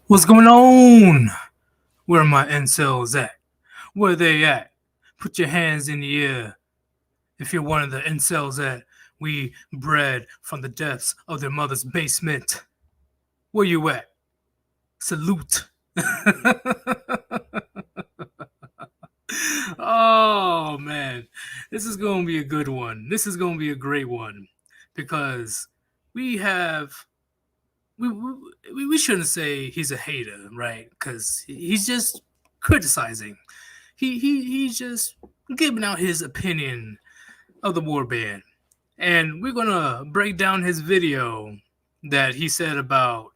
What's going on? Where are my incels at? Where they at? Put your hands in the air. If you're one of the incels that we bred from the depths of their mother's basement, where you at? Salute. Oh man, this is going to be a good one. This is going to be a great one because we have we shouldn't say he's a hater, right? Because he's just criticizing. He's just giving out his opinion of the Warband, and we're gonna break down his video that he said about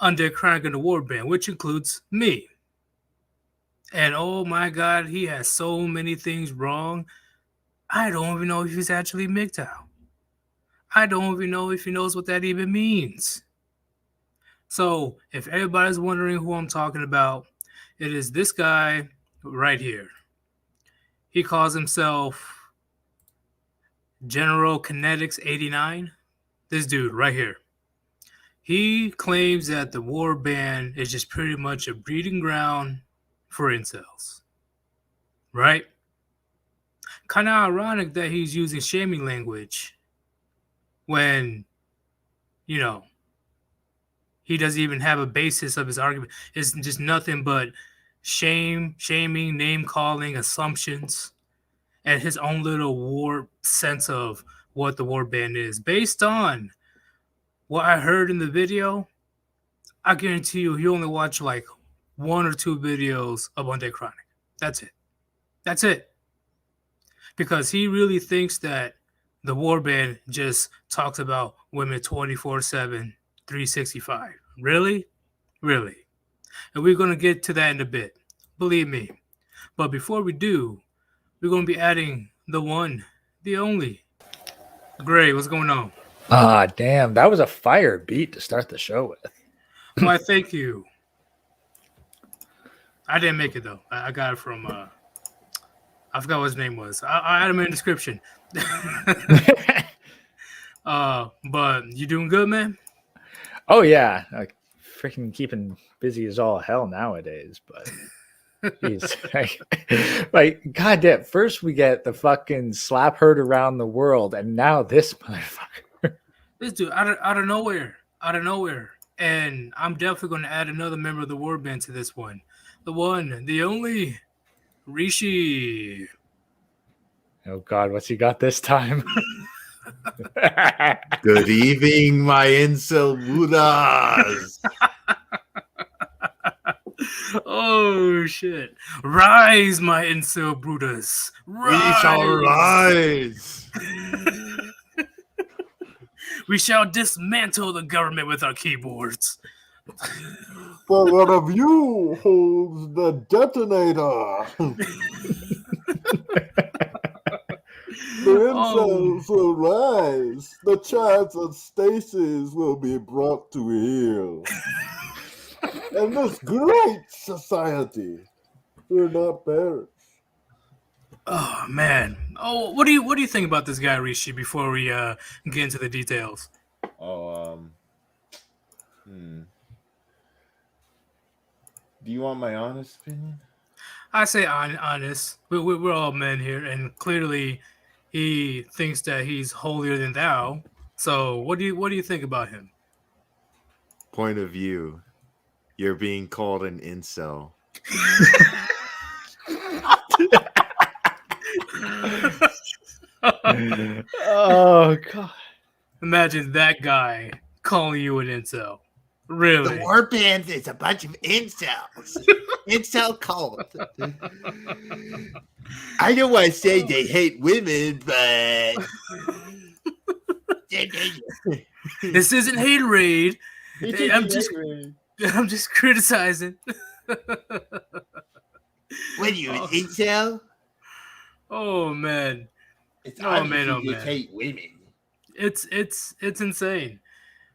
Undead Chronic and the Warband, which includes me. And oh my God, he has so many things wrong. I don't even know if he's actually MGTOW. I don't even know if he knows what that even means. So if everybody's wondering who I'm talking about, it is this guy right here. He calls himself General Kinetics 89. This dude right here. He claims that the Warband is just pretty much a breeding ground for incels. Right? Kind of ironic that he's using shaming language when, you know, he doesn't even have a basis of his argument. It's just nothing but shaming, name calling, assumptions, and his own little warped sense of what the Warband is. Based on what I heard in the video, I guarantee you he only watched like 1 or 2 videos of Undead Chronic. That's it. That's it. Because he really thinks that the Warband just talks about women 24/7, 365. Really? Really? And we're going to get to that in a bit. Believe me. But before we do, we're going to be adding the one, the only. Gray, what's going on? Ah, damn. That was a fire beat to start the show with. Why, thank you. I didn't make it, though. I got it from... I I forgot what his name was. I add him in the description. But you doing good, man? Oh yeah, like freaking keeping busy as all hell nowadays. But he's like goddamn. First we get the fucking slap heard around the world, and now this motherfucker. This dude out of nowhere, and I'm definitely going to add another member of the Warband to this one. The one, the only, Rishi. Oh God, what's he got this time? Good evening, my incel Buddhas. Oh shit! Rise, my incel Brutus. We shall rise. We shall dismantle the government with our keyboards. But one of you holds the detonator. The incels will rise. The chance of stasis will be brought to heel. And this great society will not perish. Oh man! Oh, what do you think about this guy, Rishi? Before we get into the details. Do you want my honest opinion? I say honest. We're all men here, and clearly, he thinks that he's holier than thou. So, what do you think about him? Point of view. You're being called an incel. Oh God! Imagine that guy calling you an incel. Really? The Warband is a bunch of incels. Incel cult. I don't want to say they hate women, but This isn't haterade. I'm just criticizing. What are you, an incel? Oh man. It's Oh, man, obvious you just hate women. It's insane.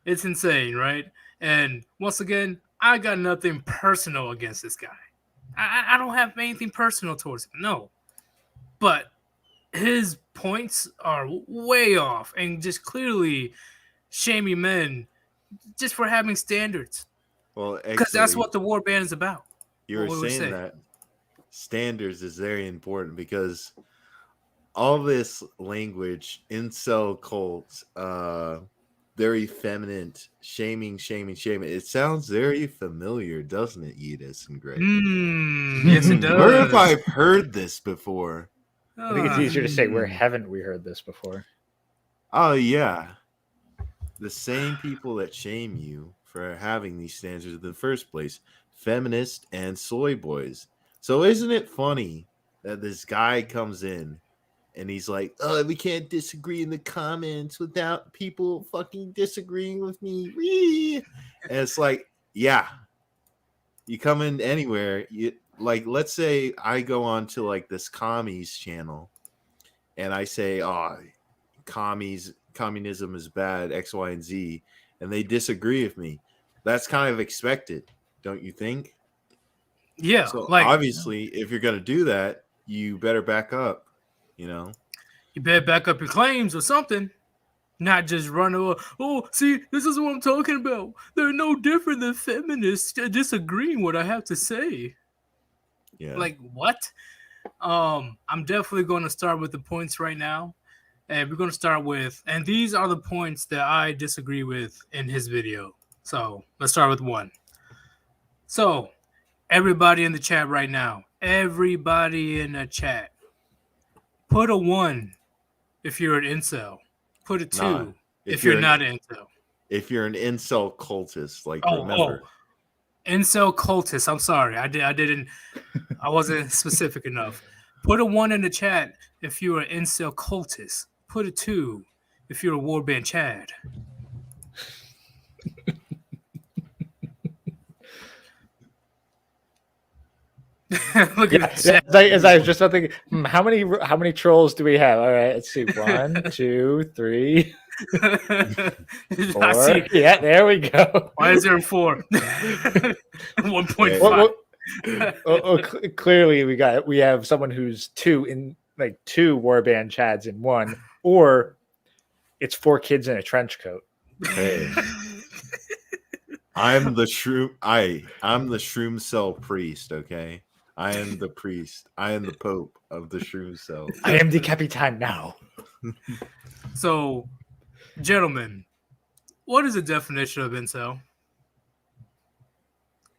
It's insane, right? And once again, I got nothing personal against this guy. I don't have anything personal towards him. No. But his points are way off and just clearly shaming men just for having standards. Well, Because that's what the Warband is about. You were saying that standards is very important because all this language, incel cults, very feminine, shaming. It sounds very familiar, doesn't it, Yeetus and Greg? Yes, it does. Where have I heard this before? I think it's easier to say where haven't we heard this before? Oh, yeah. The same people that shame you for having these standards in the first place, feminists and soy boys. So isn't it funny that this guy comes in and he's like, oh, we can't disagree in the comments without people fucking disagreeing with me. Whee! And it's like, yeah, you come in anywhere. You like, let's say I go on to like this commies channel and I say, oh, communism is bad, X, Y, and Z, and they disagree with me. That's kind of expected, don't you think? Yeah. So like, obviously, if you're going to do that, you better back up. You know, you better back up your claims or something, not just run over. Oh, see, this is what I'm talking about. They're no different than feminists disagreeing what I have to say. yeah. Like what? I'm definitely going to start with the points right now, and we're going to start with, and these are the points that I disagree with in his video. So let's start with one. So everybody in the chat right now, everybody in the chat. Put a 1 if you're an incel. Put a 2 Nah, if you're not an incel. If you're an incel cultist, like remember. Incel cultist. I'm sorry. I wasn't specific enough. Put a 1 in the chat if you're an incel cultist. Put a 2 if you're a Warband Chad. Look at that. As I was just thinking, how many trolls do we have? All right, let's see. 1, 2, 3, 4. I see. Yeah, there we go. Why is there 4? 1.5. Clearly we have someone who's two Warband Chads in one, or it's 4 kids in a trench coat. Hey. I'm the shroom cell priest, okay? I am the priest. I am the pope of the shroom cell. I am the Capitan now. So, gentlemen, what is the definition of incel?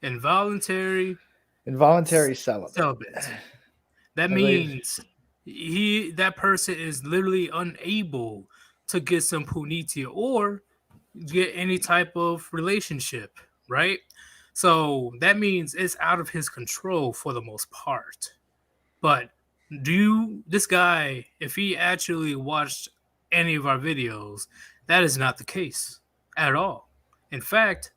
Involuntary celibate. That means that person is literally unable to get some puniti or get any type of relationship, right? So that means it's out of his control for the most part. But this guy, if he actually watched any of our videos, that is not the case at all. In fact,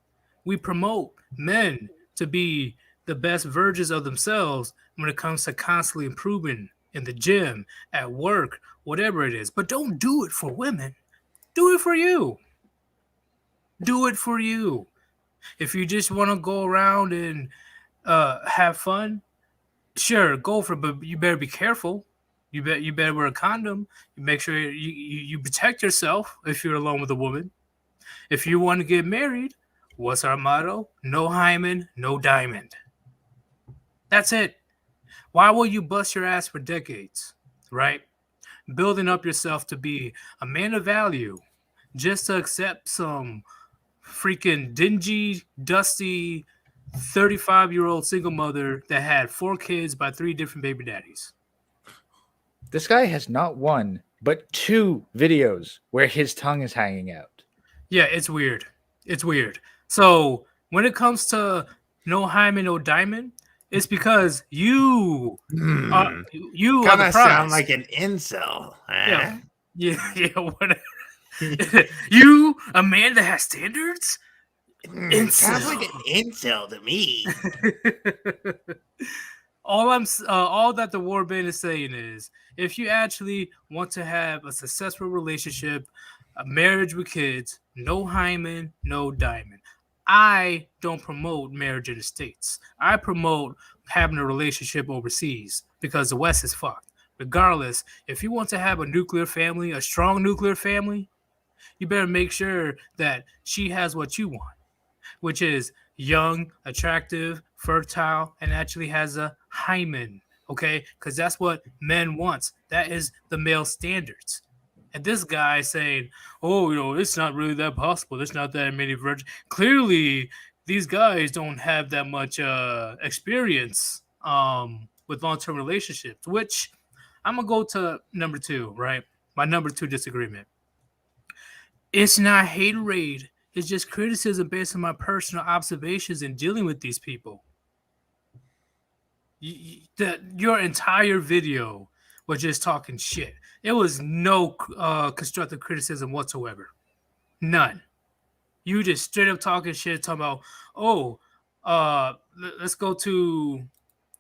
we promote men to be the best versions of themselves when it comes to constantly improving in the gym, at work, whatever it is. But don't do it for women. Do it for you. Do it for you. If you just want to go around and have fun, sure, go for it, but you better be careful. You better wear a condom. You make sure you protect yourself if you're alone with a woman. If you want to get married, what's our motto? No hymen, no diamond. That's it. Why will you bust your ass for decades, right? Building up yourself to be a man of value just to accept some freaking dingy, dusty 35-year-old single mother that had 4 kids by 3 different baby daddies. This guy has not 1, but 2 videos where his tongue is hanging out. Yeah, it's weird. It's weird. So when it comes to no hymen, no diamond, it's because you are the prize. Sound like an incel. Huh? Yeah, whatever. You, a man that has standards? Sounds like an incel to me. All that the Warband is saying is, if you actually want to have a successful relationship, a marriage with kids, no hymen, no diamond. I don't promote marriage in the States. I promote having a relationship overseas because the West is fucked. Regardless, if you want to have a nuclear family, a strong nuclear family, you better make sure that she has what you want, which is young, attractive, fertile, and actually has a hymen, okay? Because that's what men want. That is the male standards. And this guy saying, oh, it's not really that possible. There's not that many virgins. Clearly, these guys don't have that much experience with long-term relationships, which I'm going to go to number 2, right? My number 2 disagreement. It's not haterade. It's just criticism based on my personal observations in dealing with these people. Your entire video was just talking shit. It was no constructive criticism whatsoever. None. You just straight up talking shit, talking about, let's go to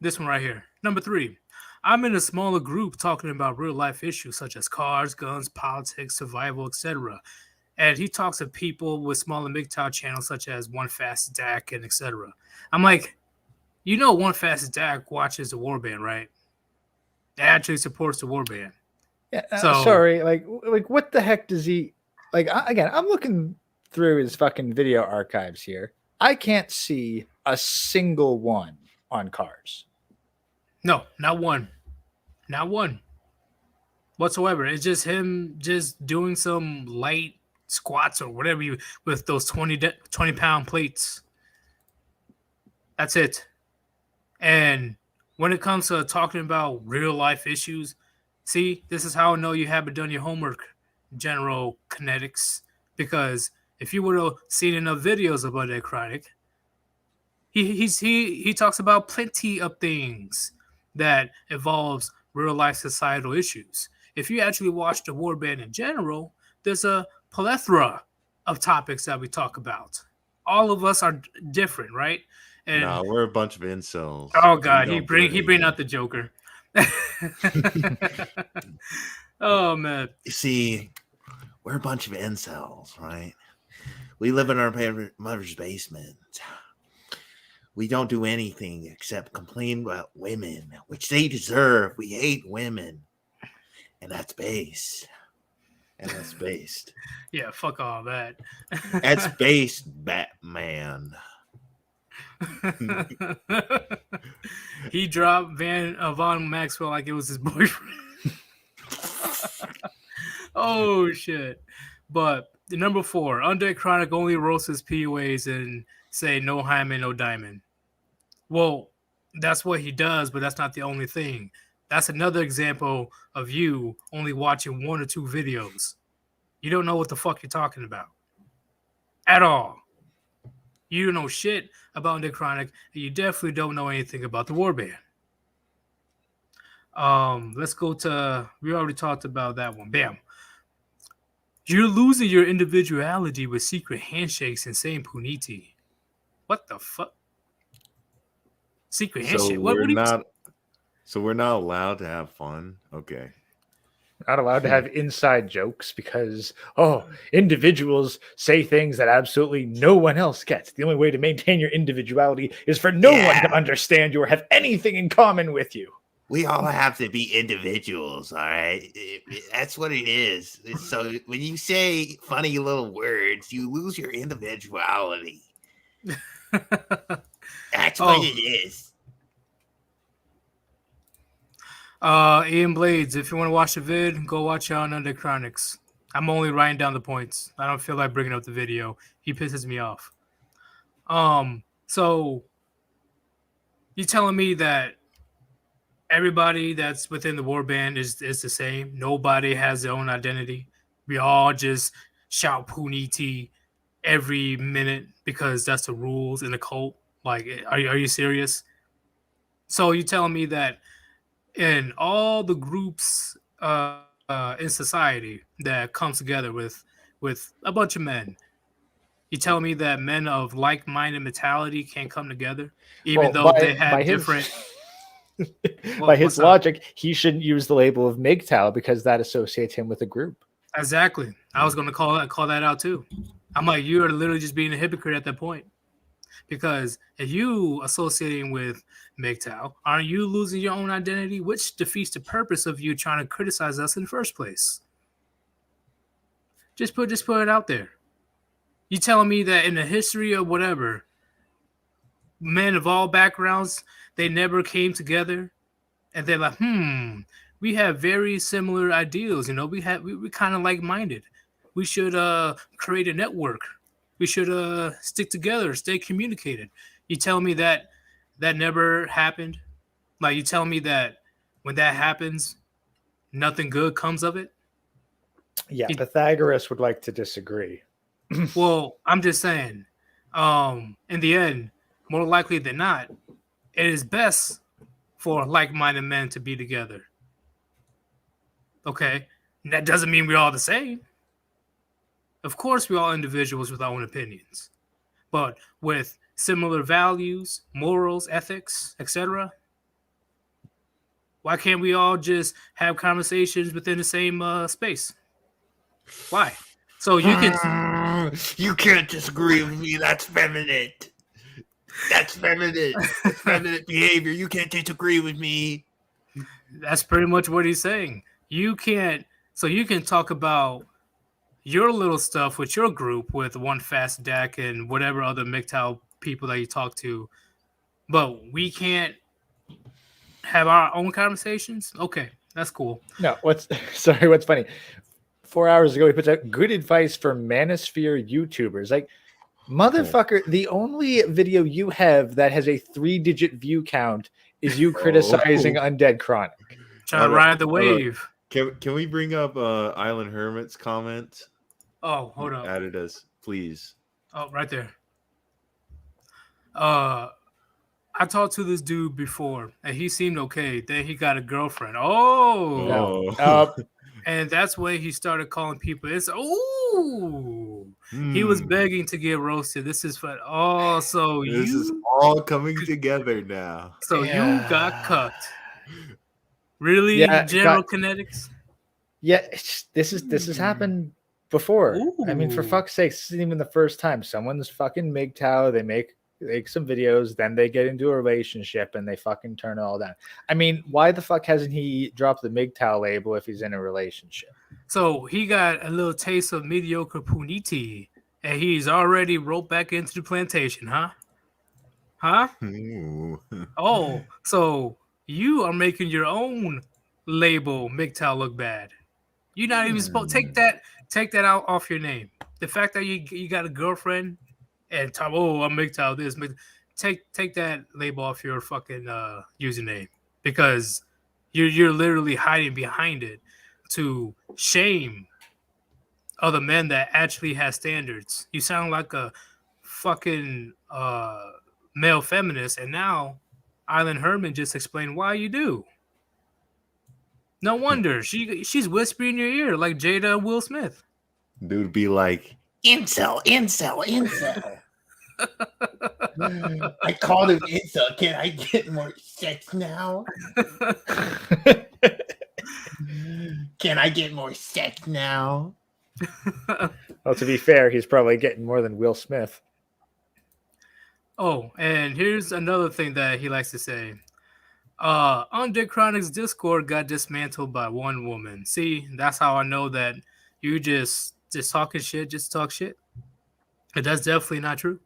this one right here. Number 3. I'm in a smaller group talking about real life issues such as cars, guns, politics, survival, etc. And he talks to people with smaller MGTOW channels such as One Fast Dak and etc. I'm like, One Fast Dak watches the Warband, right? It actually supports the Warband. Yeah, sorry, like what the heck does he like? Again, I'm looking through his fucking video archives here. I can't see a single one on cars. No, not one whatsoever. It's just him just doing some light squats or whatever with those 20-pound plates. That's it. And when it comes to talking about real life issues, see, this is how I know you haven't done your homework, General Kinetics. Because if you would have seen enough videos about that chronic, he talks about plenty of things that involves real life societal issues. If you actually watch the Warband in general, there's a plethora of topics that we talk about. All of us are different, right? And no, we're a bunch of incels. Oh God, he bring out the Joker. Oh man. You see, we're a bunch of incels, right? We live in our mother's basement. we don't do anything except complain about women, which they deserve. We hate women. And that's based. And that's based. Yeah, fuck all that. That's based, Batman. He dropped Von Maxwell like it was his boyfriend. Oh shit! But the number 4, Undead Chronic only roasts his PUAs and say no hymen, no diamond. Well, that's what he does, but that's not the only thing. That's another example of you only watching 1 or 2 videos. You don't know what the fuck you're talking about at all. You don't know shit about Undead Chronic, and you definitely don't know anything about the Warband. Let's go to, we already talked about that one. Bam. You're losing your individuality with secret handshakes and saying puniti. What the fuck? Secret handshake? What do you... So we're not allowed to have fun? Okay. Not allowed to have inside jokes because, individuals say things that absolutely no one else gets. The only way to maintain your individuality is for no one to understand you or have anything in common with you. We all have to be individuals, all right? That's what it is. So when you say funny little words, you lose your individuality. That's what it is. Ian Blades, if you want to watch the vid, go watch it on Undead Chronics. I'm only writing down the points. I don't feel like bringing up the video. He pisses me off. So you telling me that everybody that's within the Warband is the same? Nobody has their own identity? We all just shout puniti every minute because that's the rules in the cult? Like, are you serious? So you telling me that in all the groups in society that comes together with a bunch of men, you tell me that men of like-minded mentality can't come together, even though they have different... By his logic, he shouldn't use the label of MGTOW because that associates him with a group. Exactly. I was going to call that out too. I'm like, you are literally just being a hypocrite at that point. Because if you associating with MGTOW, aren't you losing your own identity, which defeats the purpose of you trying to criticize us in the first place? Just put it out there. You telling me that in the history of whatever, men of all backgrounds, they never came together, and they're like, we have very similar ideals. You know, we kind of like-minded. We should create a network. We should stick together, stay communicated. You tell me that never happened? Like, you tell me that when that happens, nothing good comes of it? Yeah, Pythagoras would like to disagree. Well, I'm just saying, in the end, more likely than not, it is best for like-minded men to be together. Okay? And that doesn't mean we're all the same. Of course, we're all individuals with our own opinions. But with similar values, morals, ethics, etc., why can't we all just have conversations within the same space? Why? So you can... You can't disagree with me. That's feminine. That's feminine. That's feminine behavior. You can't disagree with me. That's pretty much what he's saying. You can't... So you can talk about your little stuff with your group, with One Fast Deck and whatever other MGTOW people that you talk to, but we can't have our own conversations? Okay, that's cool. No, what's funny? 4 hours ago, he puts out good advice for manosphere YouTubers. Like, motherfucker, the only video you have that has a 3-digit view count is you criticizing Undead Chronic. Trying to ride the wave. Can we bring up Island Hermit's comment? Oh, hold on. Added us, please. Oh, right there. I talked to this dude before, and he seemed okay. Then he got a girlfriend. Oh. And that's when he started calling people. It's he was begging to get roasted. This is fun. Oh, so this is all coming together now. So you got cucked. Really, General Kinetics? Yeah, this has happened before. Ooh. I mean, for fuck's sake, this isn't even the first time. Someone's fucking MGTOW. They make make some videos, then they get into a relationship and they fucking turn it all down. I mean, why the fuck hasn't he dropped the MGTOW label if he's in a relationship? So he got a little taste of mediocre puniti, and he's already roped back into the plantation, huh? Huh? Ooh. Oh, so you are making your own label MGTOW look bad. You're not even supposed take that out off your name. The fact that you got a girlfriend and talk, oh, I'm MGTOW this, take that label off your fucking username, because you're literally hiding behind it to shame other men that actually have standards. You sound like a fucking male feminist, and now Island Herman just explained why you do. No wonder she's whispering in your ear like Jada and Will Smith. Dude be like, Incel. I called him incel. Can I get more sex now? Can I get more sex now? Well, to be fair, he's probably getting more than Will Smith. Oh, and here's another thing that he likes to say. On Dick Chronic's Discord got dismantled by one woman. See, that's how I know that you just talking shit, just talk shit. But that's definitely not true.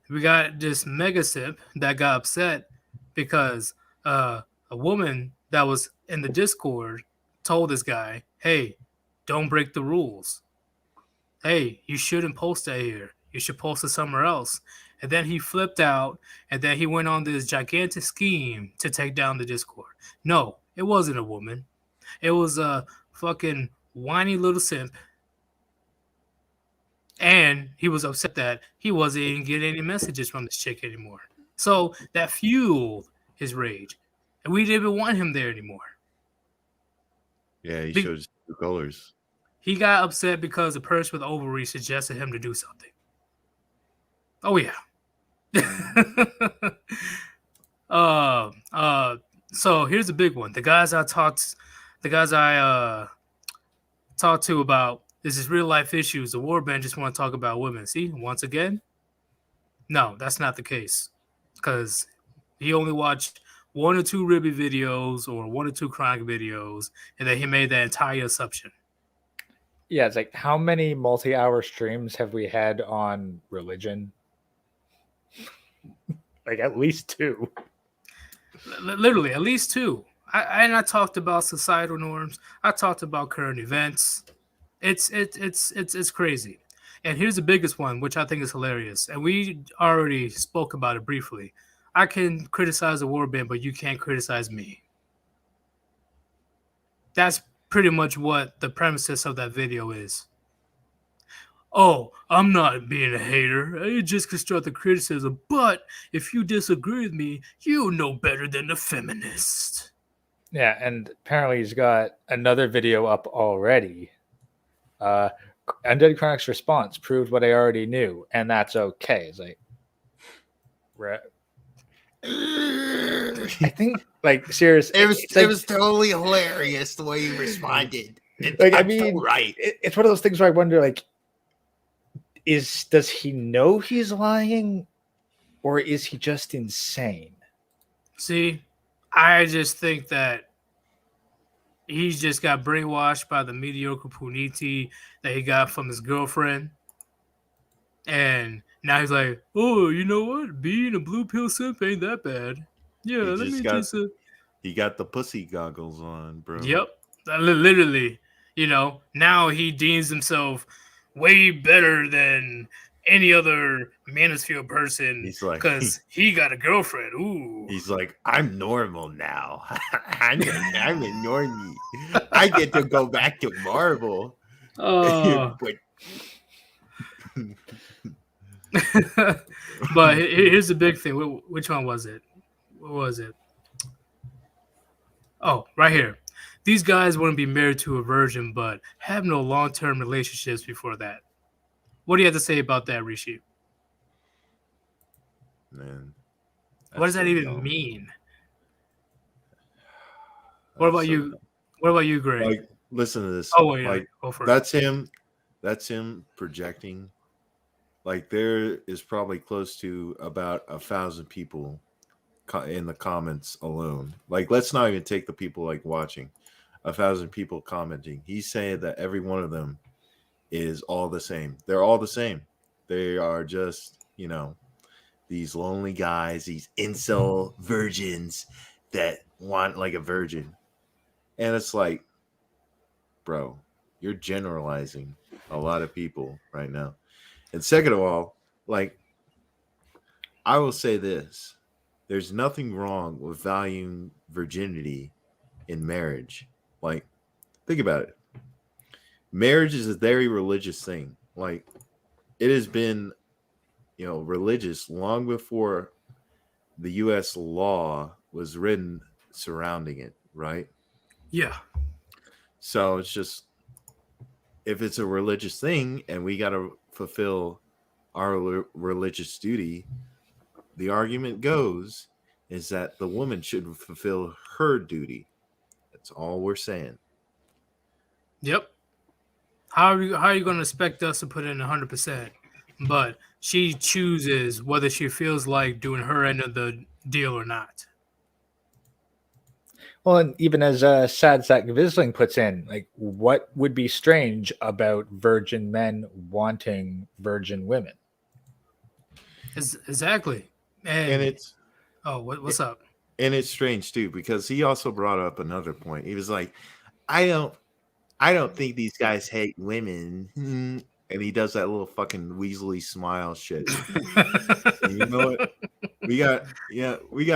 We got this mega simp that got upset because a woman that was in the Discord told this guy, hey, don't break the rules. Hey, you shouldn't post that here. You should post it somewhere else. And then he flipped out, and then he went on this gigantic scheme to take down the Discord. No, it wasn't a woman. It was a fucking whiny little simp. And he was upset that he wasn't even getting any messages from this chick anymore. So that fueled his rage. And we didn't even want him there anymore. yeah, he showed his true colors. He got upset because the person with ovaries suggested him to do something. Oh yeah. So here's the big one. The guys I talked to about this is real life issues. The Warband just want to talk about women. See, once again, no, that's not the case, because he only watched 1 or 2 Ribby videos or 1 or 2 Chronic videos, and then he made that entire assumption. Yeah, it's like, how many multi-hour streams have we had on religion? Like at least 2. Literally, at least 2. I talked about societal norms. I talked about current events. It's crazy. And here's the biggest one, which I think is hilarious. And we already spoke about it briefly. I can criticize the Warband, but you can't criticize me. That's pretty much what the premises of that video is. Oh, I'm not being a hater. I just constructive criticism. But if you disagree with me, you know better than the feminist. Yeah, and apparently he's got another video up already. Undead Chronic's response proved what I already knew, and that's okay. It's like, I think, like, seriously, It was totally hilarious the way you responded. Like, I I'm so mean, right. It's one of those things where I wonder, like, does he know he's lying, or is he just insane? See, I just think that he's just got brainwashed by the mediocre puniti that he got from his girlfriend. And now he's like, oh, you know what? Being a blue pill simp ain't that bad. Yeah, He got the pussy goggles on, bro. Yep. Literally, now he deems himself way better than any other Mansfield person. He's like, because he got a girlfriend. Ooh. He's like, I'm normal now. I'm a normie. I get to go back to Marvel. Oh. But but here's the big thing. Which one was it? What was it? Oh, right here. These guys want to be married to a virgin, but have no long-term relationships before that. What do you have to say about that, Rishi? man, What does that even mean? What about you? What about you, Greg? Like, listen to this. Oh, yeah. Like, Go for it. that's him. That's him projecting. like there is probably close to about 1,000 people in the comments alone. Like, let's not even take the people like watching. 1,000 people commenting. He's saying that every one of them is all the same. They're all the same. They are just, these lonely guys, these incel virgins that want like a virgin. And it's like, bro, you're generalizing a lot of people right now. And second of all, like, I will say this. There's nothing wrong with valuing virginity in marriage. Like, think about it. Marriage is a very religious thing. Like, it has been, religious long before the U.S. law was written surrounding it, right? Yeah. So it's just, if it's a religious thing and we got to fulfill our religious duty, the argument goes is that the woman should fulfill her duty. That's all we're saying. Yep. How are you going to expect us to put in 100%? But she chooses whether she feels like doing her end of the deal or not. Well, and even as Sad Sack Visling puts in, like, what would be strange about virgin men wanting virgin women? Exactly. And it's what's up? And it's strange too, because he also brought up another point. He was like, I don't think these guys hate women. And he does that little fucking Weasley smile shit. And you know what? We got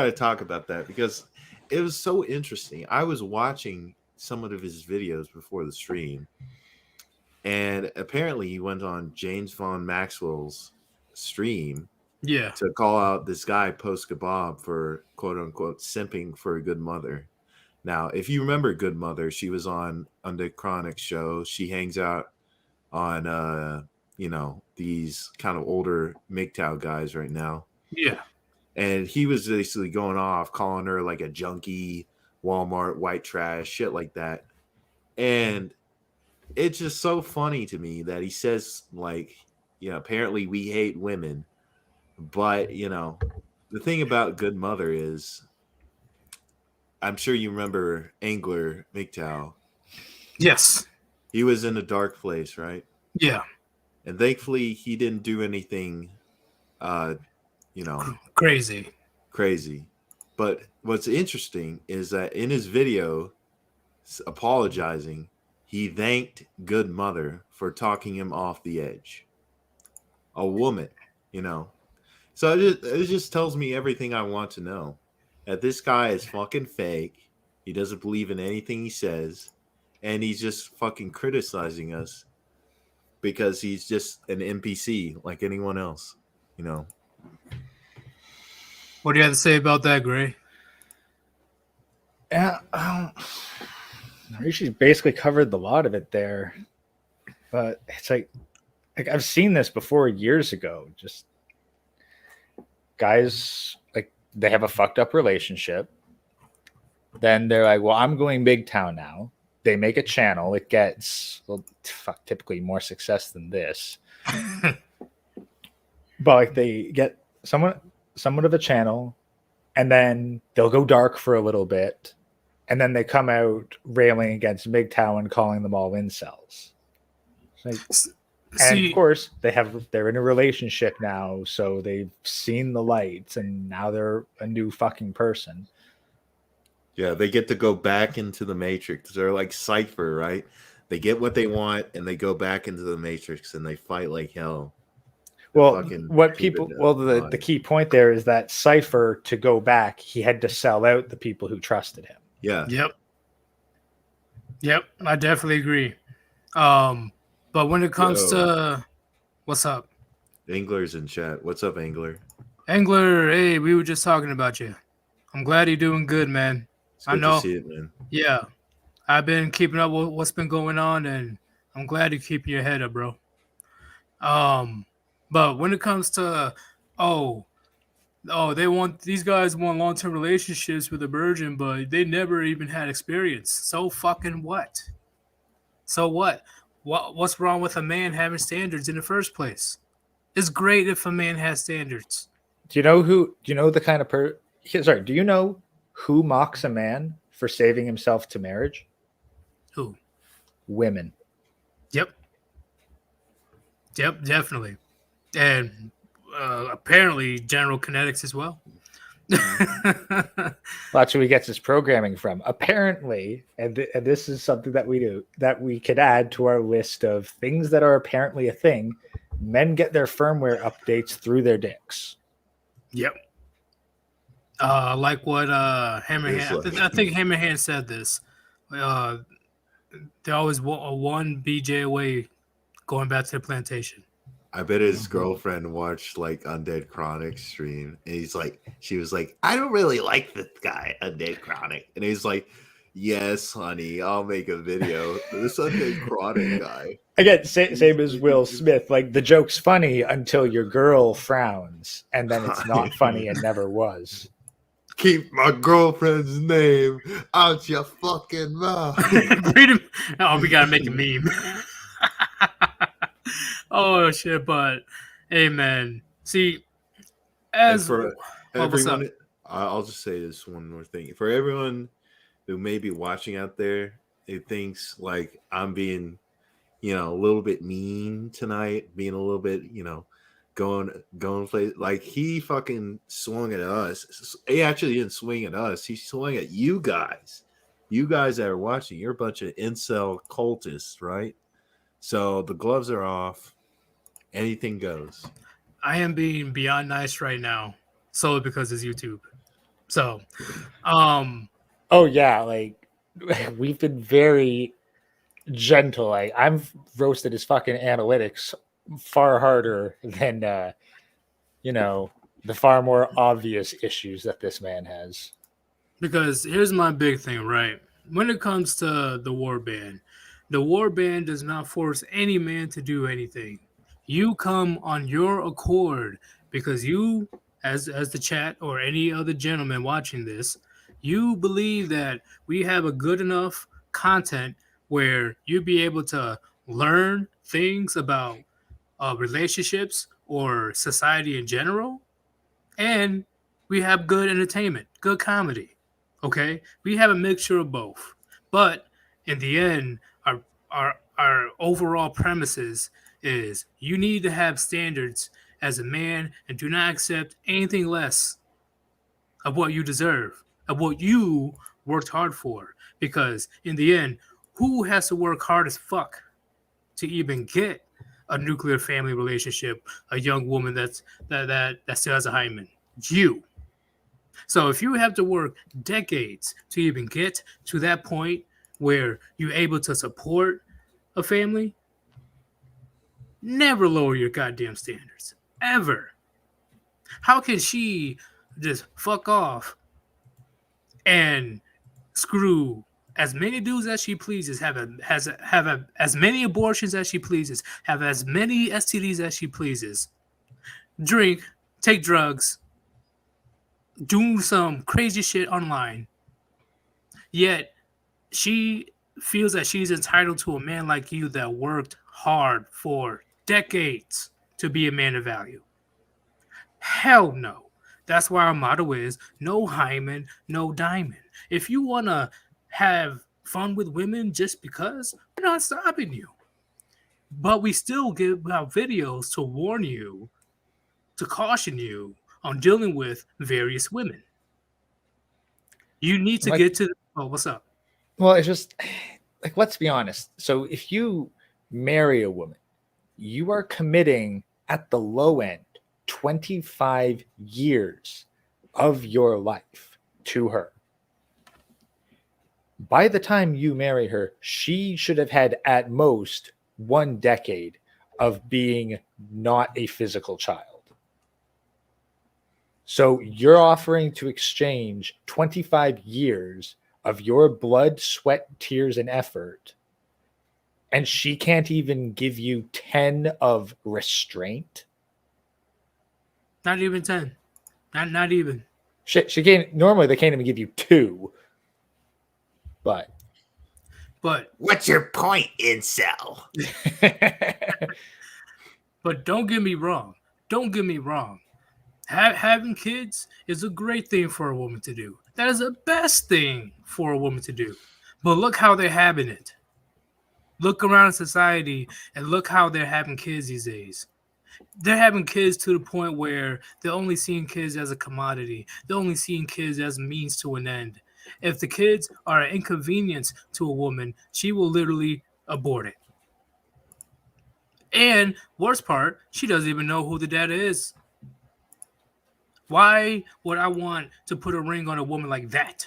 to talk about that because it was so interesting. I was watching some of his videos before the stream, and apparently he went on James Von Maxwell's stream to call out this guy Post Kebab for quote unquote simping for a good mother. Now, if you remember Good Mother, she was on the Chronic show. She hangs out on these kind of older MGTOW guys right now. Yeah. And he was basically going off, calling her like a junkie, Walmart, white trash, shit like that. And it's just so funny to me that he says, like, apparently we hate women. But, the thing about Good Mother is, I'm sure you remember Angler MGTOW. Yes. He was in a dark place, right? Yeah. And thankfully, he didn't do anything, crazy. But what's interesting is that in his video apologizing, he thanked Good Mother for talking him off the edge. A woman, So it just tells me everything I want to know. That this guy is fucking fake. He doesn't believe in anything he says. And he's just fucking criticizing us because he's just an NPC like anyone else, What do you have to say about that, Gray? Yeah, she's basically covered the lot of it there. But it's like I've seen this before years ago. Just guys, like, they have a fucked up relationship. Then they're like, well, I'm going big town now. They make a channel. It gets, typically more success than this. But like, they get somewhat of a channel, and then they'll go dark for a little bit, and then they come out railing against MGTOW and calling them all incels. Like, and of course, they're in a relationship now, so they've seen the lights, and now they're a new fucking person. Yeah, they get to go back into the Matrix. They're like Cypher, right? They get what they want, and they go back into the Matrix, and they fight like hell. Well, the key point there is that Cypher, to go back, he had to sell out the people who trusted him. Yeah. Yep, I definitely agree. But when it comes to what's up? Angler's in chat. What's up, Angler? Angler, hey, we were just talking about you. I'm glad you're doing good, man. It's good to see it, man. Yeah. I've been keeping up with what's been going on, and I'm glad you're keeping your head up, bro. But when it comes to these guys want long-term relationships with a virgin, but they never even had experience. So fucking what? So what? What's wrong with a man having standards in the first place? It's great if a man has standards. Do you know who? Do you know the kind of Sorry. Do you know who mocks a man for saving himself to marriage? Who? Women. Yep. Yep, definitely. And apparently General Kinetics as well. That's where he gets his programming from. Apparently, and this is something that we do that we could add to our list of things that are apparently a thing. Men get their firmware updates through their dicks. Yep. Like what Hammerhand. I think Hammerhand said this. They're always one BJ away going back to the plantation. I bet his girlfriend watched like Undead Chronic stream, and she was like, I don't really like this guy, Undead Chronic, and he's like, yes, honey, I'll make a video. This Undead Chronic guy. Again, same as Will Smith. Like the joke's funny until your girl frowns, and then it's not funny and never was. Keep my girlfriend's name out your fucking mouth. Oh, we gotta make a meme. Oh shit! But hey, man. See, as for what's up? everyone, I'll just say this one more thing. For everyone who may be watching out there, who thinks like I'm being, a little bit mean tonight, being a little bit, going play like he fucking swung at us. He actually didn't swing at us. He swung at you guys. You guys that are watching, you're a bunch of incel cultists, right? So the gloves are off. Anything goes. I am being beyond nice right now, solely because it's YouTube. So, oh yeah, like we've been very gentle. Like I've roasted his fucking analytics far harder than the far more obvious issues that this man has. Because here's my big thing, right? When it comes to the Warband does not force any man to do anything. You come on your accord because you, as the chat or any other gentleman watching this, you believe that we have a good enough content where you'll be able to learn things about relationships or society in general, and we have good entertainment, good comedy. Okay, we have a mixture of both, but in the end, our overall premises is you need to have standards as a man and do not accept anything less of what you deserve, of what you worked hard for. Because in the end, who has to work hard as fuck to even get a nuclear family relationship, a young woman that still has a hymen? You. So if you have to work decades to even get to that point where you're able to support a family, never lower your goddamn standards. Ever. How can she just fuck off and screw as many dudes as she pleases, have as many abortions as she pleases, have as many STDs as she pleases, drink, take drugs, do some crazy shit online, yet she feels that she's entitled to a man like you that worked hard for decades to be a man of value? Hell no. That's why our motto is no hymen, no diamond. If you want to have fun with women just because, we're not stopping you. But we still give out videos to warn you, to caution you on dealing with various women. You need to get to... Oh, what's up? Well, it's just like, let's be honest. So if you marry a woman, you are committing at the low end 25 years of your life to her. By the time you marry her, she should have had at most 1 decade of being not a physical child. So you're offering to exchange 25 years of your blood, sweat, tears, and effort, and she can't even give you 10 of restraint? Not even 10. Not even. She can't. Normally, they can't even give you 2. But what's your point, incel? But don't get me wrong. Don't get me wrong. Having kids is a great thing for a woman to do. That is the best thing for a woman to do. But look how they're having it. Look around society and look how they're having kids these days. They're having kids to the point where they're only seeing kids as a commodity. They're only seeing kids as a means to an end. If the kids are an inconvenience to a woman, she will literally abort it. And worst part, she doesn't even know who the dad is. Why would I want to put a ring on a woman like that?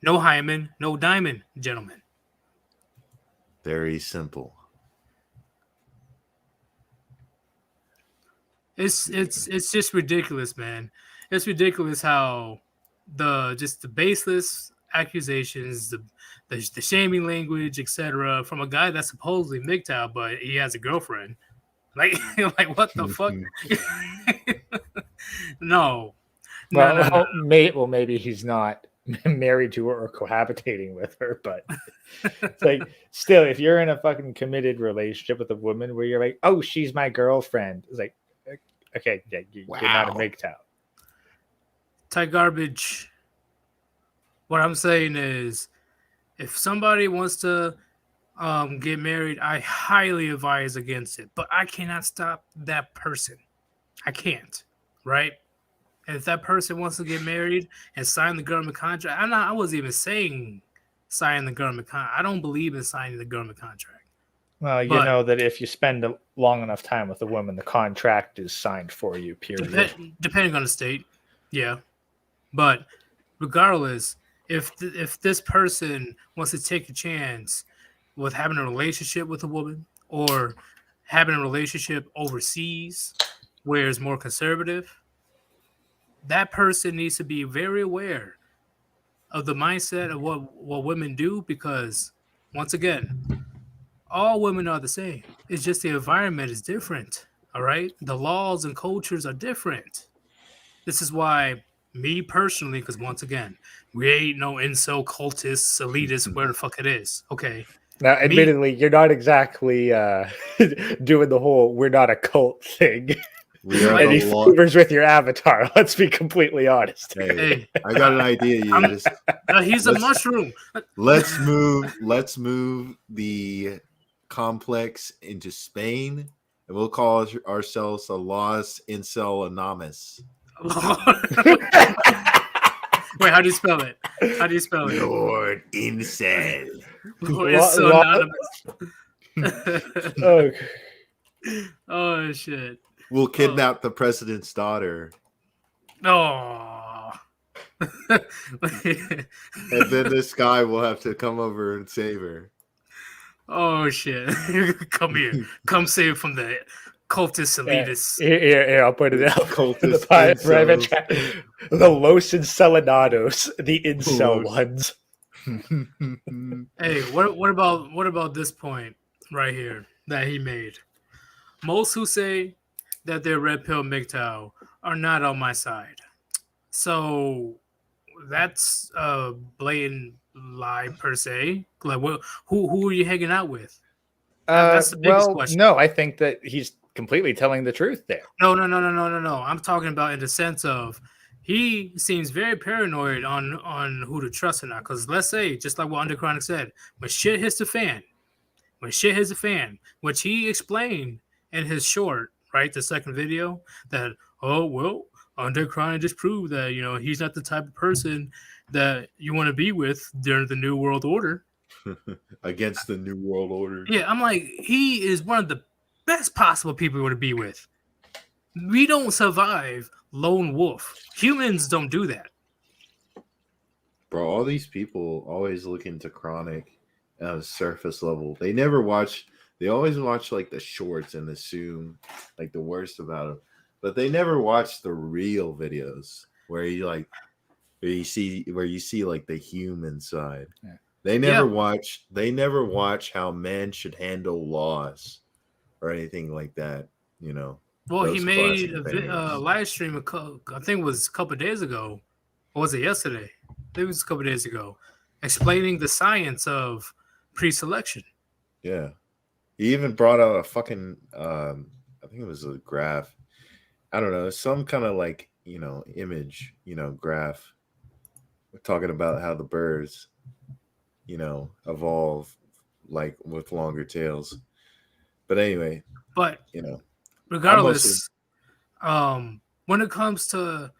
No hymen, no diamond, gentlemen. Very simple. It's just ridiculous, man. It's ridiculous how the baseless accusations, the shaming language, etc., from a guy that's supposedly MGTOW, but he has a girlfriend. Like what the fuck? No. Well, maybe he's not married to her or cohabitating with her, but it's like, still, if you're in a fucking committed relationship with a woman where you're like, oh, she's my girlfriend, it's like, okay, yeah, you're not a MGTOW. Type garbage. What I'm saying is, if somebody wants to get married, I highly advise against it. But I cannot stop that person. I can't, right? And if that person wants to get married and sign the government contract, I wasn't even saying sign the government contract. I don't believe in signing the government contract. Well, you know that if you spend a long enough time with a woman, the contract is signed for you, period. Depending on the state, yeah. But regardless, if this person wants to take a chance with having a relationship with a woman or having a relationship overseas where it's more conservative, that person needs to be very aware of the mindset of what women do, because once again, all women are the same. It's just the environment is different. All right. The laws and cultures are different. This is why me personally, because once again, we ain't no incel cultists, elitists, where the fuck it is. Okay. Now, admittedly, you're not exactly doing the whole "we're not a cult" thing. And he favors with your avatar. Let's be completely honest. Hey, I got an idea. He's a mushroom. Let's move the complex into Spain, and we'll call ourselves a Los Incel Anonymous. Wait, how do you spell it? Lord Incel. Lord Incel Anonymous. Oh shit. We'll kidnap the president's daughter. Oh. And then this guy will have to come over and save her. Oh shit. Come here. Come save from the cultist elitists. Here, I'll put it out. Cultist private chat. The Los Encelados, the incel ones. Hey, what about this point right here that he made? Most who say that they're red pill MGTOW are not on my side. So that's a blatant lie per se. Like, who are you hanging out with? That's the biggest question. No, I think that he's completely telling the truth there. No. I'm talking about in the sense of he seems very paranoid on who to trust or not. Because let's say, just like what Underchronic said, when shit hits the fan, which he explained in his short, right, the second video, that, oh, well, Underchronic just proved that, he's not the type of person that you want to be with during the New World Order. Against the New World Order. Yeah, I'm like, he is one of the best possible people you want to be with. We don't survive lone wolf. Humans don't do that. Bro, all these people always look into Chronic at a surface level. They always watch like the shorts and assume like the worst about him. But they never watch the real videos where you see like the human side. Yeah. They never watch how men should handle loss or anything like that, Well, he made a live stream, I think it was a couple of days ago. Or was it yesterday? I think it was a couple of days ago, explaining the science of pre-selection. Yeah. He even brought out a fucking a think it was a graph. I don't know, some kind of like, image, graph. We're talking about how the birds, evolve like with longer tails. But anyway, But I'm mostly regardless, when it comes to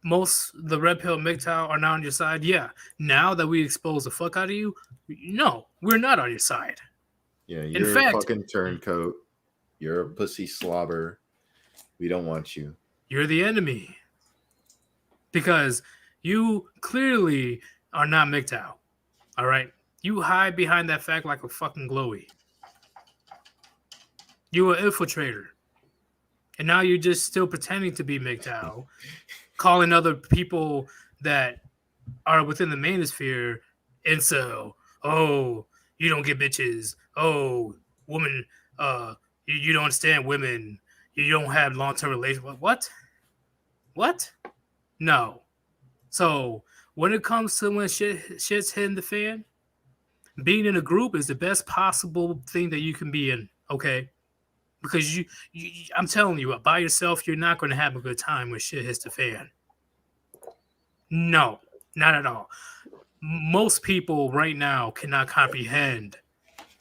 most the red pill MGTOW are not on your side. Yeah, now that we expose the fuck out of you, no, we're not on your side. In you're a fact, fucking turncoat. You're a pussy slobber. We don't want you. you're the enemy because you clearly are not MGTOW. All right, you hide behind that fact like a fucking glowy. You an infiltrator, and now you're just still pretending to be MGTOW, calling other people that are within the manosphere incel. Oh, you don't get bitches. Oh, woman, you don't understand women. You don't have long-term relations. What? No. So when it comes to when shit's hitting the fan, being in a group is the best possible thing that you can be in. Okay, because I'm telling you, by yourself, you're not going to have a good time when shit hits the fan. No, not at all. Most people right now cannot comprehend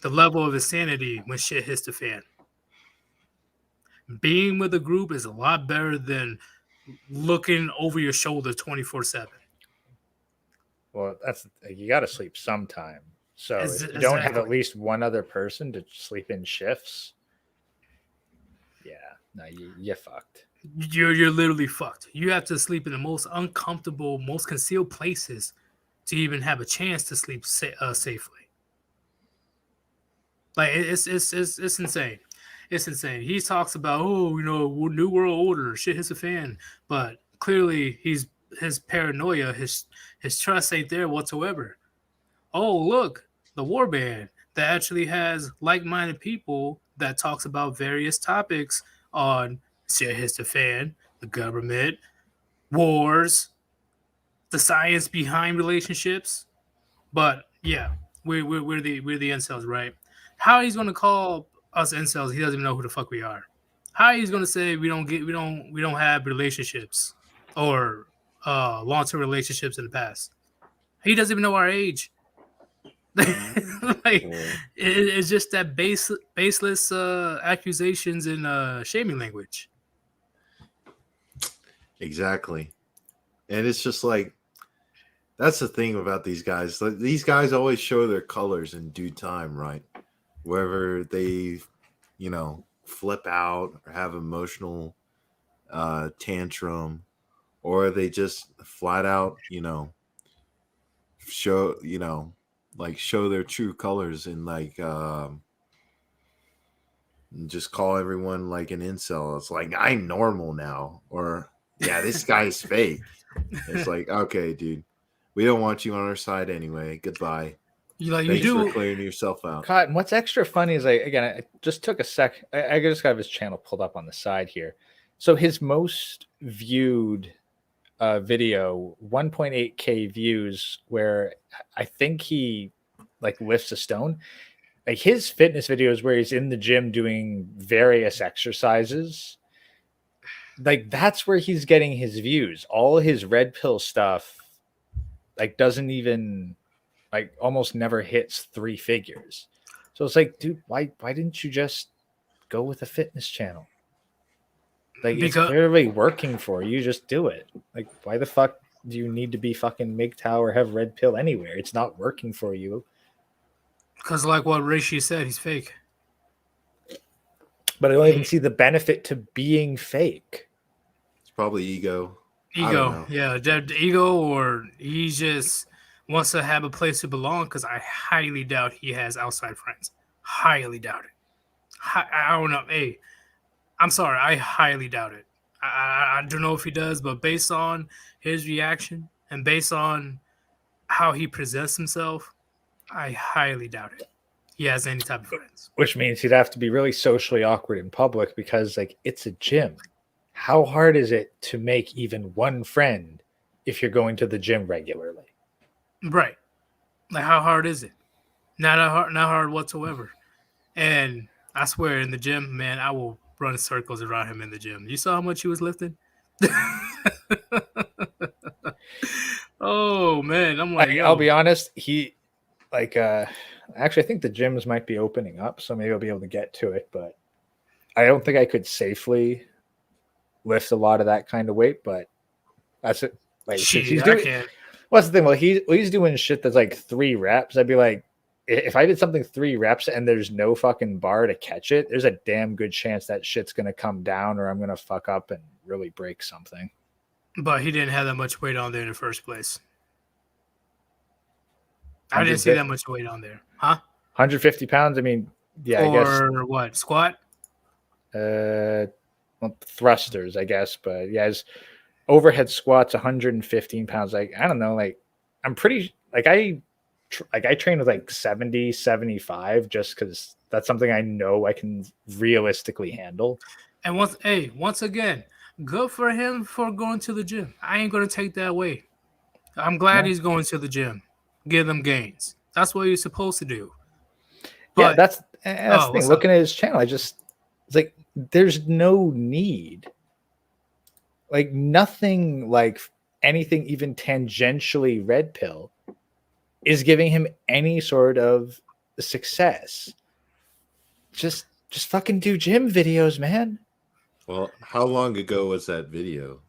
the level of insanity when shit hits the fan. Being with a group is a lot better than looking over your shoulder 24/7. Well, that's you got to sleep sometime. So if you don't have Exactly. at least one other person to sleep in shifts, yeah, no, you fucked. You're literally fucked. You have to sleep in the most uncomfortable, most concealed places to even have a chance to sleep safely. Like it's insane. It's insane. He talks about new world order, shit hits a fan, but clearly his paranoia, his trust ain't there whatsoever. Oh look, the Warband that actually has like-minded people that talks about various topics on shit hits the fan, the government, wars, the science behind relationships. But yeah, we're the incels, right? How he's gonna call us incels? He doesn't even know who the fuck we are. How he's gonna say we don't have relationships or long-term relationships in the past? He doesn't even know our age. Like it's just that baseless accusations and shaming language. Exactly. And it's just like, that's the thing about these guys. Like, these guys always show their colors in due time, right? Wherever they, flip out or have emotional tantrum, or they just flat out, show, show their true colors and just call everyone like an incel. It's like, I'm normal now, or yeah, this guy's fake. It's like, okay, dude, we don't want you on our side anyway. Goodbye. Thanks for clearing yourself out. Cotton, what's extra funny is I just took a sec. I just got his channel pulled up on the side here. So his most viewed video, 1.8K views, where I think he like lifts a stone. Like his fitness videos where he's in the gym doing various exercises. Like that's where he's getting his views. All his red pill stuff like doesn't even like almost never hits 3 figures. So it's like, dude, why didn't you just go with a fitness channel? Like it's clearly working for you. Just do it. Like why the fuck do you need to be fucking MGTOW or have red pill anywhere? It's not working for you. Because like what Rishi said, he's fake. But I don't even see the benefit to being fake. It's probably ego. Yeah, ego, or he just wants to have a place to belong. Because I highly doubt he has outside friends. Highly doubt it. I don't know. Hey, I'm sorry. I highly doubt it. I don't know if he does, but based on his reaction and based on how he presents himself, I highly doubt it. He has any type of friends. Which means he'd have to be really socially awkward in public because, like, it's a gym. How hard is it to make even one friend if you're going to the gym regularly? Right. Like, how hard is it? Not hard whatsoever. And I swear, in the gym, man, I will run circles around him in the gym. You saw how much he was lifting? Oh man, I'm like, I'll yo, be honest. He like actually, I think the gyms might be opening up, so maybe I'll be able to get to it. But I don't think I could safely lift a lot of that kind of weight. But that's it. Like since shit, he's I doing. can't. What's the thing? Well, he's doing shit that's like 3 reps. I'd be like, if I did something 3 reps and there's no fucking bar to catch it, there's a damn good chance that shit's gonna come down or I'm gonna fuck up and really break something. But he didn't have that much weight on there in the first place. I didn't see that much weight on there, huh? 150 pounds. I mean, yeah, I guess. Or what? Squat? Well, thrusters, I guess, but yeah, his overhead squats 115 pounds. Like I don't know, like I'm pretty like I train with like 70, 75 just because that's something I know I can realistically handle. And once again, good for him for going to the gym. I ain't gonna take that away. I'm glad he's going to the gym. Give them gains. That's what you're supposed to do. Yeah, But that's the thing. what's Looking at his channel, it's like there's no need. Like nothing like anything even tangentially red pill is giving him any sort of success. Just fucking do gym videos, man. Well, how long ago was that video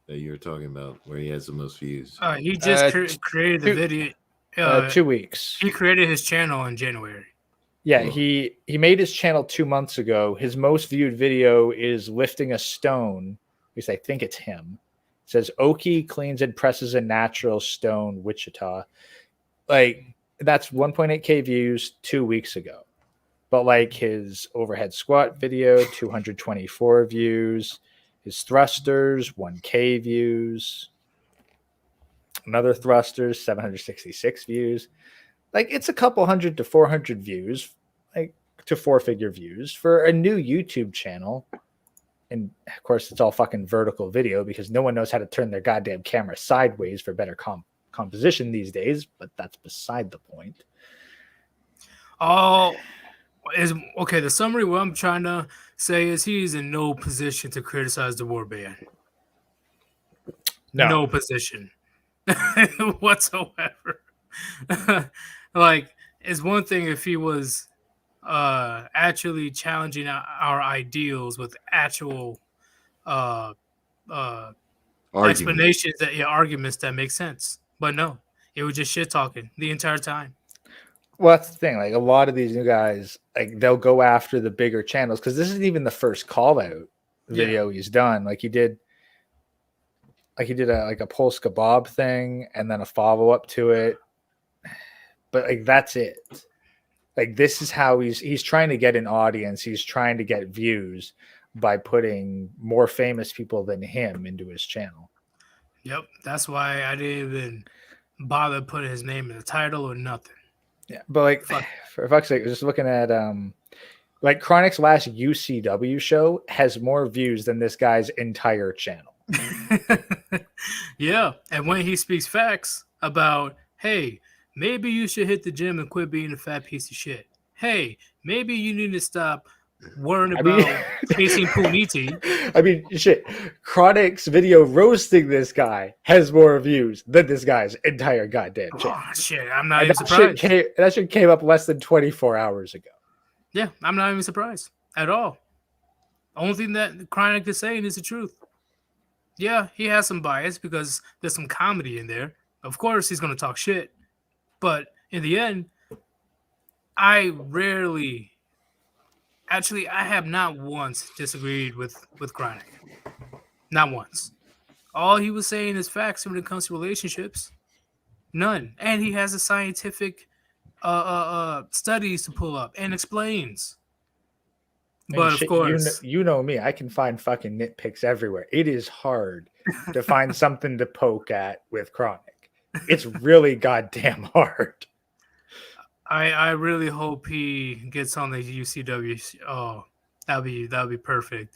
that you were talking about where he has the most views? he just created the video. 2 weeks. He created his channel in January. Yeah, he made his channel 2 months ago. His most viewed video is lifting a stone. At least I think it's him. It says Oki cleans and presses a natural stone, Wichita. Like that's 1.8K views 2 weeks ago. But like his overhead squat video, 224 views. His thrusters, 1K views. Another thrusters, 766 views. Like it's a couple hundred to 400 views, like to 4-figure views for a new YouTube channel. And of course, it's all fucking vertical video because no one knows how to turn their goddamn camera sideways for better composition these days. But that's beside the point. Oh, is okay. The summary, what I'm trying to say is he's in no position to criticize the Warband. No position whatsoever. Like, it's one thing if he was actually challenging our ideals with actual explanations arguments that make sense. But no, it was just shit talking the entire time. Well, that's the thing. Like a lot of these new guys, like they'll go after the bigger channels because this isn't even the first call out video he's done. Like he did a Polska Bob thing and then a follow up to it. But like that's it. Like this is how he's trying to get an audience. He's trying to get views by putting more famous people than him into his channel. Yep, that's why I didn't even bother putting his name in the title or nothing. Yeah, but like for fuck's sake, just looking at like Chronic's last UCW show has more views than this guy's entire channel. Yeah, and when he speaks facts about, hey, maybe you should hit the gym and quit being a fat piece of shit. Hey, maybe you need to stop worrying about chasing puniti. I mean, shit. Chronic's video roasting this guy has more views than this guy's entire goddamn channel. Oh, shit, I'm not even surprised. That shit came up less than 24 hours ago. Yeah, I'm not even surprised at all. Only thing that Chronic is saying is the truth. Yeah, he has some bias because there's some comedy in there. Of course, he's going to talk shit. But in the end, I have not once disagreed with Chronic. Not once. All he was saying is facts when it comes to relationships. None. And he has a scientific studies to pull up and explains. But shit, of course, you know me. I can find fucking nitpicks everywhere. It is hard to find something to poke at with Chronic. It's really goddamn hard. I really hope he gets on the UCW. Oh, that'll be perfect.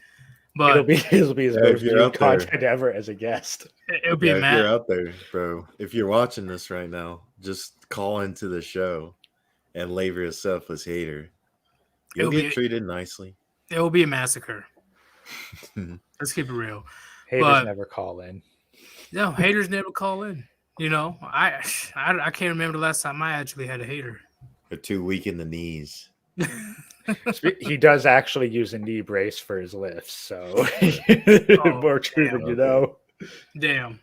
But it'll be his most viewed content ever as a guest. It'll be if you're out there, bro. If you're watching this right now, just call into the show and label yourself as hater. You'll get treated nicely. It will be a massacre. Let's keep it real. Haters But- never call in. No, haters never call in. You know, I can't remember the last time I actually had a hater. They're too weak in the knees. He does actually use a knee brace for his lifts, so more true than you know. Damn.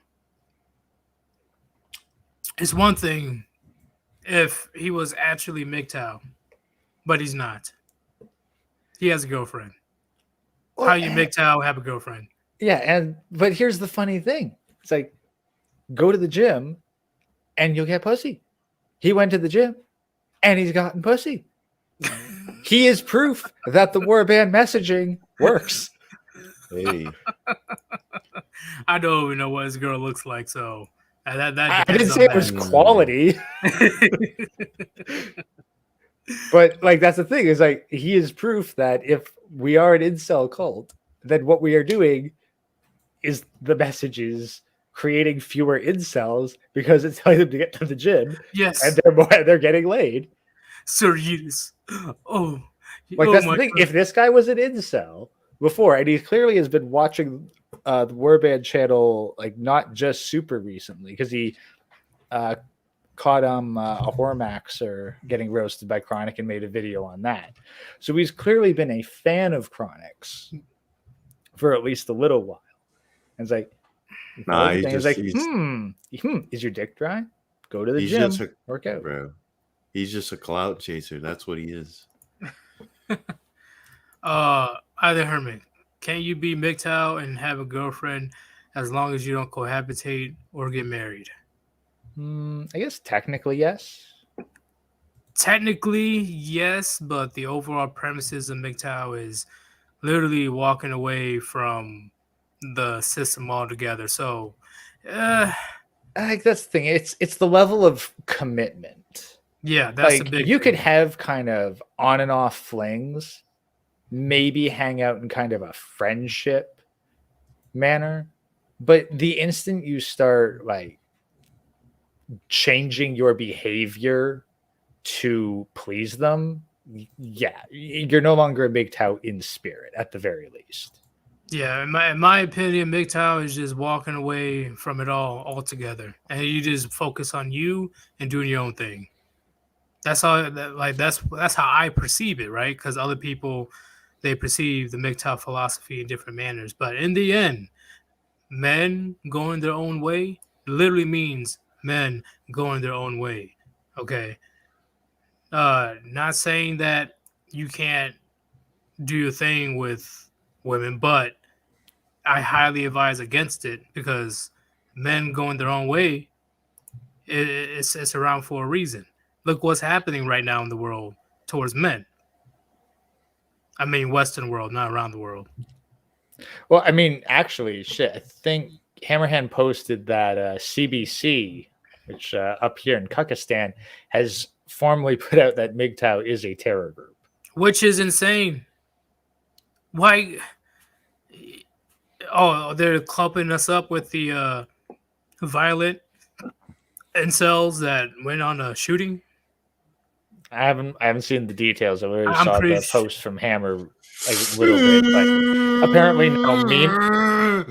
It's one thing if he was actually MGTOW, but he's not. He has a girlfriend. How you MGTOW have a girlfriend? Yeah, but here's the funny thing. It's like, go to the gym and you'll get pussy. He went to the gym and he's gotten pussy. He is proof that the Warband messaging works. Hey, I don't even know what his girl looks like, so that I depends didn't on say it that. was quality, but like that's the thing is like he is proof that if we are an incel cult, then what we are doing is the message is creating fewer incels because it's telling them to get to the gym Yes, and they're getting laid. Sir Yeetus. Oh, Like that's the thing. God. If this guy was an incel before, and he clearly has been watching the Warband channel, like not just super recently, because he caught a Hormaxer getting roasted by Chronic and made a video on that. So he's clearly been a fan of Chronic's for at least a little while. And it's like, Nah, is your dick dry? Go to the he's gym, just a- work out. bro. He's just a clout chaser. That's what he is. Either Herman, can you be MGTOW and have a girlfriend as long as you don't cohabitate or get married? I guess technically yes. Technically, yes, but the overall premises of MGTOW is literally walking away from the system altogether. So, I think that's the thing. It's the level of commitment. yeah, that's like a big you thing. could have kind of on and off flings, maybe hang out in kind of a friendship manner, but the instant you start like changing your behavior to please them, yeah, you're no longer a big tout in spirit at the very least. Yeah, in my opinion, MGTOW is just walking away from it all altogether, and you just focus on you and doing your own thing. That's how that's how I perceive it, right? Because other people they perceive the MGTOW philosophy in different manners, but in the end, men going their own way literally means men going their own way. Okay, not saying that you can't do your thing with women, but I highly advise against it because men going their own way, it's around for a reason. Look what's happening right now in the world towards men. I mean, Western world, not around the world. Well, I mean, actually, shit, I think Hammerhand posted that CBC, which up here in Kakistan, has formally put out that MGTOW is a terror group. Which is insane. Why? Oh, they're clumping us up with the violent incels that went on a shooting. I haven't seen the details. I already I'm saw pretty the su- post from Hammer like a little bit, but apparently no meme.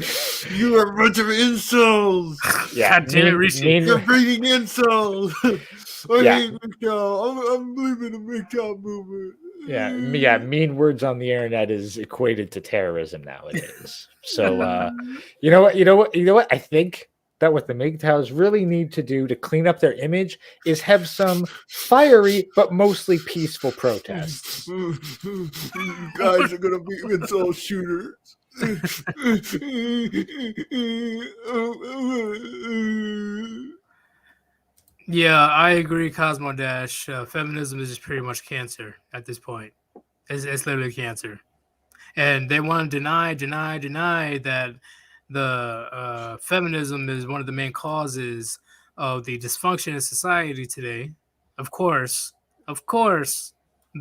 You are a bunch of insults. Yeah, God damn it, Rishi. You're breeding insults. I Yeah. hate MGTOW. I'm leaving the MGTOW movement. yeah, mean words on the internet is equated to terrorism nowadays. So you know what? I think that what the MGTOWs really need to do to clean up their image is have some fiery but mostly peaceful protests. You guys are gonna be insult shooters. Yeah, I agree, Cosmo Dash. Feminism is just pretty much cancer at this point. It's literally cancer. And they want to deny that the feminism is one of the main causes of the dysfunction in society today. Of course,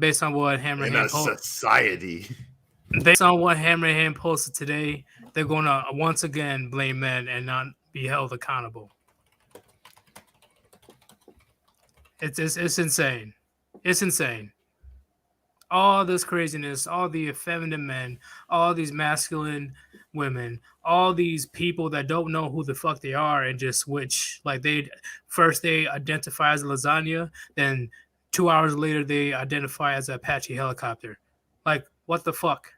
based on what In a Hammerhand posted. society. Based on what Hammerhand posted today, they're going to once again blame men and not be held accountable. It's insane. It's insane. all this craziness, all the effeminate men, all these masculine women, all these people that don't know who the fuck they are and just switch. Like they identify as lasagna, then 2 hours later they identify as an Apache helicopter. Like, what the fuck?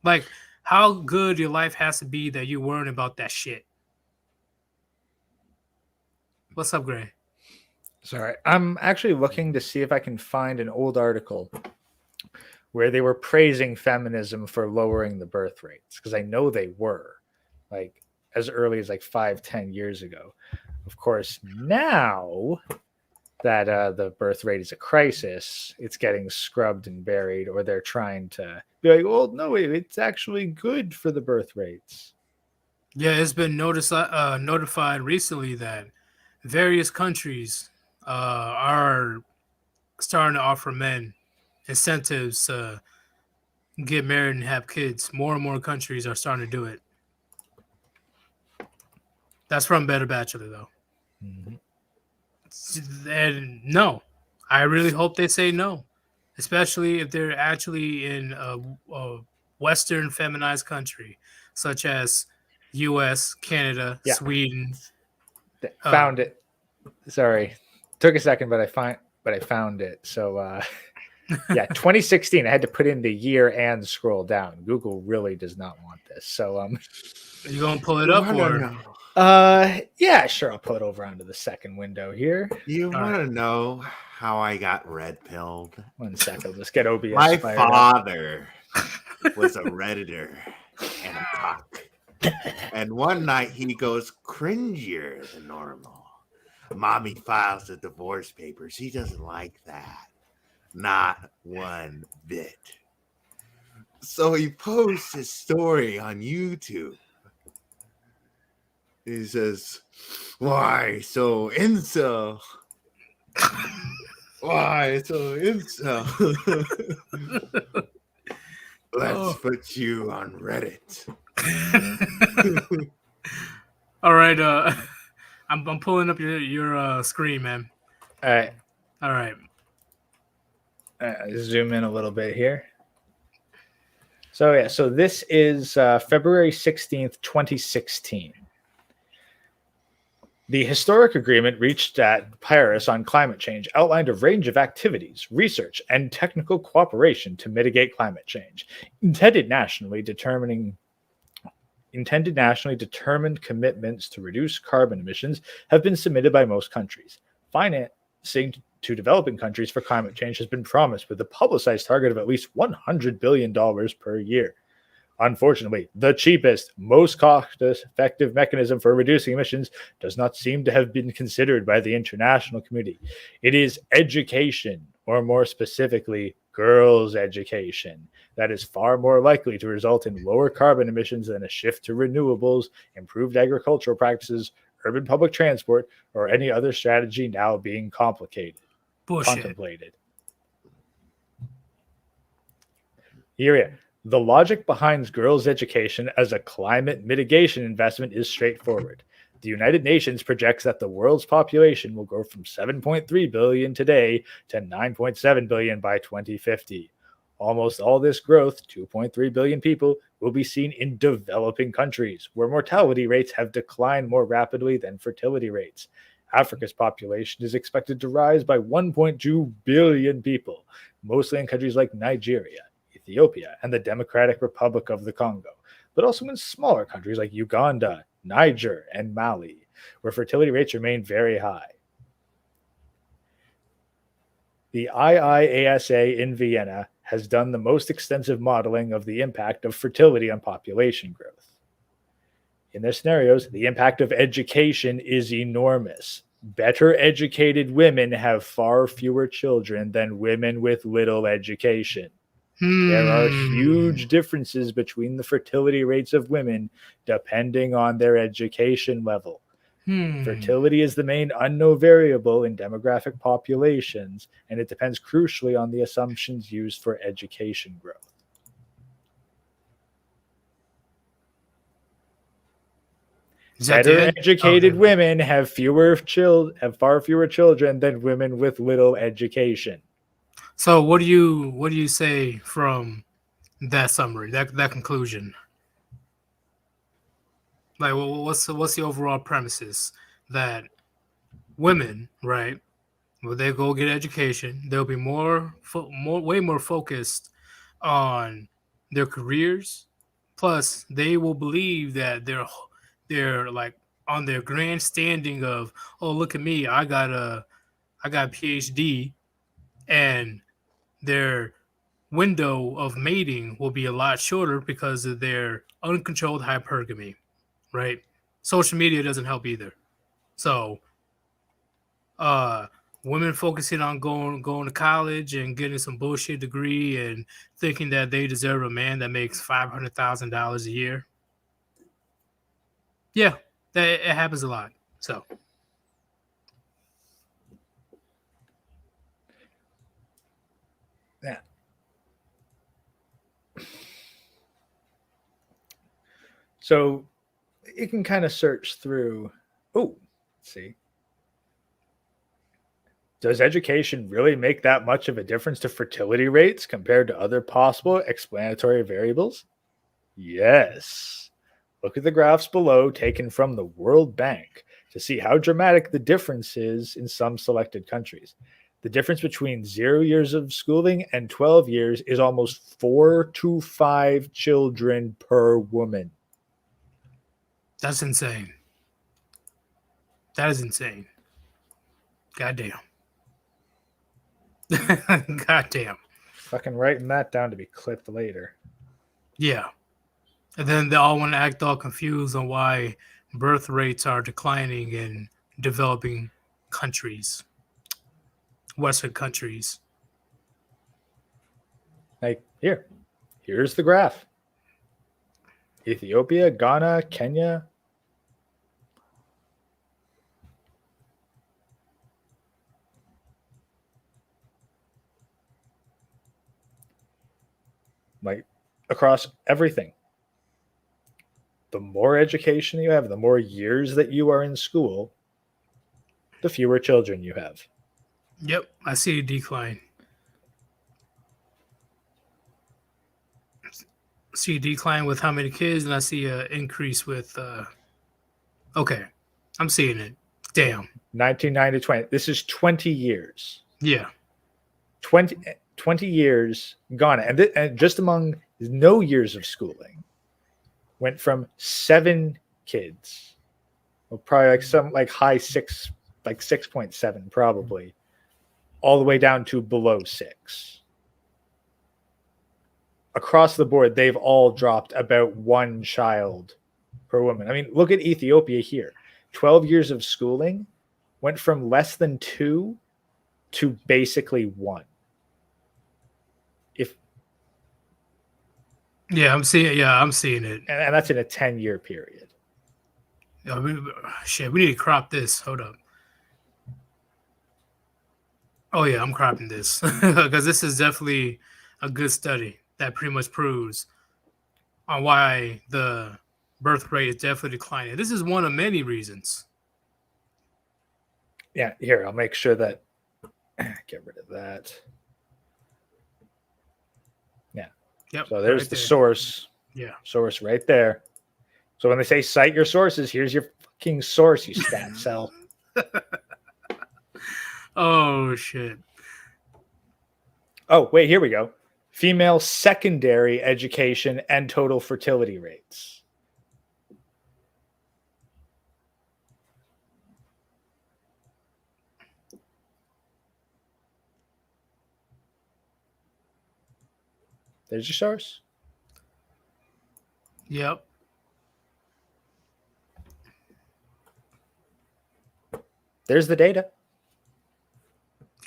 Like, how good your life has to be that you're worrying about that shit. What's up, Gray? Sorry, I'm actually looking to see if I can find an old article where they were praising feminism for lowering the birth rates, because I know they were, like, as early as like 5-10 years ago. Of course, now that the birth rate is a crisis, it's getting scrubbed and buried, or they're trying to be like, well, no, it's actually good for the birth rates. Yeah, it's been notified recently that various countries are starting to offer men incentives to get married and have kids. More and more countries are starting to do it. That's from Better Bachelor, though. Mm-hmm. And no, I really hope they say no, especially if they're actually in a Western feminized country, such as U.S., Canada, Yeah. Sweden. Found it. Sorry, took a second, but I found it. So yeah, 2016. I had to put in the year and scroll down. Google really does not want this. So Are you gonna pull it up or? Yeah, sure. I'll put it over onto the second window here. You All want to know how I got red pilled? 1 second. I'll just get OBS. My fired up. father was a redditor and a cock. And one night he goes cringier than normal. Mommy files the divorce papers. He doesn't like that. Not one bit. So he posts his story on YouTube. He says, why so incel? Why so incel? Let's put you on Reddit. All right, I'm pulling up your screen, man. All right. All right. Zoom in a little bit here. So yeah, so this is February 16th, 2016. The historic agreement reached at Paris on climate change outlined a range of activities, research, and technical cooperation to mitigate climate change, intended nationally determined commitments to reduce carbon emissions have been submitted by most countries. Financing to developing countries for climate change has been promised with a publicized target of at least $100 billion per year. Unfortunately, the cheapest, most cost-effective mechanism for reducing emissions does not seem to have been considered by the international community. It is education, or more specifically, girls' education, that is far more likely to result in lower carbon emissions than a shift to renewables, improved agricultural practices, urban public transport, or any other strategy now being contemplated. Here. The logic behind girls' education as a climate mitigation investment is straightforward. The United Nations projects that the world's population will grow from 7.3 billion today to 9.7 billion by 2050. Almost all this growth, 2.3 billion people, will be seen in developing countries, where mortality rates have declined more rapidly than fertility rates. Africa's population is expected to rise by 1.2 billion people, mostly in countries like Nigeria, Ethiopia, and the Democratic Republic of the Congo, but also in smaller countries like Uganda, Niger, and Mali, where fertility rates remain very high. The IIASA in Vienna has done the most extensive modeling of the impact of fertility on population growth. In their scenarios, the impact of education is enormous. Better educated women have far fewer children than women with little education. There are huge differences between the fertility rates of women depending on their education level. Fertility is the main unknown variable in demographic populations, and it depends crucially on the assumptions used for education growth. Better educated women have far fewer children than women with little education. So what do you say from that summary, that conclusion? Like, what's the overall premises that women, right? When they go get education, they'll be way more focused on their careers. Plus, they will believe that they're like on their grand standing of, oh, look at me, I got a PhD, and their window of mating will be a lot shorter because of their uncontrolled hypergamy, right? Social media doesn't help either. So, uh, women focusing on going to college and getting some bullshit degree and thinking that they deserve a man that makes $500,000 a year. Yeah, it happens a lot. So, Yeah. So you can kind of search through. Oh, let's see. Does education really make that much of a difference to fertility rates compared to other possible explanatory variables? Yes. Look at the graphs below taken from the World Bank to see how dramatic the difference is in some selected countries. The difference between 0 years of schooling and 12 years is almost 4 to 5 children per woman. that's insane. That is insane. Goddamn. Goddamn. Fucking writing that down to be clipped later. Yeah. And then they all want to act all confused on why birth rates are declining in developing countries, Western countries. Like, here's the graph. Ethiopia, Ghana, Kenya. Like, across everything. The more education you have, the more years that you are in school, the fewer children you have. Yep, I see a decline. See a decline with how many kids, and I see an increase with. Okay, I'm seeing it. Damn. 1990 to 20. This is 20 years. Yeah. 20 years gone. And just among no years of schooling, went from 7 kids, well, probably like some like high 6, like 6.7 probably, all the way down to below 6. Across the board, they've all dropped about 1 child per woman. I mean, look at Ethiopia here. 12 years of schooling went from less than 2 to basically 1. I'm seeing it. And that's in a 10-year period. Shit, we need to crop this. Hold up. Oh yeah, I'm cropping this because this is definitely a good study that pretty much proves on why the birth rate is definitely declining. This is one of many reasons. Yeah, here, I'll make sure that get rid of that. Yeah. Yep. So there's right the there. source. Yeah. Source right there. So when they say cite your sources, here's your fucking source, you stat cell. Oh shit. Oh, wait, here we go. Female secondary education and total fertility rates. There's your source. Yep. There's the data.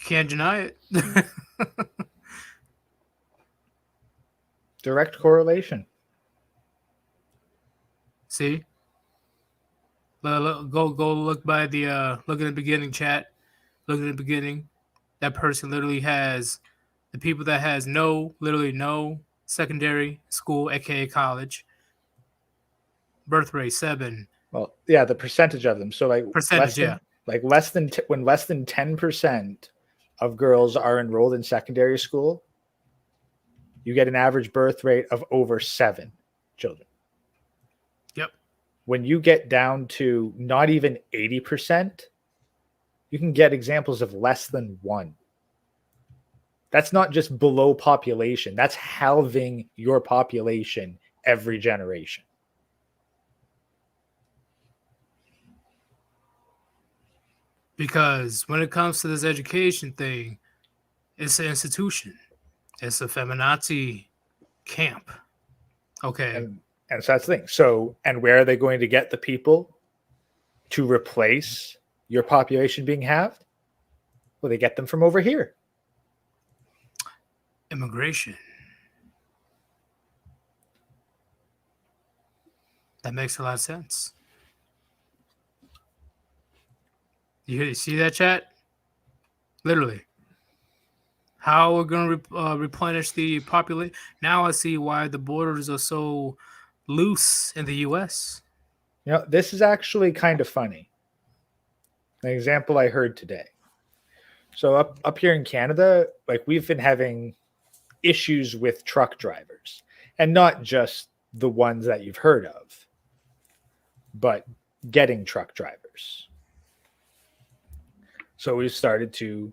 Can't deny it. Direct correlation. See? Go look by the look at the beginning chat. Look at the beginning. That person literally has the people that has literally no secondary school, aka college. Birth rate 7. Well, yeah, the percentage of them. So like Percentage, less than, yeah. like when less than 10% of girls are enrolled in secondary school, you get an average birth rate of over 7 children. Yep. When you get down to not even 80%, you can get examples of less than 1. That's not just below population. That's halving your population every generation. Because when it comes to this education thing, it's an institution. It's a feminazi camp. Okay. And so that's the thing. So, and where are they going to get the people to replace your population being halved? Well, they get them from over here. Immigration. That makes a lot of sense. You see that, chat? Literally. How we're going to replenish the population. Now I see why the borders are so loose in the U.S. You know, this is actually kind of funny. An example I heard today. So up here in Canada, like we've been having issues with truck drivers, and not just the ones that you've heard of, but getting truck drivers. So we've started to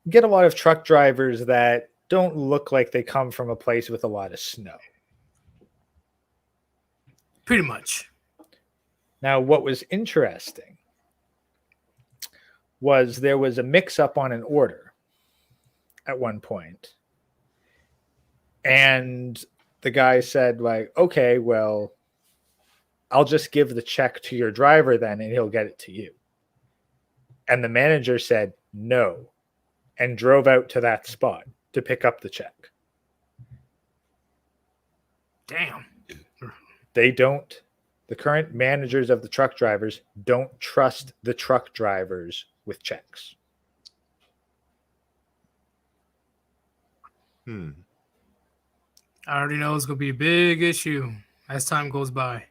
get a lot of truck drivers that don't look like they come from a place with a lot of snow. Pretty much. Now, what was interesting was there was a mix-up on an order at one point. And the guy said, like, okay, well, I'll just give the check to your driver then, and he'll get it to you. And the manager said, no, and drove out to that spot to pick up the check. Damn. They don't, the current managers of the truck drivers don't trust the truck drivers with checks. I already know it's going to be a big issue as time goes by.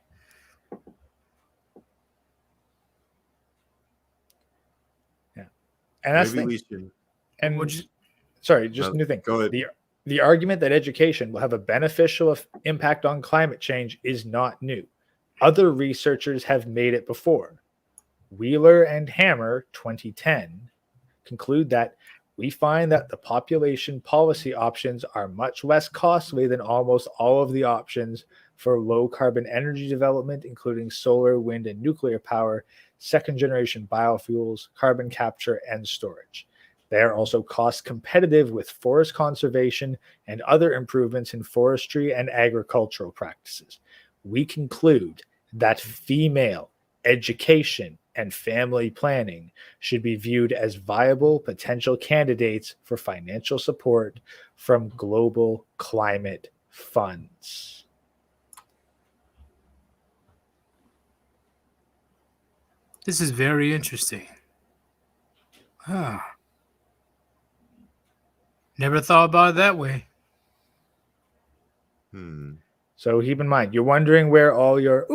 Yeah. And that's Maybe the we thing. should. And sorry, just a new thing. Go ahead. The argument that education will have a beneficial impact on climate change is not new. Other researchers have made it before. Wheeler and Hammer, 2010, conclude that we find that the population policy options are much less costly than almost all of the options for low carbon energy development, including solar, wind, and nuclear power, second generation biofuels, carbon capture, and storage. They are also cost competitive with forest conservation and other improvements in forestry and agricultural practices. We conclude that female education and family planning should be viewed as viable potential candidates for financial support from global climate funds. This is very interesting. Never thought about it that way. So keep in mind, you're wondering where all your,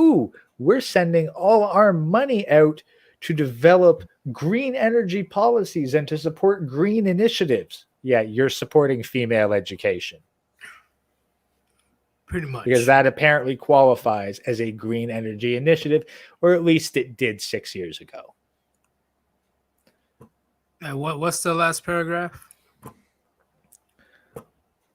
we're sending all our money out to develop green energy policies and to support green initiatives. Yeah, you're supporting female education. Pretty much. Because that apparently qualifies as a green energy initiative, or at least it did 6 years ago. What's the last paragraph?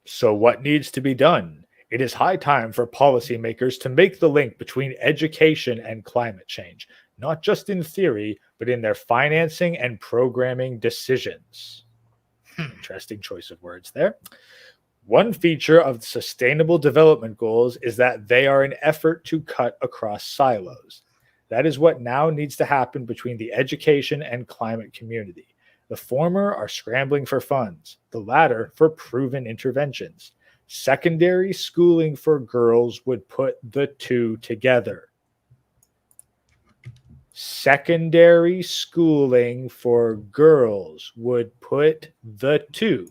So what needs to be done? It is high time for policymakers to make the link between education and climate change, not just in theory, but in their financing and programming decisions. Interesting choice of words there. One feature of the Sustainable Development Goals is that they are an effort to cut across silos. That is what now needs to happen between the education and climate community. The former are scrambling for funds, the latter for proven interventions. Secondary schooling for girls would put the two together. Secondary schooling for girls would put the two,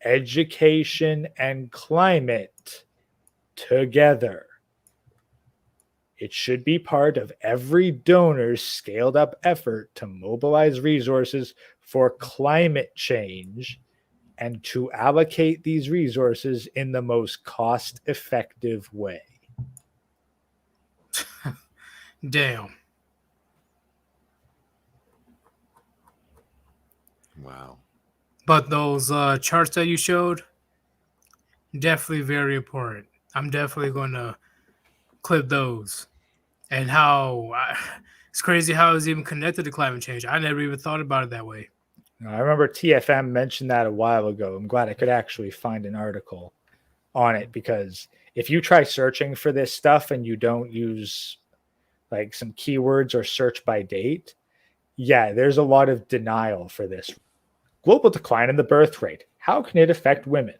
education and climate, together. It should be part of every donor's scaled up effort to mobilize resources for climate change and to allocate these resources in the most cost effective way. Damn. Wow. But those charts that you showed, definitely very important. I'm definitely going to clip those. And it's crazy how it's even connected to climate change. I never even thought about it that way. I remember TFM mentioned that a while ago. I'm glad I could actually find an article on it, because if you try searching for this stuff and you don't use like some keywords or search by date, yeah, there's a lot of denial for this. Global decline in the birth rate. How can it affect women?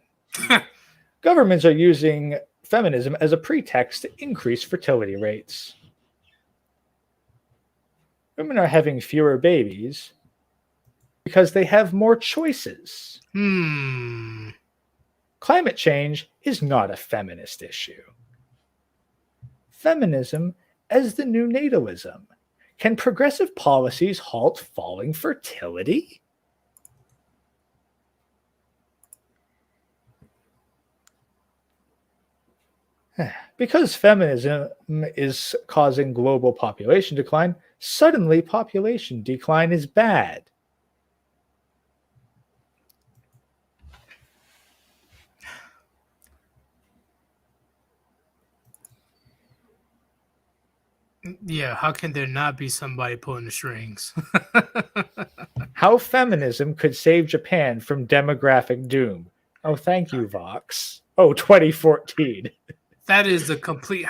Governments are using feminism as a pretext to increase fertility rates. Women are having fewer babies because they have more choices. Climate change is not a feminist issue. Feminism as the new natalism. Can progressive policies halt falling fertility? Because feminism is causing global population decline, suddenly population decline is bad. Yeah, how can there not be somebody pulling the strings? How feminism could save Japan from demographic doom. Oh, thank you, Vox. Oh, 2014. That is the complete.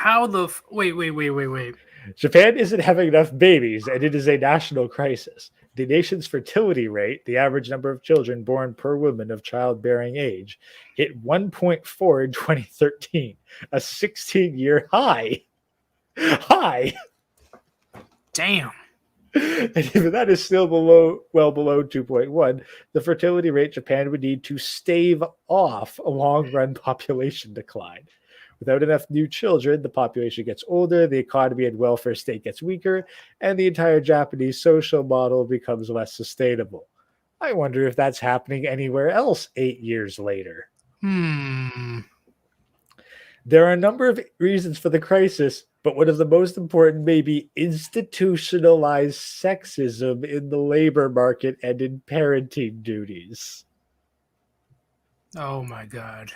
Wait. Japan isn't having enough babies, and it is a national crisis. The nation's fertility rate, the average number of children born per woman of childbearing age, hit 1.4 in 2013, a 16-year high. Damn. And even that is still well below 2.1. The fertility rate Japan would need to stave off a long-run population decline. Without enough new children, the population gets older, the economy and welfare state gets weaker, and the entire Japanese social model becomes less sustainable. I wonder if that's happening anywhere else 8 years later. There are a number of reasons for the crisis, but one of the most important may be institutionalized sexism in the labor market and in parenting duties. Oh my God.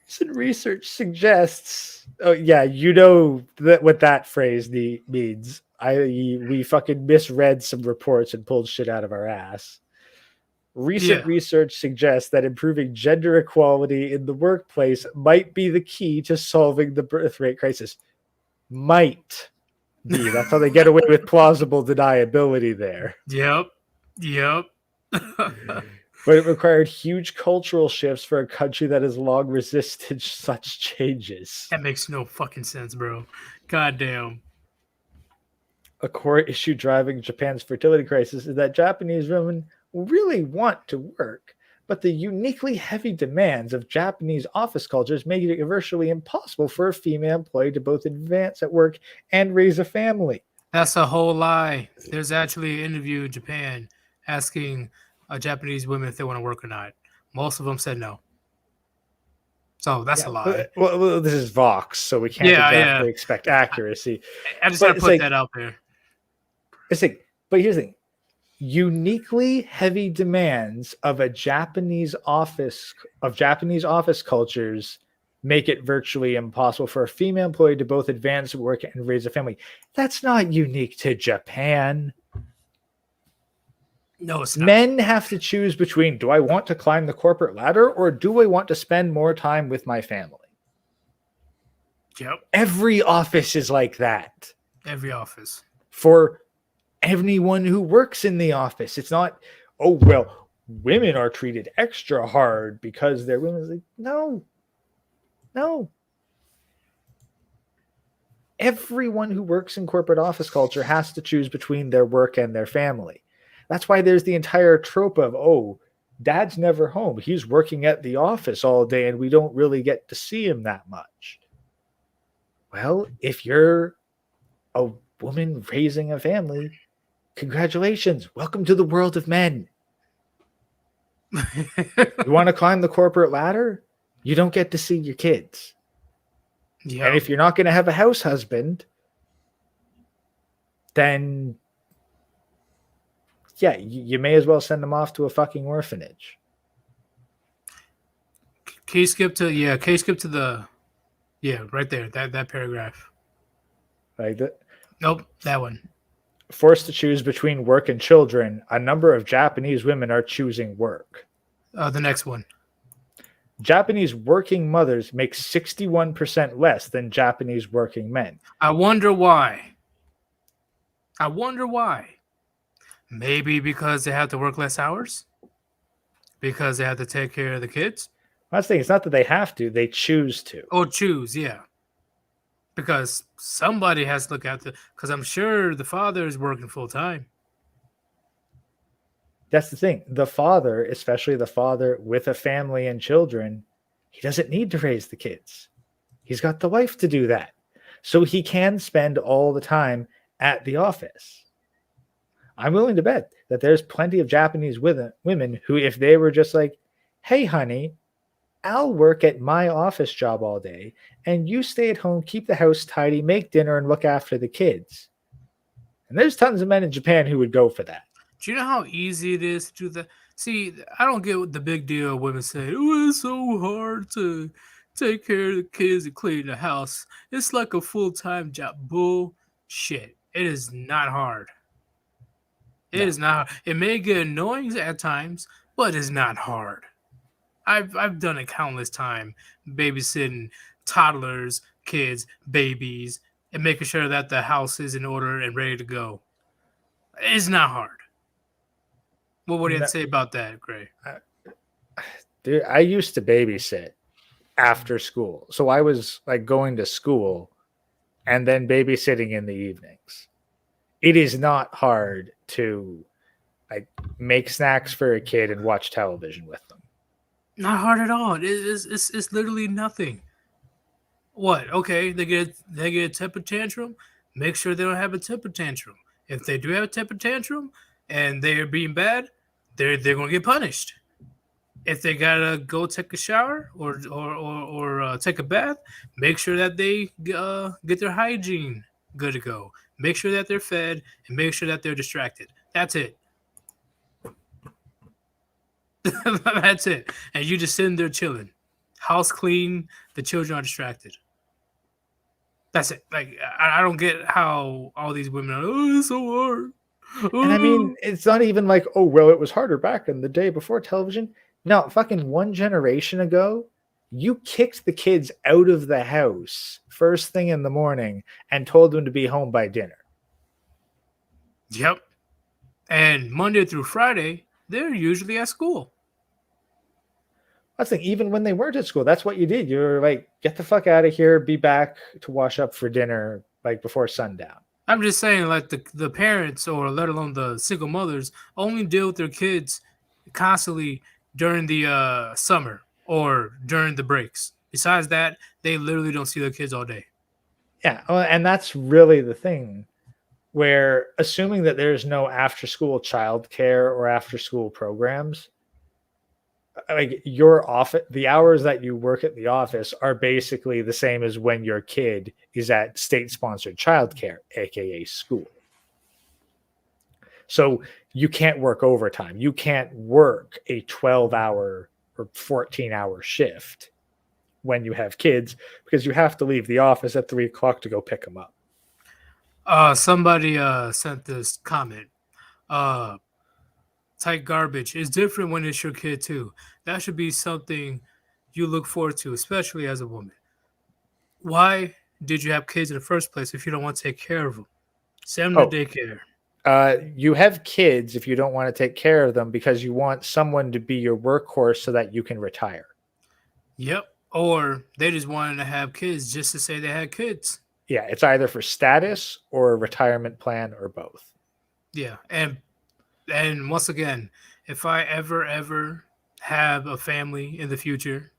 Recent research suggests, oh yeah, you know what that phrase means. We fucking misread some reports and pulled shit out of our ass. Recent research suggests that improving gender equality in the workplace might be the key to solving the birth rate crisis. Might be. That's how they get away with plausible deniability there. Yep. But it required huge cultural shifts for a country that has long resisted such changes. That makes no fucking sense, bro. God damn. A core issue driving Japan's fertility crisis is that Japanese women really want to work, but the uniquely heavy demands of Japanese office cultures make it virtually impossible for a female employee to both advance at work and raise a family. That's a whole lie. There's actually an interview in Japan asking Japanese women if they want to work or not. Most of them said no. So that's a lie. Well, this is Vox, so we can't exactly expect accuracy. I just got to put that out there. But here's the thing. Uniquely heavy demands of Japanese office cultures make it virtually impossible for a female employee to both advance work and raise a family. That's not unique to Japan. No, it's not. Men have to choose between, do I want to climb the corporate ladder or do I want to spend more time with my family? Yep. Every office is like that. Every office. For anyone who works in the office. It's not, oh, well, women are treated extra hard because they're women. It's like, no. Everyone who works in corporate office culture has to choose between their work and their family. That's why there's the entire trope of, oh, Dad's never home. He's working at the office all day and we don't really get to see him that much. Well, if you're a woman raising a family, congratulations. Welcome to the world of men. You want to climb the corporate ladder? You don't get to see your kids. Yeah. And if you're not going to have a house husband, then yeah, you may as well send them off to a fucking orphanage. Can you skip to the right there, that paragraph. Like that. Nope, that one. Forced to choose between work and children, a number of Japanese women are choosing work. The next one. Japanese working mothers make 61% less than Japanese working men. I wonder why. Maybe because they have to work less hours? Because they have to take care of the kids? Last thing, it's not that they have to, they choose to. Or choose, yeah. Because somebody has to look after, because I'm sure the father is working full time. That's the thing. The father, especially the father with a family and children, he doesn't need to raise the kids. He's got the wife to do that. So he can spend all the time at the office. I'm willing to bet that there's plenty of Japanese women who, if they were just like, hey, honey, I'll work at my office job all day, and you stay at home, keep the house tidy, make dinner, and look after the kids. And there's tons of men in Japan who would go for that. Do you know how easy it is to do that? See, I don't get the big deal women say, oh, it's so hard to take care of the kids and clean the house. It's like a full-time job. Bullshit. It is not hard. It is not. It may get annoying at times, but it's not hard. I've done it countless times, babysitting toddlers, kids, babies, and making sure that the house is in order and ready to go. It's not hard. What would you say about that, Gray? Dude, I used to babysit after school. So I was like going to school and then babysitting in the evenings. It is not hard to like make snacks for a kid and watch television with them. Not hard at all. It's literally nothing. What? Okay, they get a temper tantrum. Make sure they don't have a temper tantrum. If they do have a temper tantrum and they're being bad, they're gonna get punished. If they gotta go take a shower or take a bath, make sure that they get their hygiene good to go. Make sure that they're fed and make sure that they're distracted. That's it. That's it. And you just sitting there chilling. House clean, the children are distracted. That's it. Like, I don't get how all these women are, oh, it's so hard. Oh. And I mean, it's not even like, oh, well, it was harder back in the day before television. No, fucking one generation ago, you kicked the kids out of the house first thing in the morning and told them to be home by dinner. Yep. And Monday through Friday, they're usually at school. That's the thing. Even when they weren't at school, that's what you did. You were like, get the fuck out of here, be back to wash up for dinner like before sundown. I'm just saying, like, the parents, or let alone the single mothers, only deal with their kids constantly during the summer or during the breaks. Besides that, they literally don't see their kids all day. Yeah, and that's really the thing, where assuming that there's no after-school childcare or after-school programs, like the hours that you work at the office are basically the same as when your kid is at state-sponsored childcare, aka school. So you can't work overtime. You can't work a 12-hour or 14-hour shift when you have kids because you have to leave the office at 3 o'clock to go pick them up. Somebody sent this comment. Tight garbage is different when it's your kid too. That should be something you look forward to, especially as a woman. Why did you have kids in the first place if you don't want to take care of them? Send them to daycare. You have kids if you don't want to take care of them because you want someone to be your workhorse so that you can retire. Yep. Or they just wanted to have kids just to say they had kids. Yeah, it's either for status or a retirement plan or both. Yeah, and once again, if I ever have a family in the future,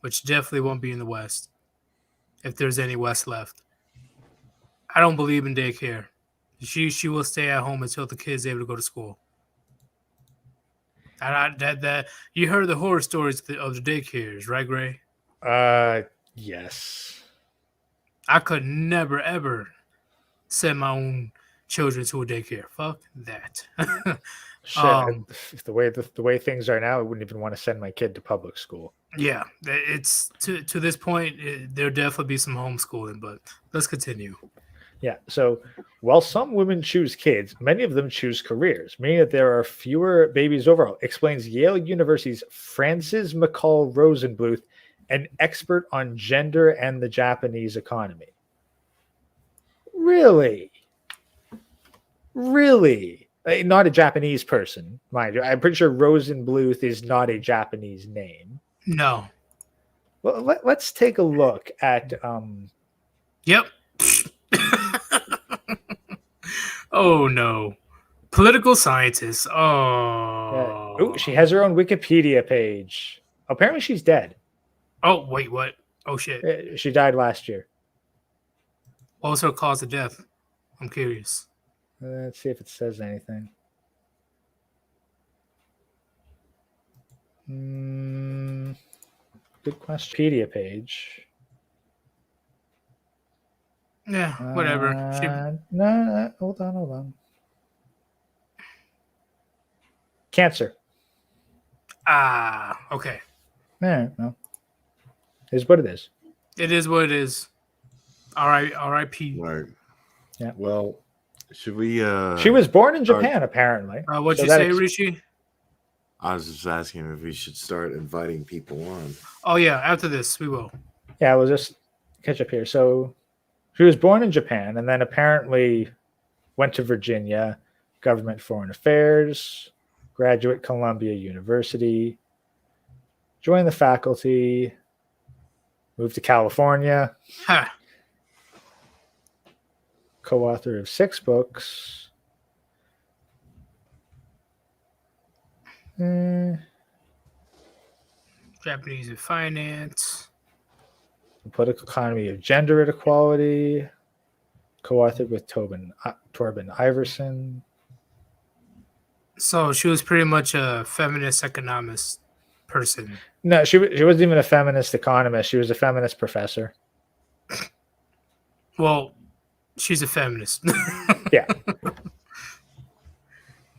which definitely won't be in the West, if there's any West left. I don't believe in daycare. She will stay at home until the kid's able to go to school. That you heard the horror stories of the daycares, right, Gray? Yes. I could never ever send my own children to a daycare. Fuck that. Shit, if the way things are now, I wouldn't even want to send my kid to public school. Yeah, it's to this point. There'll definitely be some homeschooling, but let's continue. Yeah. So while some women choose kids, many of them choose careers, meaning that there are fewer babies overall, explains Yale University's Frances McCall Rosenbluth, an expert on gender and the Japanese economy. Really? Really? Not a Japanese person, mind you. I'm pretty sure Rosenbluth is not a Japanese name. No. Well, let's take a look at. Yep. Oh no. Political scientist. Oh. Oh, she has her own Wikipedia page. Apparently, she's dead. Oh wait, what? Oh shit. She died last year. What was her cause of death? I'm curious. Let's see if it says anything. Good question. Wikipedia page. Yeah, whatever. No, hold on. Cancer. Okay. Yeah, no. Is what it is. It is what it is. R.I.P. Right. Yeah. Well, should we? She was born in Japan, apparently. What'd So you that say, Rishi? I was just asking if we should start inviting people on. Oh yeah, after this we will. Yeah, we'll just catch up here. So she was born in Japan and then apparently went to Virginia, government foreign affairs, graduate Columbia University, joined the faculty, moved to California, Ha. co-author of 6 books. Japanese in finance. The Political Economy of Gender Inequality, co-authored with Torben Iverson. So she was pretty much a feminist economist person. No, she wasn't even a feminist economist. She was a feminist professor. Well, she's a feminist. Yeah.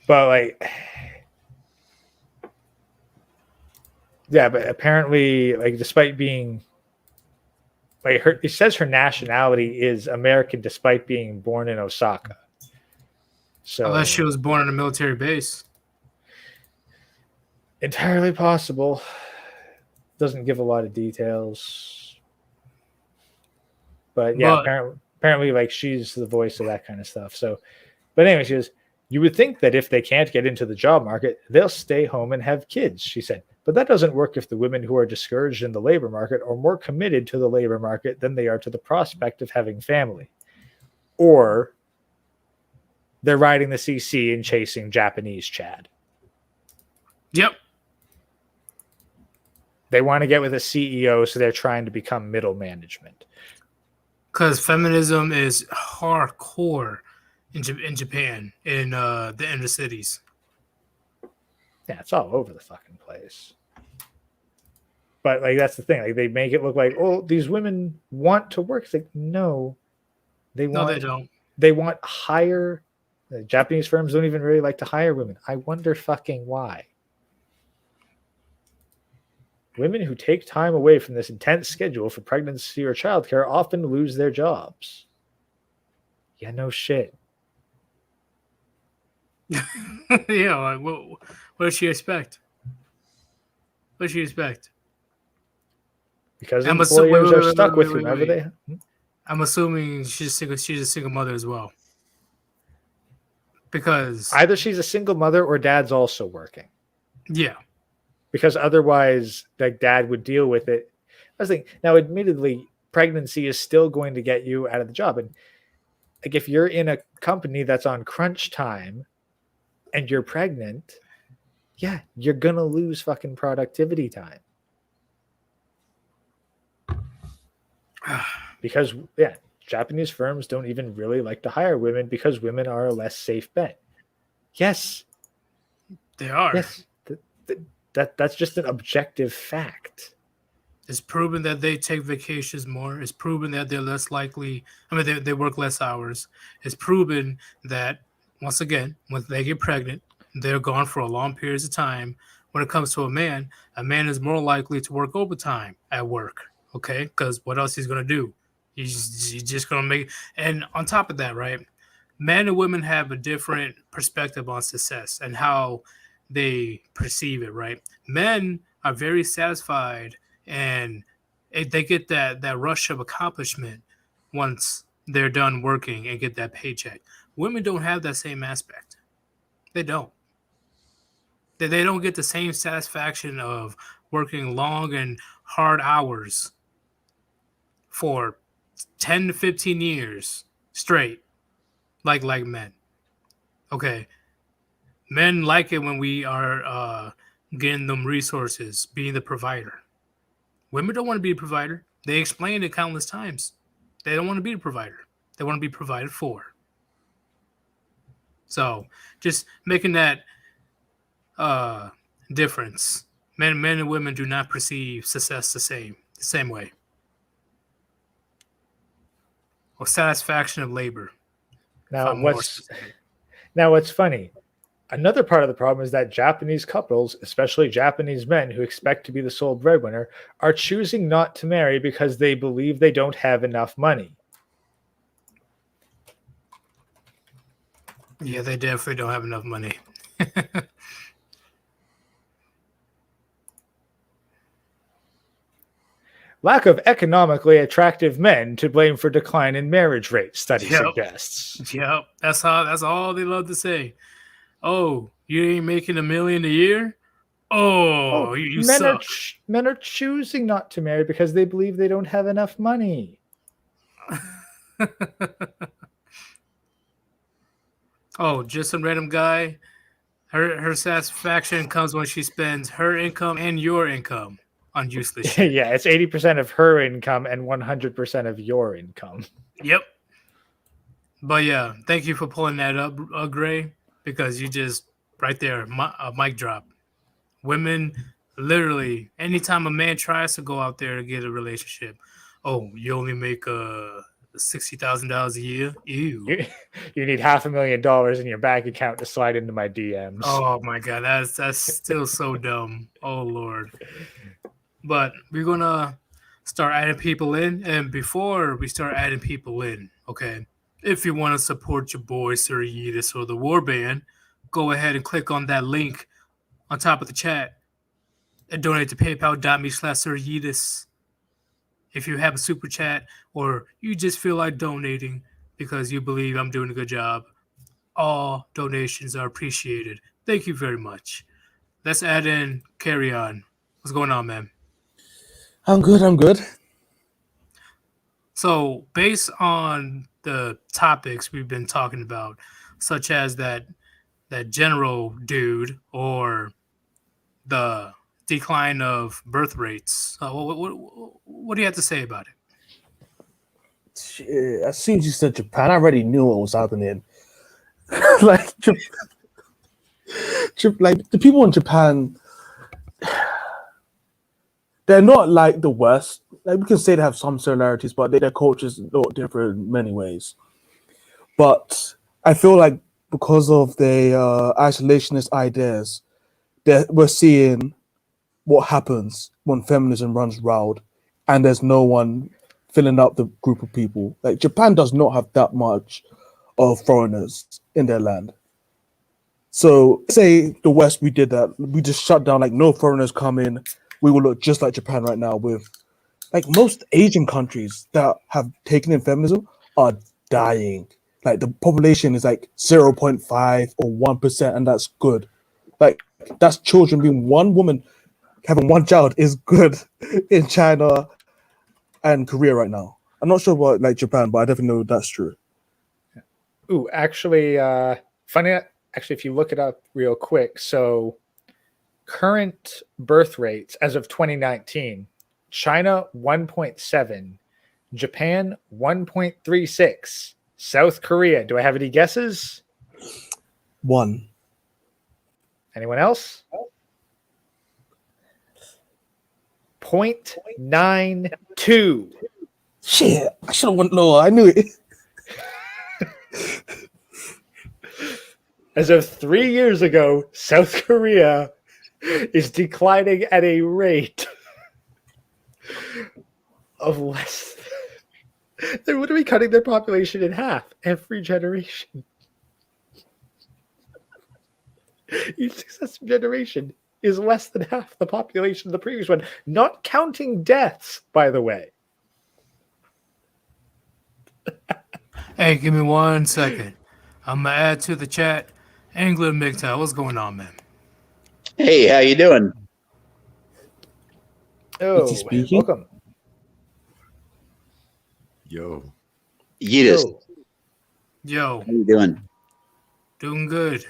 But like, yeah, but apparently, like, despite being like it says her nationality is American despite being born in Osaka. So Unless she was born on a military base. entirely possible. Doesn't give a lot of details. But yeah, apparently like she's the voice of that kind of stuff. So, but anyway, she goes, you would think that if they can't get into the job market, they'll stay home and have kids, she said. But that doesn't work if the women who are discouraged in the labor market are more committed to the labor market than they are to the prospect of having family. Or they're riding the CC and chasing Japanese Chad. Yep. They want to get with a CEO, so they're trying to become middle management. Because feminism is hardcore in Japan, in the inner cities. Yeah, it's all over the fucking place. But like that's the thing. Like they make it look like, oh, these women want to work. It's like, no, they don't. They want higher. Japanese firms don't even really like to hire women. I wonder fucking why. Women who take time away from this intense schedule for pregnancy or childcare often lose their jobs. Yeah, no shit. Yeah, like what does she expect? What does she expect? Because employers are stuck with whomever they. I'm assuming she's a single mother as well. Because either she's a single mother or dad's also working. Yeah. Because otherwise, like, dad would deal with it. I was thinking, now, admittedly, pregnancy is still going to get you out of the job. And like, if you're in a company that's on crunch time and you're pregnant, yeah, you're gonna lose fucking productivity time. Because yeah, Japanese firms don't even really like to hire women because women are a less safe bet. Yes, They are. yes, that's just an objective fact. It's proven that they take vacations more. It's proven that they're less likely. I mean, they work less hours. It's proven that, once again, when they get pregnant, they're gone for a long periods of time. When it comes to a man is more likely to work overtime at work. Okay, because what else he's gonna do? He's just gonna make. And on top of that, right, men and women have a different perspective on success and how they perceive it. Right, men are very satisfied and they get that rush of accomplishment once they're done working and get that paycheck. Women don't have that same aspect. They don't. They don't get the same satisfaction of working long and hard hours for 10 to 15 years straight like men. Okay. Men like it when we are getting them resources, being the provider. Women don't want to be a provider. They explained it countless times. They don't want to be a provider. They want to be provided for. So just making that difference. Men and women do not perceive success the same way. Or satisfaction of labor. Now what's funny? Another part of the problem is that Japanese couples, especially Japanese men who expect to be the sole breadwinner, are choosing not to marry because they believe they don't have enough money. Yeah, they definitely don't have enough money. Lack of economically attractive men to blame for decline in marriage rate, study suggests. Yep, that's all they love to say. Oh, you ain't making $1 million a year? Oh, you suck. Men are choosing not to marry because they believe they don't have enough money. Oh, just some random guy. Her satisfaction comes when she spends her income and your income on useless shit. Yeah, it's 80% of her income and 100% of your income. Yep. But yeah, thank you for pulling that up, Gray, because you just right there, a mic drop. Women, literally, anytime a man tries to go out there to get a relationship, oh, you only make $60,000 a year. Ew. You need $500,000 in your bank account to slide into my DMs. Oh my god, that's still so dumb. Oh Lord. But we're gonna start adding people in, and before we start adding people in, okay, if you want to support your boy Sir Yeetus or the Warband, go ahead and click on that link on top of the chat and donate to paypal.me/Sir Yeetus. If you have a super chat or you just feel like donating because you believe I'm doing a good job, all donations are appreciated. Thank you very much. Let's add in Carry On. What's going on, man? I'm good. So, based on the topics we've been talking about, such as that general dude or the decline of birth rates, what do you have to say about it? Shit, as soon as you said Japan, I already knew what was happening. like the people in Japan, they're not like the West. Like we can say they have some similarities, but their cultures are not different in many ways. But I feel like because of their isolationist ideas, that we're seeing what happens when feminism runs wild and there's no one filling up the group of people. Like Japan does not have that much of foreigners in their land. So say the West, we did that. We just shut down, like no foreigners come in. We will look just like Japan right now with like most Asian countries that have taken in feminism are dying. Like the population is like 0.5 or 1%, and that's good. Like that's children being one woman having one child is good in China and Korea right now. I'm not sure about like Japan, but I definitely know that's true. Ooh, actually, funny. Actually, if you look it up real quick, so current birth rates as of 2019, China 1.7, Japan 1.36, South Korea. Do I have any guesses? 1. Anyone else? 0.92. Shit, I should have went lower. I knew it. As of 3 years ago, South Korea is declining at a rate of less. They're literally cutting their population in half every generation. Each successive generation is less than half the population of the previous one, not counting deaths, by the way. Hey, give me 1 second. I'm gonna add to the chat. Angler MGTOW, what's going on, man? Hey, how you doing? Oh, Is he speaking? welcome. Yo. Yeetus, Yo. Yo, how you doing? doing good.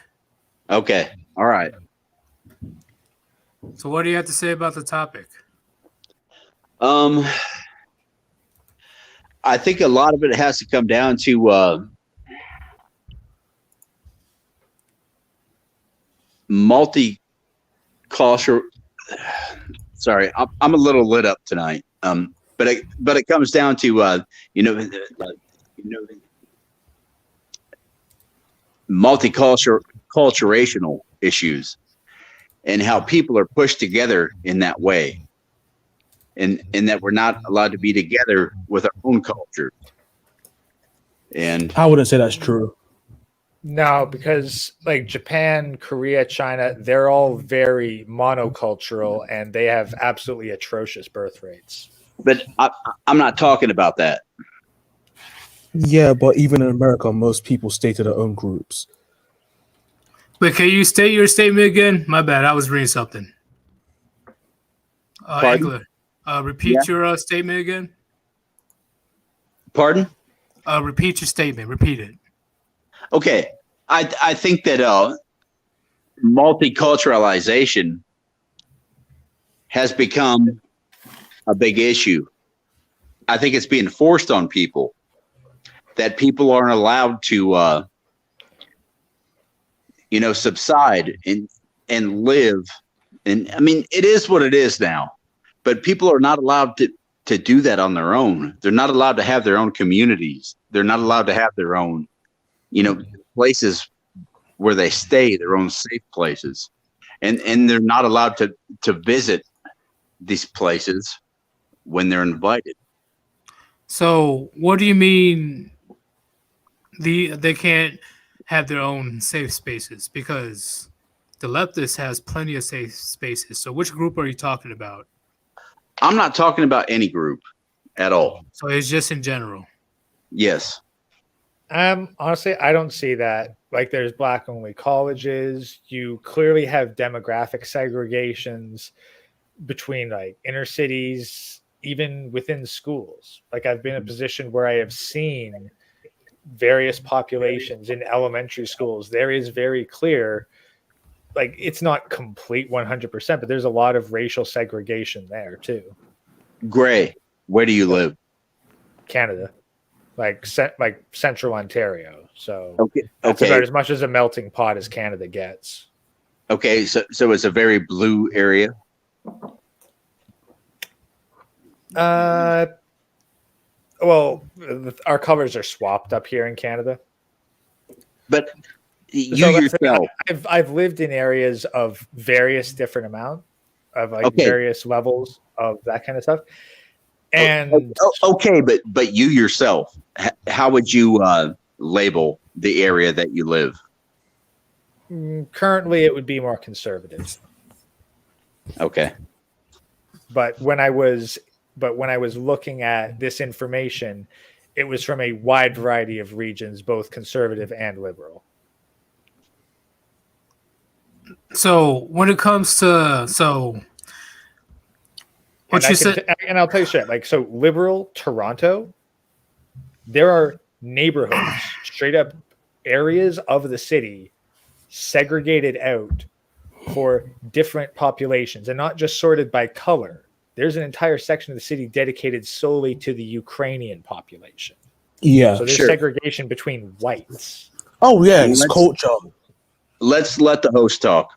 Okay, all right. So what do you have to say about the topic? I think a lot of it has to come down to multicultural. Sorry, I'm a little lit up tonight. But it comes down to multiculturational issues and how people are pushed together in that way, and that we're not allowed to be together with our own culture. And I wouldn't say that's true. No, because like Japan, Korea, China, they're all very monocultural and they have absolutely atrocious birth rates. but I'm not talking about that. Yeah, but even in America, most people stay to their own groups. Wait, can you state your statement again? My bad, I was reading something. Pardon? Angler, repeat your statement again. Pardon? Repeat your statement. Repeat it. Okay, I think that multiculturalization has become a big issue. I think it's being forced on people, that people aren't allowed to subside and live. And I mean, it is what it is now, but people are not allowed to do that on their own. They're not allowed to have their own communities. They're not allowed to have their own, places where they stay, their own safe places. And they're not allowed to visit these places when they're invited. So what do you mean they can't have their own safe spaces? Because the leftist has plenty of safe spaces. So which group are you talking about? I'm not talking about any group at all. So it's just in general. Yes. Honestly, I don't see that. Like, there's black only colleges. You clearly have demographic segregations between like inner cities, even within schools. Like, I've been in a position where I have seen various populations in elementary schools. There is very clear, like, it's not complete 100%, but there's a lot of racial segregation there too. Gray, where do you live? Canada, like central Ontario. So that's Okay. about as much as a melting pot as Canada gets. Okay. So it's a very blue area. Well, our colors are swapped up here in Canada. But you So yourself. I've lived in areas of various different amount of like Okay. various levels of that kind of stuff. And Okay, but you yourself, how would you label the area that you live? currently it would be more conservative. Okay. But when I was looking at this information, it was from a wide variety of regions, both conservative and liberal. So when it comes to what you said, And I'll tell you straight, like, so liberal Toronto, there are neighborhoods, straight up areas of the city segregated out for different populations and not just sorted by color. There's an entire section of the city dedicated solely to the Ukrainian population. Yeah. So there's Sure. segregation between whites. Oh yeah, it's Let's- culture. Let's let the host talk.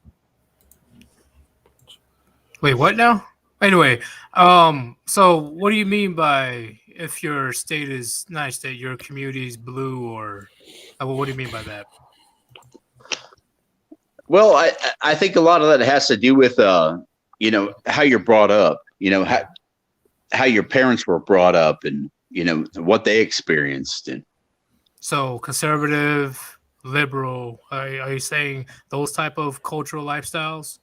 Wait, what now? Anyway, so what do you mean by if your state is not state, your community is blue, or what do you mean by that? Well, I think a lot of that has to do with you know, how you're brought up, you know, how your parents were brought up, and you know what they experienced. And So conservative, liberal, are you saying those type of cultural lifestyles?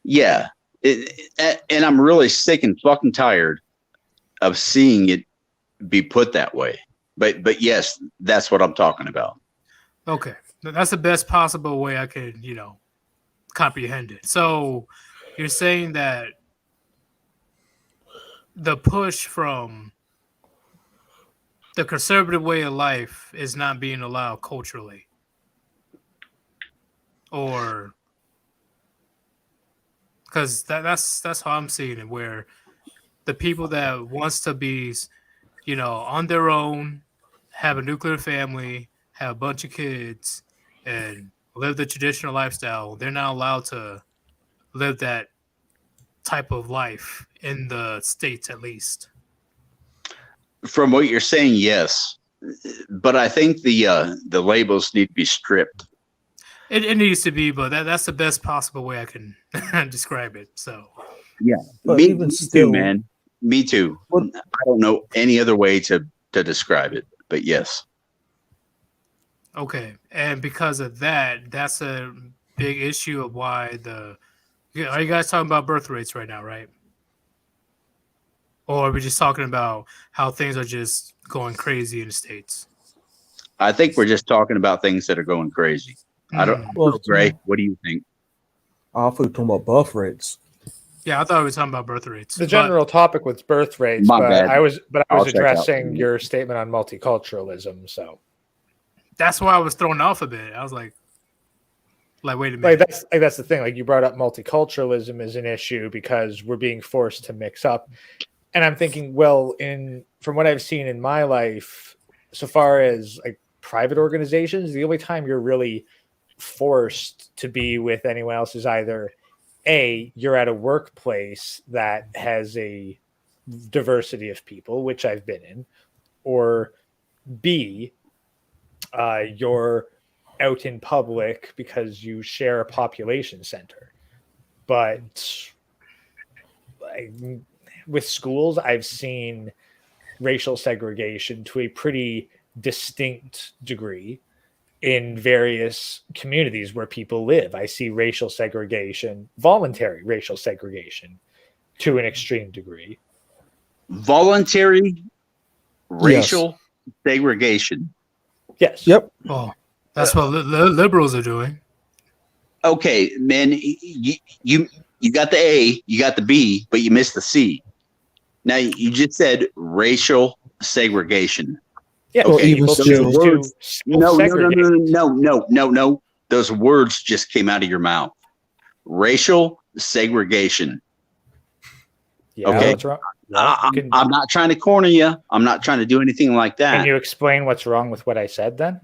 yeah, and I'm really sick and fucking tired of seeing it be put that way. But yes, that's what I'm talking about. Okay, that's the best possible way I could, comprehend it. So you're saying that the push from the conservative way of life is not being allowed culturally, or because that's how I'm seeing it, where the people that wants to be, on their own, have a nuclear family, have a bunch of kids, and live the traditional lifestyle, they're not allowed to live that type of life in the States, at least. From what you're saying, yes, but I think the labels need to be stripped. It needs to be, but that's the best possible way I can describe it. So But Me even still, too, man. Me too. What- I don't know any other way to describe it, but yes. okay, and because of that, that's a big issue of why are you guys talking about birth rates right now, right? Or are we just talking about how things are just going crazy in the States? I think we're just talking about things that are going crazy. I don't Hmm. know, Gray. What do you think? I thought you were talking about birth rates. Yeah, I thought we were talking about birth rates. The but- general topic was birth rates, My but bad. I was I'll check out. addressing your statement on multiculturalism. So that's why I was thrown off a bit. I was like, wait a minute. that's the thing. Like, you brought up multiculturalism as an issue because we're being forced to mix up. And I'm thinking, well, from what I've seen in my life, so far as like private organizations, the only time you're really forced to be with anyone else is either A, you're at a workplace that has a diversity of people, which I've been in, or B, you're out in public because you share a population center. But with schools, I've seen racial segregation to a pretty distinct degree in various communities where people live. I see racial segregation, voluntary racial segregation, to an extreme degree. Voluntary racial segregation. Yes. Yep. Oh, that's what liberals are doing. Okay, man, you got the A, you got the B, but you missed the C. Now you just said racial segregation. Yeah. Or Okay, even those still- words- No. segregate. Those words just came out of your mouth. Racial segregation. Yeah, Okay. what's wrong? Well, I'm not trying to corner you. I'm not trying to do anything like that. Can you explain what's wrong with what I said then?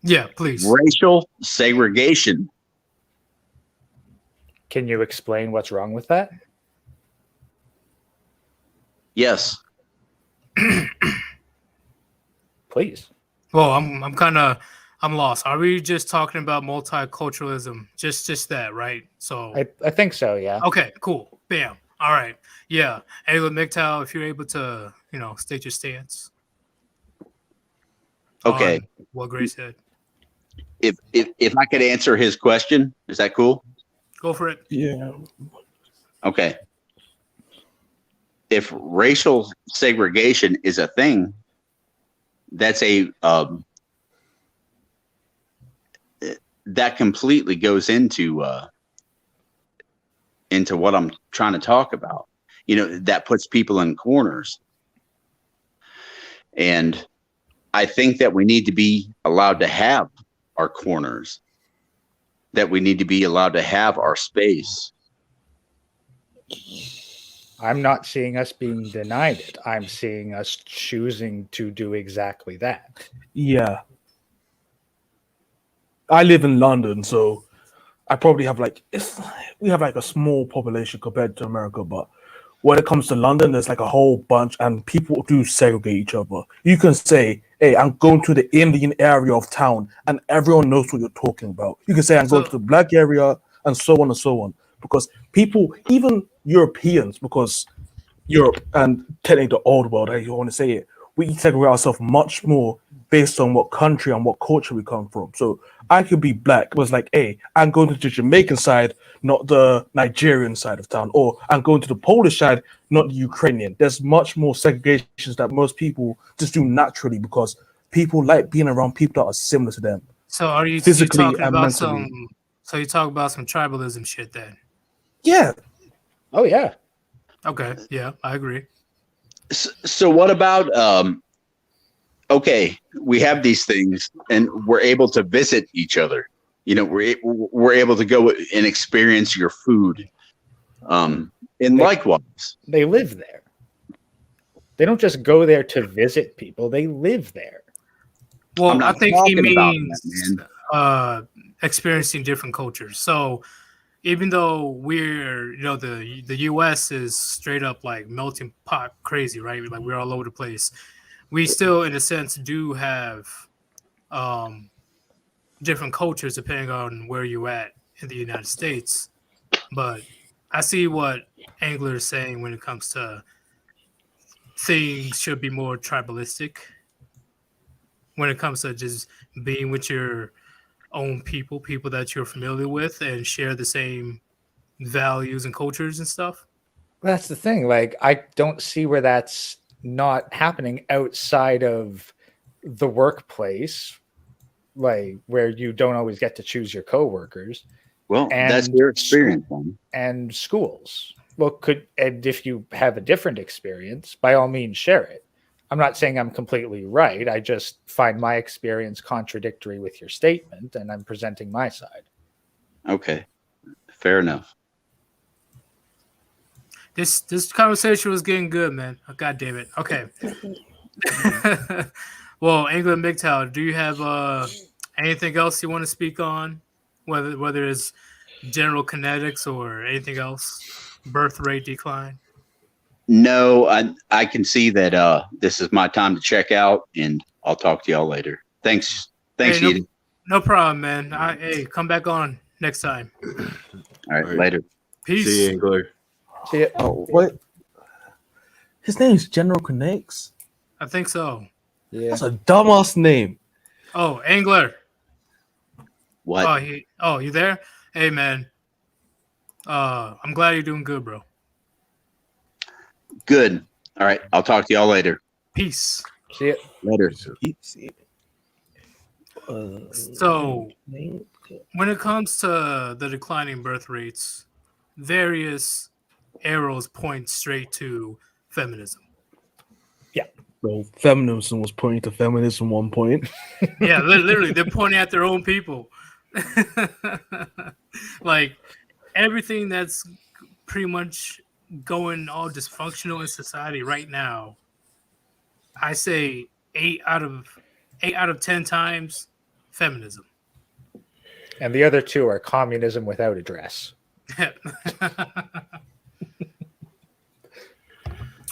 Yeah, please. Racial segregation. Can you explain what's wrong with that? Yes. Please. Well, I'm lost. Are we just talking about multiculturalism? Just that, right? So I think so, yeah. okay, cool. Bam. All right. Yeah. Ayla MGTOW, if you're able to, state your stance. Okay. on what Gray said. If I could answer his question, is that cool? Go for it. Yeah. Okay. If racial segregation is a thing, that's that completely goes into what I'm trying to talk about. That puts people in corners. And I think that we need to be allowed to have our corners. that we need to be allowed to have our space. I'm not seeing us being denied it. I'm seeing us choosing to do exactly that. Yeah. I live in London, so I probably have we have like a small population compared to America, but when it comes to London, there's like a whole bunch, and people do segregate each other. You can say, "Hey, I'm going to the Indian area of town," and everyone knows what you're talking about. You can say, "I'm going to the black area," and so on and so on. Because people, even Europeans, because Europe and technically the old world, how you want to say it, we segregate ourselves much more based on what country and what culture we come from. So I could be black, was like, hey, I'm going to the Jamaican side, not the Nigerian side of town, or I'm going to the Polish side, not the Ukrainian. There's much more segregations that most people just do naturally because people like being around people that are similar to them. So are you Physically talking and about mentally. some? So you talk about some tribalism shit then? Yeah. Oh yeah. Okay, yeah, I agree. So what about okay, we have these things and we're able to visit each other. You know, we're able to go and experience your food. And likewise, They live there. They don't just go there to visit people. They live there. Well, I'm I not think he talking about means that, experiencing different cultures. So even though we're, the U.S. is straight up like melting pot crazy, right? Like we're all over the place. We still, in a sense, do have different cultures depending on where you're at in the United States. But I see what Angler is saying when it comes to things should be more tribalistic. When it comes to just being with your own people that you're familiar with and share the same values and cultures and stuff. That's the thing. Like, I don't see where that's not happening outside of the workplace, like where you don't always get to choose your coworkers. well, And that's your experience. Then. And schools. Well, and if you have a different experience, by all means share it. I'm not saying I'm completely right. I just find my experience contradictory with your statement, and I'm presenting my side. Okay, fair enough. This conversation was getting good, man. Oh, God damn it. Okay. Well, England MGTOW, do you have anything else you want to speak on? Whether it's general kinetics or anything else? Birth rate decline? No, I can see that this is my time to check out, and I'll talk to y'all later. Thanks, Hey, Yeetus. no problem, man. Hey, come back on next time. All right, later. Peace. See you, Angler. See ya. Oh, what? His name is General Connects? I think so. Yeah. That's a dumbass name. Oh, Angler. What? You there? Hey, man. I'm glad you're doing good, bro. Good. All right, I'll talk to y'all later. Peace. See ya. Later. So, when it comes to the declining birth rates, various arrows point straight to feminism. So feminism was pointing to feminism 1 point. Yeah, literally, they're pointing at their own people. Like everything that's pretty much going all dysfunctional in society right now, I say 8 out of 10 times feminism. And the other two are communism without a dress.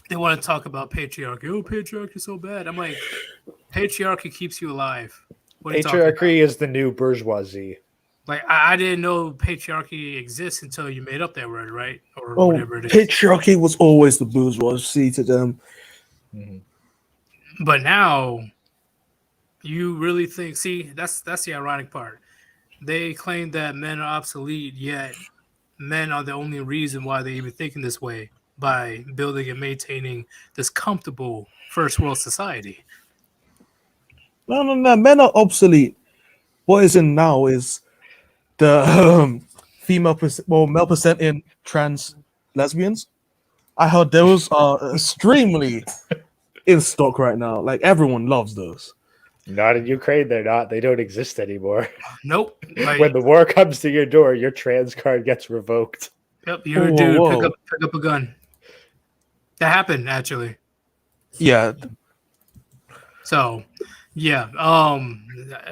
They want to talk about patriarchy. Oh, patriarchy is so bad. I'm like, patriarchy keeps you alive. What are you talking about? Patriarchy is the new bourgeoisie. Like, I didn't know patriarchy exists until you made up that word, right? Or Oh, whatever it is. patriarchy was always the bourgeoisie to them. Mm-hmm. But now, you really think? See, that's the ironic part. They claim that men are obsolete, yet men are the only reason why they're even thinking this way by building and maintaining this comfortable first world society. No, men are obsolete. What is in now is the male percent in trans lesbians. I heard those are extremely in stock right now. Like everyone loves those. Not in Ukraine, they're not. They don't exist anymore. Nope. Like, When the war comes to your door, your trans card gets revoked. yep, you're a Whoa, dude. whoa. Pick up a gun. That happened actually. Yeah, So, yeah.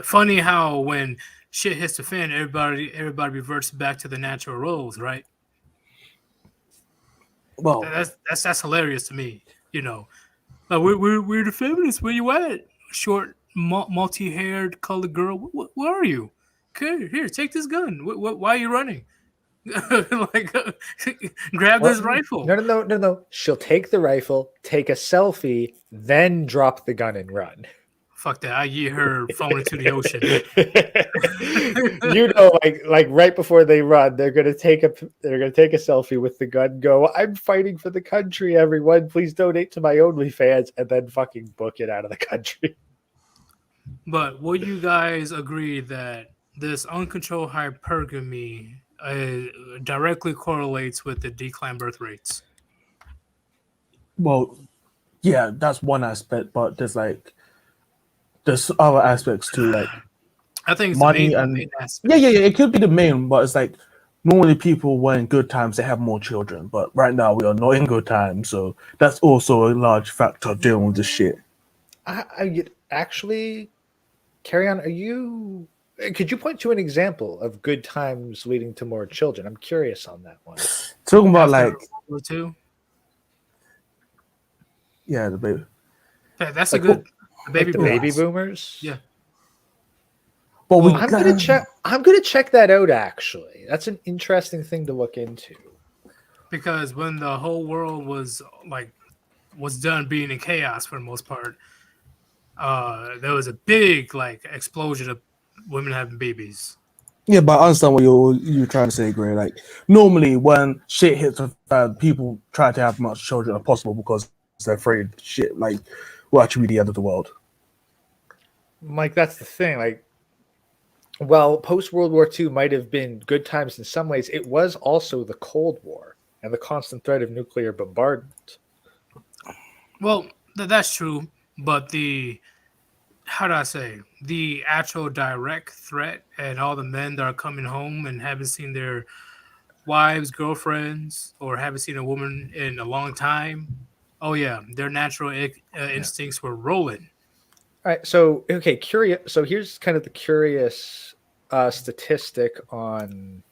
Funny how when shit hits the fan, everybody reverts back to the natural roles, right? well, That's hilarious to me. You know, like, we're the feminists. Where you at? Short, multi-haired, colored girl. Where are you? Okay, here, take this gun. Why are you running? Like, grab this rifle. No. She'll take the rifle, take a selfie, then drop the gun and run. Fuck that! I yeet her phone into the ocean. You know, like right before they run, they're gonna take a selfie with the gun. Go, I'm fighting for the country. Everyone, please donate to my OnlyFans, and then fucking book it out of the country. But will you guys agree that this uncontrolled hypergamy directly correlates with the decline birth rates? well, yeah, that's one aspect, but there's other aspects too, like I think it's money the and main aspect. yeah. It could be the main, but it's like normally people when in good times they have more children, but right now we are not in good times, so that's also a large factor of dealing with this shit. I actually, carry on. Could you point to an example of good times leading to more children? I'm curious on that one. Talking about After like World War II, yeah, the baby. that's Like a good Like the baby boomers. boomers. Yeah. But we Well, I'm gonna check. I'm gonna check that out. Actually, that's an interesting thing to look into. Because when the whole world was done being in chaos for the most part, there was a big explosion of women having babies. Yeah, but I understand what you're trying to say, Gray. Like normally when shit hits the fan, people try to have as much children as possible because they're afraid shit like will actually be the end of the world. Like that's the thing. Like, well, post World War II might have been good times in some ways. It was also the Cold War and the constant threat of nuclear bombardment. Well, that's true, but the actual direct threat and all the men that are coming home and haven't seen their wives, girlfriends, or haven't seen a woman in a long time. Oh yeah, their natural instincts were rolling. All right. So okay, curious. So here's kind of the curious statistic on.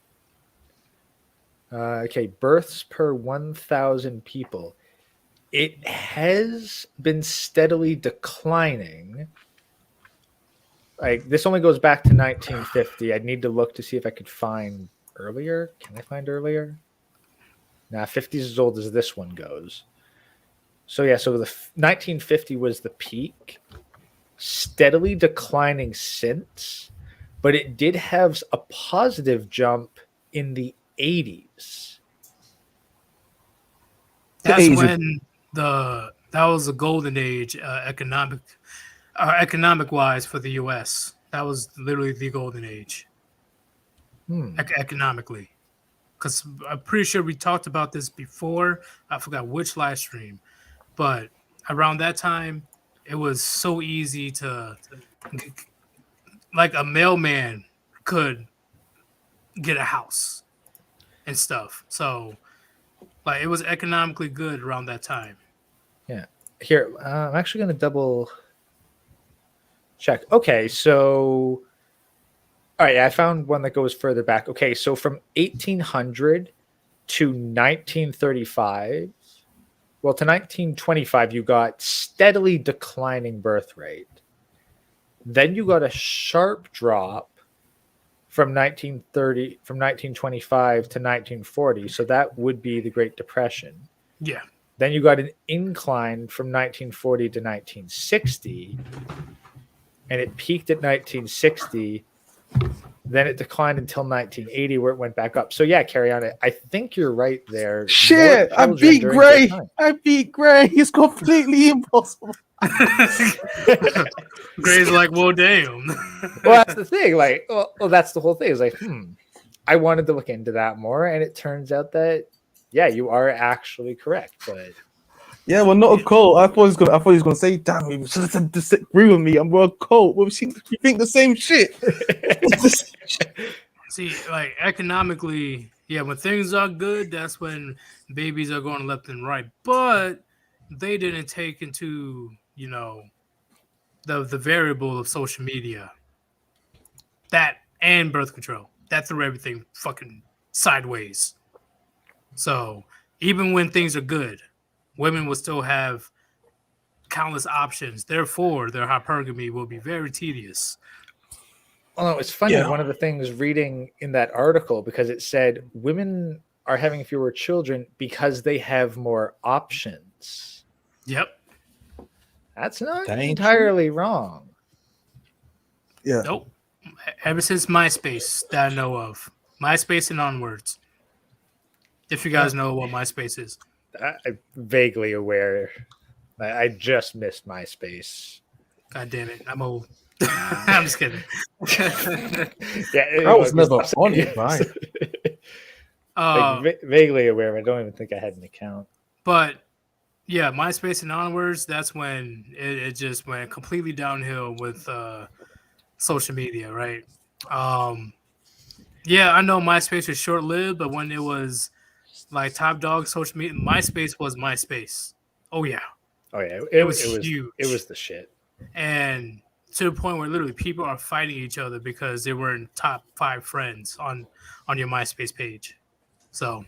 Births per 1,000 people. It has been steadily declining. Like this only goes back to 1950. I'd need to look to see if I could find earlier. Can I find earlier? Nah, 50 is as old as this one goes. So yeah, so the 1950 was the peak. Steadily declining since, but it did have a positive jump in the 80s. That's when that was the golden age economic wise for the U.S. That was literally the golden age economically. Because I'm pretty sure we talked about this before. I forgot which live stream, but around that time, it was so easy to like a mailman could get a house and stuff. So like it was economically good around that time. Yeah. Here, I'm actually going to double check. Okay, so all right, I found one that goes further back. Okay, so from 1800 to 1935, well, to 1925, you got steadily declining birth rate. Then you got a sharp drop from 1925 to 1940. So that would be the Great Depression. Yeah. Then you got an incline from 1940 to 1960, and it peaked at 1960. Then it declined until 1980, where it went back up. So yeah, carry on. I think you're right there. Shit, I beat Gray. I beat Gray. It's completely impossible. Gray's like, well, damn. Well, that's the thing. Like, well, that's the whole thing. Is like, I wanted to look into that more, and it turns out that, yeah, you are actually correct. But Yeah, well, not a cult. I thought he was gonna say, "Damn, you should have disagree with me. I'm a cult." Well, we think the same shit. See, like economically, yeah, when things are good, that's when babies are going left and right. But they didn't take into, the variable of social media. That and birth control. That threw everything fucking sideways. So even when things are good, women will still have countless options. Therefore, their hypergamy will be very tedious. Oh, it's funny. Yeah. One of the things reading in that article, because it said women are having fewer children because they have more options. Yep. That's not That ain't entirely wrong. Yeah. Nope. Ever since MySpace that I know of. MySpace and onwards. If you guys know what MySpace is. I'm vaguely aware. I just missed MySpace. God damn it. I'm old. I'm just kidding. Yeah, I was never on it, right? Uh, Vaguely aware. I don't even think I had an account. but yeah, MySpace and onwards, that's when it just went completely downhill with social media, right? Yeah, I know MySpace was short lived, but when it was like top dog social media, MySpace was MySpace. Oh yeah. Oh yeah, It was huge. It was the shit. And to the point where literally people are fighting each other because they weren't top 5 friends on your MySpace page. So,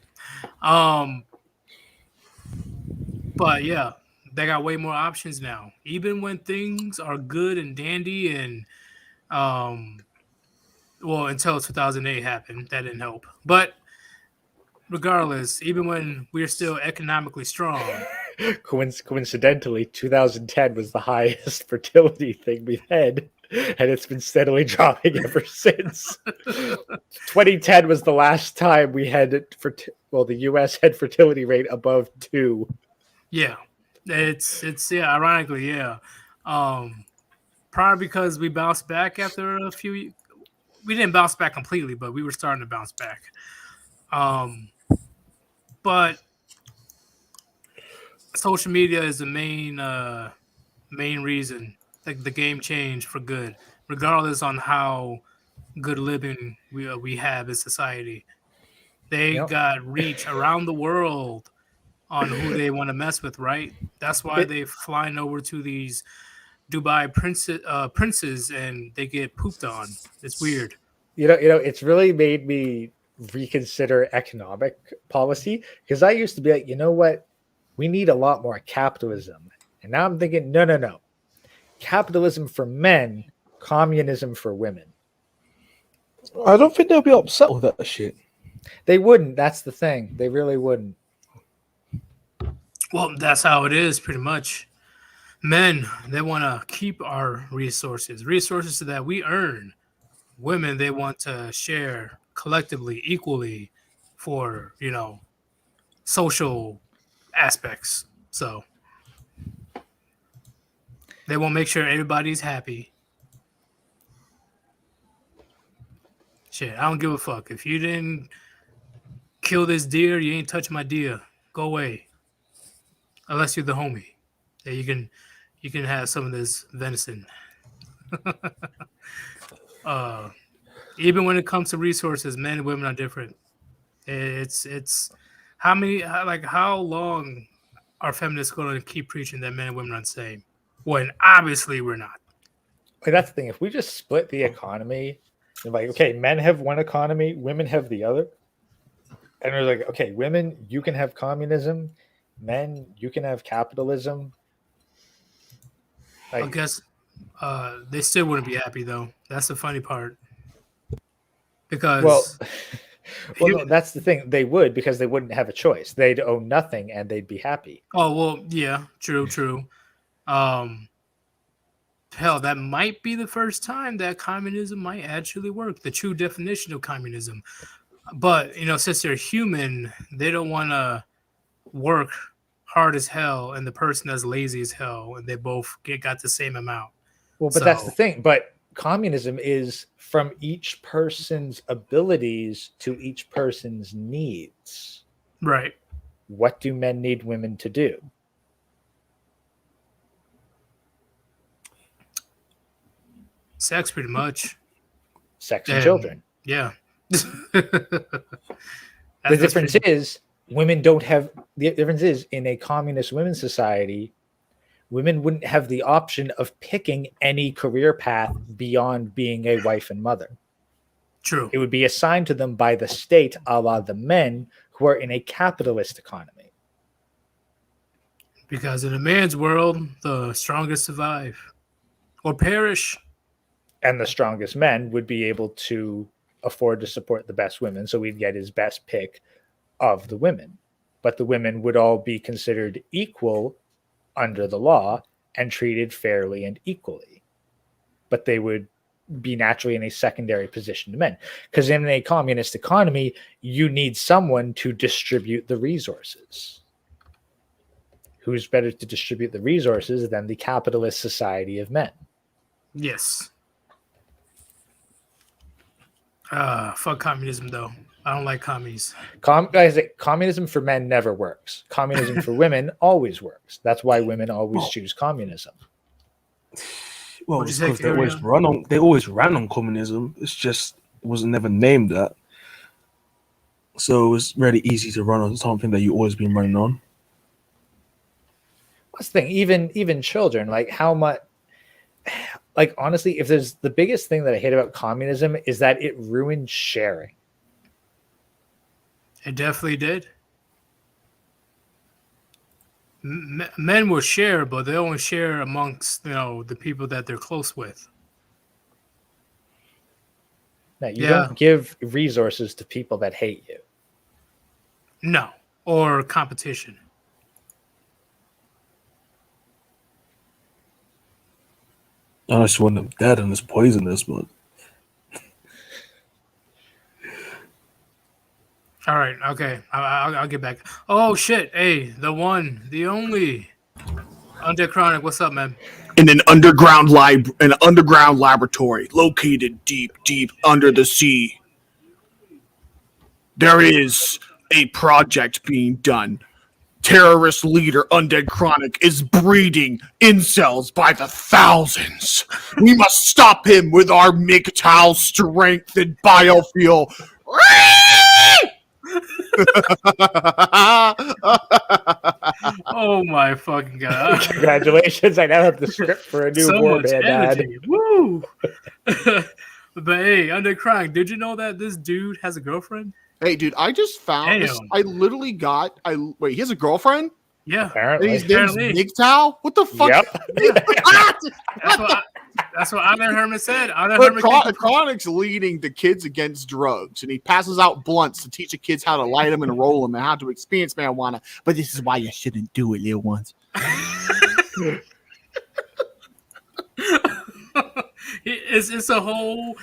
but yeah, they got way more options now. Even when things are good and dandy, and well, until 2008 happened, that didn't help. But regardless, even when we're still economically strong, Coincidentally, 2010 was the highest fertility thing we've had, and it's been steadily dropping ever since. 2010 was the last time we had the U.S. had fertility rate above 2. yeah, it's yeah, ironically, yeah. Probably because we bounced back after a few. We didn't bounce back completely, but we were starting to bounce back. But social media is the main reason, like the game changed for good, regardless on how good living we have in society. They got reach around the world on who they want to mess with, right? That's why they flying over to these Dubai princes and they get pooped on. It's weird. It's really made me reconsider economic policy, because I used to be like, you know what, we need a lot more capitalism, and now I'm thinking, no, capitalism for men, communism for women. I don't think they'll be upset with that shit. They wouldn't. That's the thing. They really wouldn't. Well, that's how it is, pretty much. Men, they want to keep our resources that we earn. Women, they want to share collectively, equally, for social aspects. So they will make sure everybody's happy. Shit, I don't give a fuck. If you didn't kill this deer, you ain't touch my deer. Go away. Unless you're the homie. Yeah, you can have some of this venison. Even when it comes to resources, men and women are different. It's how long are feminists going to keep preaching that men and women are the same when obviously we're not? Like, that's the thing. If we just split the economy, like, okay, men have one economy, women have the other, and they're like, okay, women, you can have communism, men, you can have capitalism. I guess they still wouldn't be happy though. That's the funny part. Because no, that's the thing. They would, because they wouldn't have a choice. They'd own nothing and they'd be happy. Oh well, yeah, true. Hell, that might be the first time that communism might actually work. The true definition of communism. But since they're human, they don't want to work hard as hell, and the person that's lazy as hell, and they both got the same amount. Well, but that's the thing. But communism is from each person's abilities to each person's needs. Right. What do men need women to do? Sex, pretty much. Sex and And- children. Yeah. The difference is women don't have. The difference is in a communist women's society, women wouldn't have the option of picking any career path beyond being a wife and mother. True. It would be assigned to them by the state, a la the men who are in a capitalist economy. Because in a man's world, the strongest survive or perish. And the strongest men would be able to afford to support the best women. So we'd get his best pick of the women. But the women would all be considered equal under the law and treated fairly and equally. But they would be naturally in a secondary position to men. Because in a communist economy, you need someone to distribute the resources. Who's better to distribute the resources than the capitalist society of men? Yes. Fuck communism, though. I don't like commies. Guys, communism for men never works. Communism for women always works. That's why women always choose communism. Well, What'd it's you say, because they always Carry they always ran on communism. It's just it was never named that. So it's really easy to run on something that you always been running on. That's the thing. Even children, like how much, like honestly, if there's the biggest thing that I hate about communism is that it ruined sharing. It definitely did. Men will share, but they only share amongst the people that they're close with. Now, you Yeah. don't give resources to people that hate you. No, or competition. Unless one of them dead and it's poisonous, but All right, okay, I'll get back. Oh shit! Hey, the one, the only, Undead Chronic. What's up, man? In an underground laboratory located deep under the sea, there is a project being done. Terrorist leader Undead Chronic is breeding incels by the thousands. We must stop him with our MGTOW strength and biofuel. Oh my fucking god! Congratulations! I now have the script for a new So much Warband ad. energy. Woo! But hey, Undead Chronic, did you know that this dude has a girlfriend? Hey, dude, I just found this. Damn. I literally got. Wait, he has a girlfriend? Yeah, And Apparently, his name's Apparently. MGTOW? What the fuck? Yep. that's what Ivan Herman said. Ivan Herman Chronic's leading the kids against drugs, and he passes out blunts to teach the kids how to light them and roll them and how to experience marijuana. But this is why you shouldn't do it, little ones. It's a whole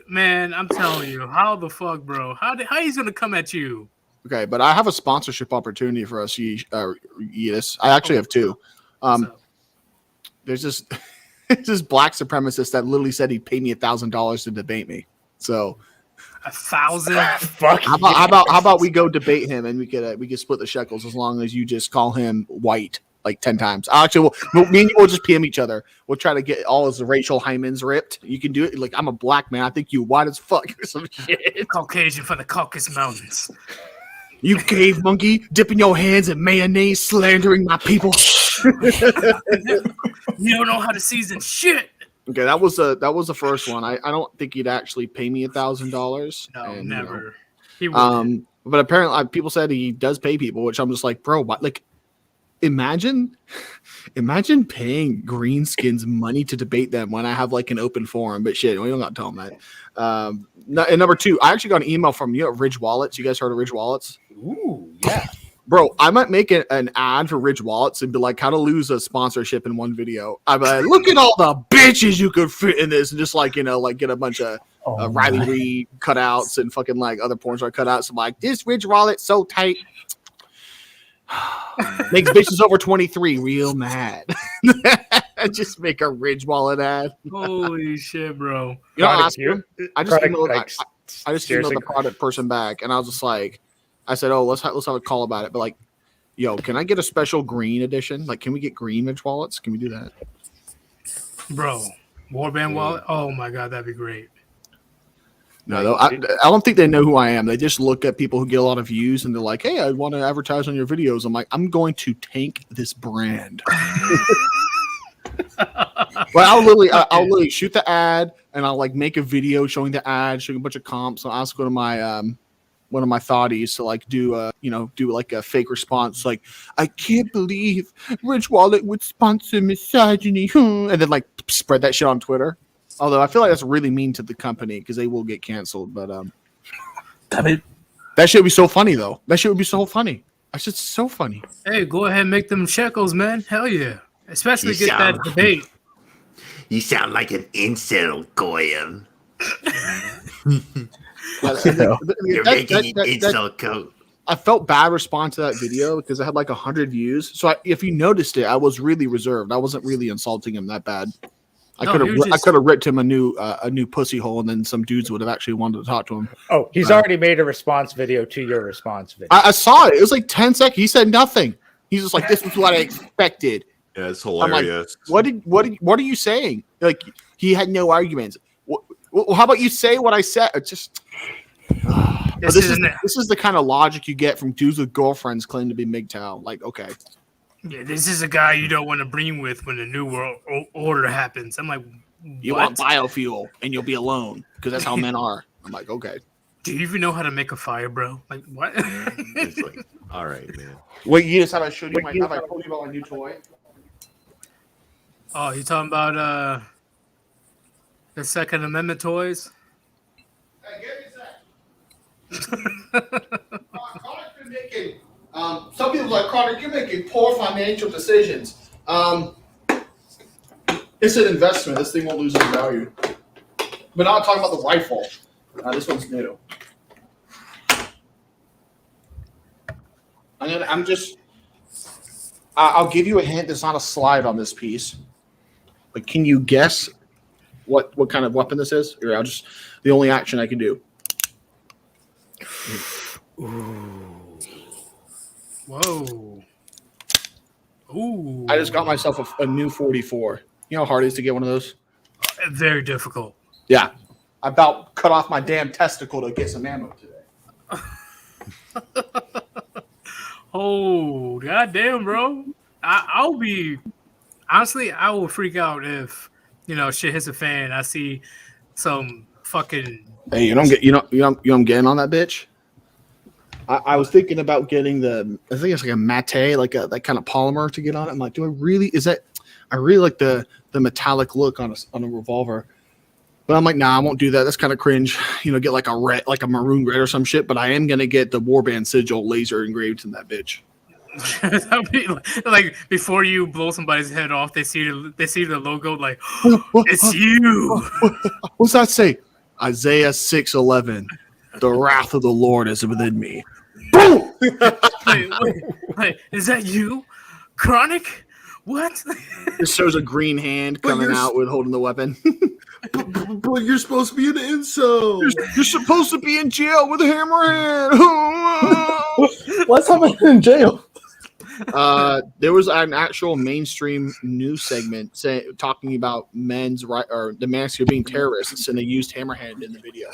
man. I'm telling you, how the fuck, bro? How he's gonna come at you? Okay, but I have a sponsorship opportunity for us, Yeetus. I actually have two. So, There's this this black supremacist that literally said he'd pay me $1,000 to debate me. So 1,000. Fuck. how about we go debate him and we could split the shekels as long as you just call him white like 10 times. Actually, me and you will just PM each other. We'll try to get all his racial hymens ripped. You can do it. Like, I'm a black man. I think you white as fuck or some shit. Caucasian from the Caucasus Mountains. You cave monkey dipping your hands in mayonnaise, slandering my people. You don't know how to season shit. Okay, that was the first one. I don't think he'd actually pay me $1,000. No, and, never. He would. But apparently people said he does pay people, which I'm just like, bro, what? Like, imagine paying greenskins money to debate them when I have like an open forum. But shit, we don't got to tell them that. And number two, I actually got an email from Ridge Wallets. You guys heard of Ridge Wallets? Ooh, yeah. Bro, I might make an ad for Ridge Wallets and be like, how to lose a sponsorship in one video. I'm like, look at all the bitches you could fit in this, and just like, like get a bunch of Riley Reid cutouts and fucking like other porn star cutouts. I'm like, this Ridge Wallet so tight. Makes bitches over 23 real mad. Just make a Ridge Wallet ad. Holy shit, bro. You know, Product you? I just Product, emailed, like, I just emailed seriously? the product person back, and I was just like, I said, oh, let's have a call about it. But like, yo, can I get a special green edition? Like, can we get green Ridge Wallets? Can we do that? Bro, Warband wallet. Oh my god, that'd be great. No, I don't think they know who I am. They just look at people who get a lot of views and they're like, "Hey, I want to advertise on your videos." I'm like, "I'm going to tank this brand." But I'll literally shoot the ad and I'll like make a video showing the ad, showing a bunch of comps. So I'll ask one of my thotties to like do like a fake response, like, "I can't believe Rich Wallet would sponsor misogyny," and then like spread that shit on Twitter. Although I feel like that's really mean to the company because they will get canceled. But Damn it. that shit would be so funny though. That shit would be so funny. That shit's so funny. Hey, go ahead and make them shekels, man. Hell yeah. Especially You get that sound- debate. You sound like an incel, Goyim. You're making an incel coat. I felt bad respond to that video because I had like 100 views. So if you noticed it, I was really reserved. I wasn't really insulting him that bad. I No, could he was have just- ripped him a new pussy hole, and then some dudes would have actually wanted to talk to him. Oh, he's already made a response video to your response video. I saw it. It was like 10 seconds. He said nothing. He's just like, "This was what I expected." Yeah, it's I'm like, hilarious. What are you saying? Like, he had no arguments. Well, how about you say what I said? It's just this is the kind of logic you get from dudes with girlfriends claiming to be MGTOW. Like, okay, Yeah, this is a guy you don't want to bring with when the new world order happens. I'm like, you what? want biofuel and you'll be alone because that's how men are. I'm like, okay. Do you even know how to make a fire, bro? Like, what? It's like, all right, man. Wait, Yeetus, have I told you about my new toy? Oh, you talking about the Second Amendment toys? Hey, give me a sec. Connor, you're making, some people are like, "Connor, you're making poor financial decisions." It's an investment. This thing won't lose its value. But now I'm talking about the rifle. This one's new. I'll give you a hint. There's not a slide on this piece. But can you guess what kind of weapon this is? Here, the only action I can do. Whoa. Ooh. I just got myself a new 44. You know how hard it is to get one of those? Very difficult. Yeah. I about cut off my damn testicle to get some ammo today. Oh, goddamn, bro. I'll be honestly, I will freak out if shit hits a fan. I see some fucking. Hey, you know I'm getting on that bitch. I was thinking about getting I think it's like a matte, like that kind of polymer to get on it. I'm like, do I really? I really like the metallic look on a revolver. But I'm like, nah, I won't do that. That's kind of cringe. Get like a red, like a maroon red or some shit. But I am gonna get the Warband sigil laser engraved in that bitch. That would be like before you blow somebody's head off, they see the logo like it's you. What's that say? Isaiah 6:11. The wrath of the Lord is within me. Boom! Wait, is that you, Chronic? What? This shows a green hand coming out with holding the weapon. But you're supposed to be an incel. You're supposed to be in jail with a hammerhead. What's happening in jail? There was an actual mainstream news segment talking about men's right or the masks being terrorists, and they used hammerhead in the video.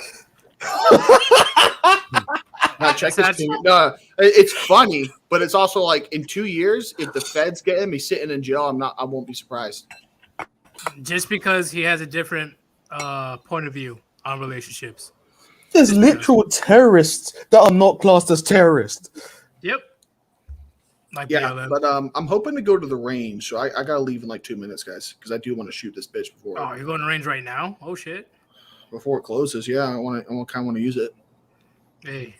Now check this thing. No, it's funny, but it's also like in 2 years, if the feds get him, he's sitting in jail. I won't be surprised. Just because he has a different point of view on relationships. There's literal terrorists that are not classed as terrorists. Yep. Like Yeah, BLM. but I'm hoping to go to the range, so I gotta leave in like 2 minutes, guys, because I do want to shoot this bitch before Oh, you're going to range right now? Oh shit. it closes. Yeah, I kind of want to use it. Hey.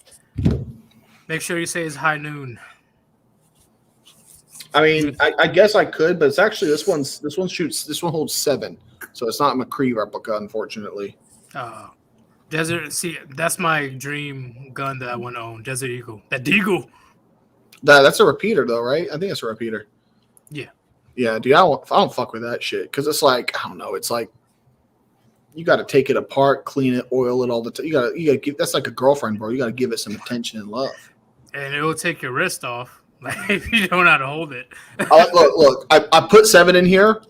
Make sure you say it's high noon. I mean, I guess I could, but it's actually this one holds 7, so it's not a McCree replica, unfortunately. Desert. See, that's my dream gun that I want to own. Desert Eagle. That Deagle. That's a repeater, though, right? I think it's a repeater. Yeah. Yeah, dude, I don't fuck with that shit because it's like I don't know. It's like you got to take it apart, clean it, oil it all the time. You got to give. That's like a girlfriend, bro. You got to give it some attention and love. And it will take your wrist off. Like if you don't know how to hold it. Look. I put 7 in here.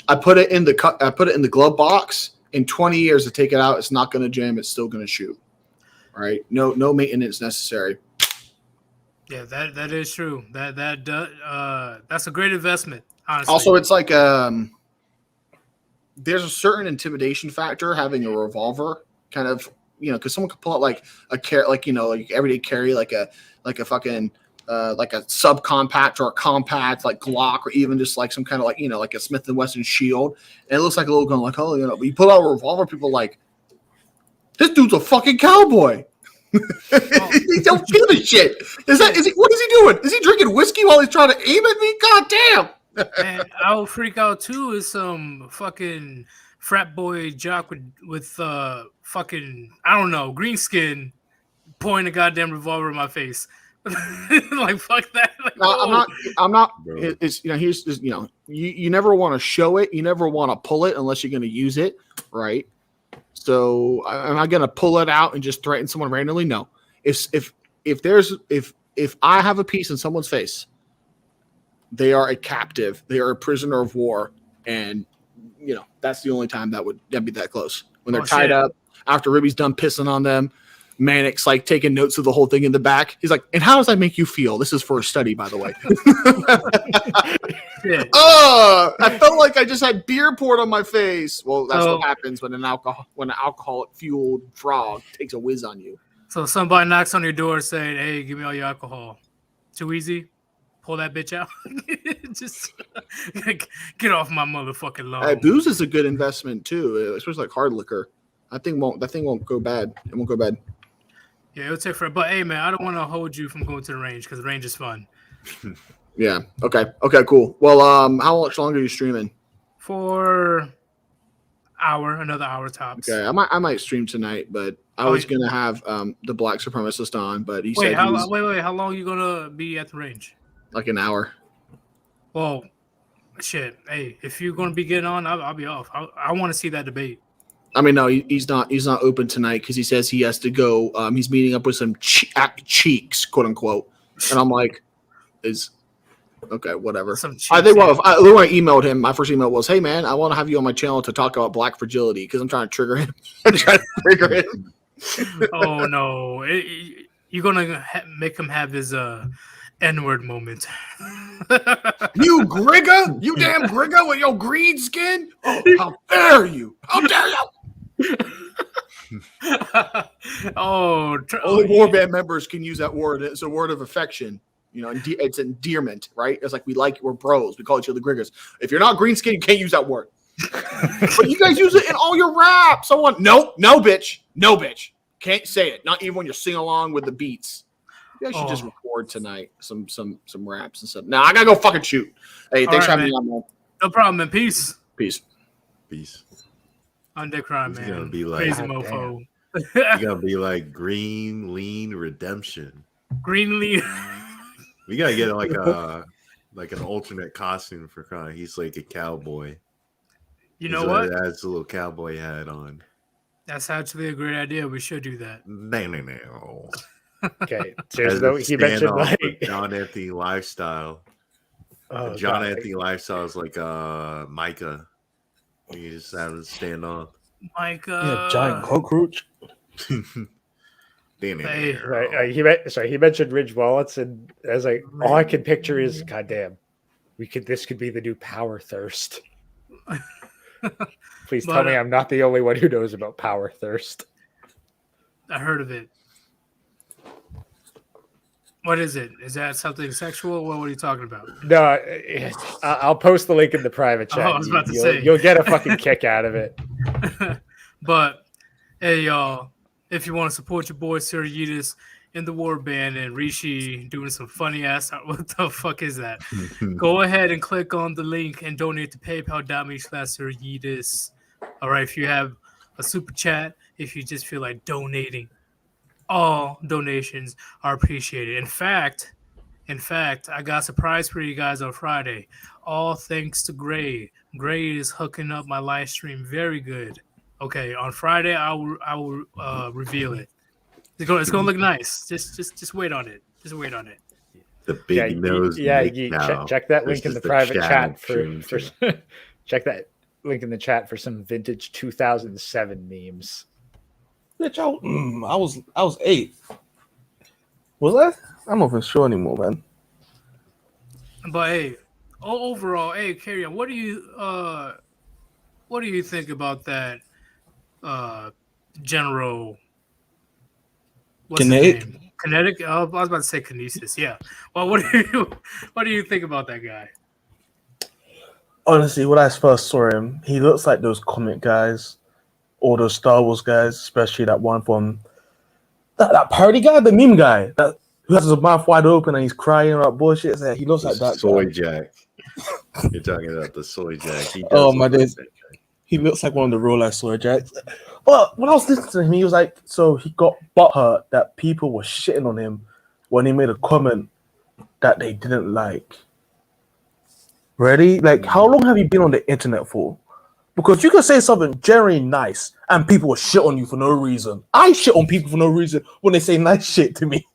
I put it in the glove box. In 20 years to take it out, it's not going to jam. It's still going to shoot. Right? No maintenance necessary. Yeah, that is true. That's a great investment. Honestly. Also, it's like there's a certain intimidation factor having a revolver, kind of, because someone could pull out like a like everyday carry, like a fucking like a subcompact or a compact like Glock, or even just like some kind of like a Smith & Wesson shield, and it looks like a little gun, like, oh, but you pull out a revolver, people are like, this dude's a fucking cowboy. He don't give a shit. What is he doing? Is he drinking whiskey while he's trying to aim at me? God damn. And I'll freak out too is some fucking frat boy jock with fucking, I don't know, green skin pointing a goddamn revolver in my face. Like, fuck that. Like, I'm not. Bro. It's here's you never want to show it. You never want to pull it unless you're going to use it, right? So am I going to pull it out and just threaten someone randomly? No. If I have a piece in someone's face, they are a captive. They are a prisoner of war, and that's the only time that'd be that close. When they're tied up after Ribby's done pissing on them. Manic's like taking notes of the whole thing in the back. He's like, and how does that make you feel? This is for a study, by the way. I felt like I just had beer poured on my face. Well, that's what happens when an alcoholic fueled frog takes a whiz on you. So somebody knocks on your door saying, "Hey, give me all your alcohol." Too easy. Pull that bitch out. Just get off my motherfucking lawn. Booze is a good investment too, especially like hard liquor. That thing won't go bad. It won't go bad. Yeah, it'll take forever. But hey, man, I don't want to hold you from going to the range because the range is fun. Yeah. Okay, cool. Well, how much longer are you streaming? For another hour tops. Okay, I might stream tonight, but I was gonna have the Black Supremacist on, but he said how long are you gonna be at the range? Like an hour. Well, shit. Hey, if you're gonna be getting on, I'll be off. I want to see that debate. I mean, no, he's not open tonight because he says he has to go. He's meeting up with some cheeks, quote unquote. And I'm like, okay, whatever. I emailed him. My first email was, "Hey man, I want to have you on my channel to talk about black fragility because I'm trying to trigger him." Oh no, you're gonna make him have his N-word moment. You Grigga, you damn Grigga with your green skin. Oh, how dare you? How dare you? Only Warband members can use that word. It's a word of affection. It's endearment, right? It's like we're bros. We call each other Griggas. If you're not green skin, you can't use that word. But you guys use it in all your raps. No, bitch. No, bitch. Can't say it. Not even when you're singing along with the beats. You guys should just record tonight some raps and stuff. Now I gotta go fucking shoot. Hey, thanks for having me on, man. No problem, man. Peace. On Dick Crime, man. Gonna be like, crazy mofo. You're gonna be like Green Lean Redemption. Green Lean. We gotta get like an alternate costume for Connor. He's like a cowboy. You know what? It has a little cowboy hat on. That's actually a great idea. We should do that. No. Okay, seriously though, he mentioned like John Anthony Lifestyle. John Anthony Lifestyle is like Micah. You just have to stand on. Micah. Yeah, giant cockroach. Hey. Right, he mentioned Ridge Wallets, and I was like, all I can picture is, goddamn, this could be the new Power Thirst. Please tell me I'm not the only one who knows about Power Thirst. I heard of it. What is it? Is that something sexual? What are you talking about? No, I'll post the link in the private chat. I was about to say. You'll get a fucking kick out of it. But, hey, y'all, if you want to support your boy, Sir Yeetus, in the Warband and Rishi doing some funny ass, what the fuck is that? Go ahead and click on the link and donate to paypal.me/Sir Yeetus. All right, if you have a super chat, if you just feel like donating, all donations are appreciated. In fact, I got a surprise for you guys on Friday. All thanks to Gray. Gray is hooking up my live stream very good. Okay, on Friday I will reveal it. It's gonna look nice. Just wait on it. Just wait on it. The big nose. Check that link in the private chat for check that link in the chat for some vintage 2007 memes. Bitch, I was 8. Was I? I'm not even sure anymore, man. But hey, overall, hey, Carrie, what do you think about that general? What's Kinetic? his name? Kinetic. I was about to say kinesis. Yeah. Well, what do you think about that guy? Honestly, when I first saw him, he looks like those comic guys or those Star Wars guys, especially that one from that parody guy, the meme guy, that who has his mouth wide open and he's crying about bullshit. So he looks like that Soy guy. Jack. You're talking about the Soy Jack. He does Oh look my like days. that guy. He looks like one of the real life Soy Jacks. Well, when I was listening to him, he was like, so he got butthurt that people were shitting on him when he made a comment that they didn't like. Ready? Like, how long have you been on the internet for? Because you can say something generally nice and people will shit on you for no reason. I shit on people for no reason when they say nice shit to me.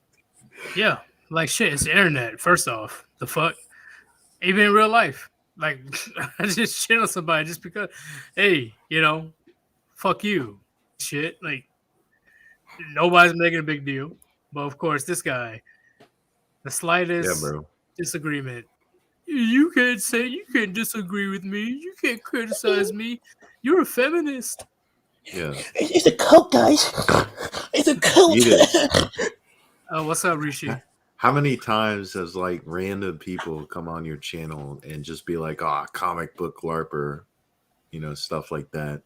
Yeah, like shit. It's the internet. First off, the fuck. Even in real life, like I just shit on somebody just because. Hey, fuck you. Shit, like nobody's making a big deal. But of course, this guy, the Yeah, slightest bro. disagreement. You can't disagree with me. You can't criticize me. You're a feminist. Yeah. It's a cult, guys. It's a cult. Yeetus. What's up, Rishi? How many times has like random people come on your channel and just be like, comic book LARPer, stuff like that?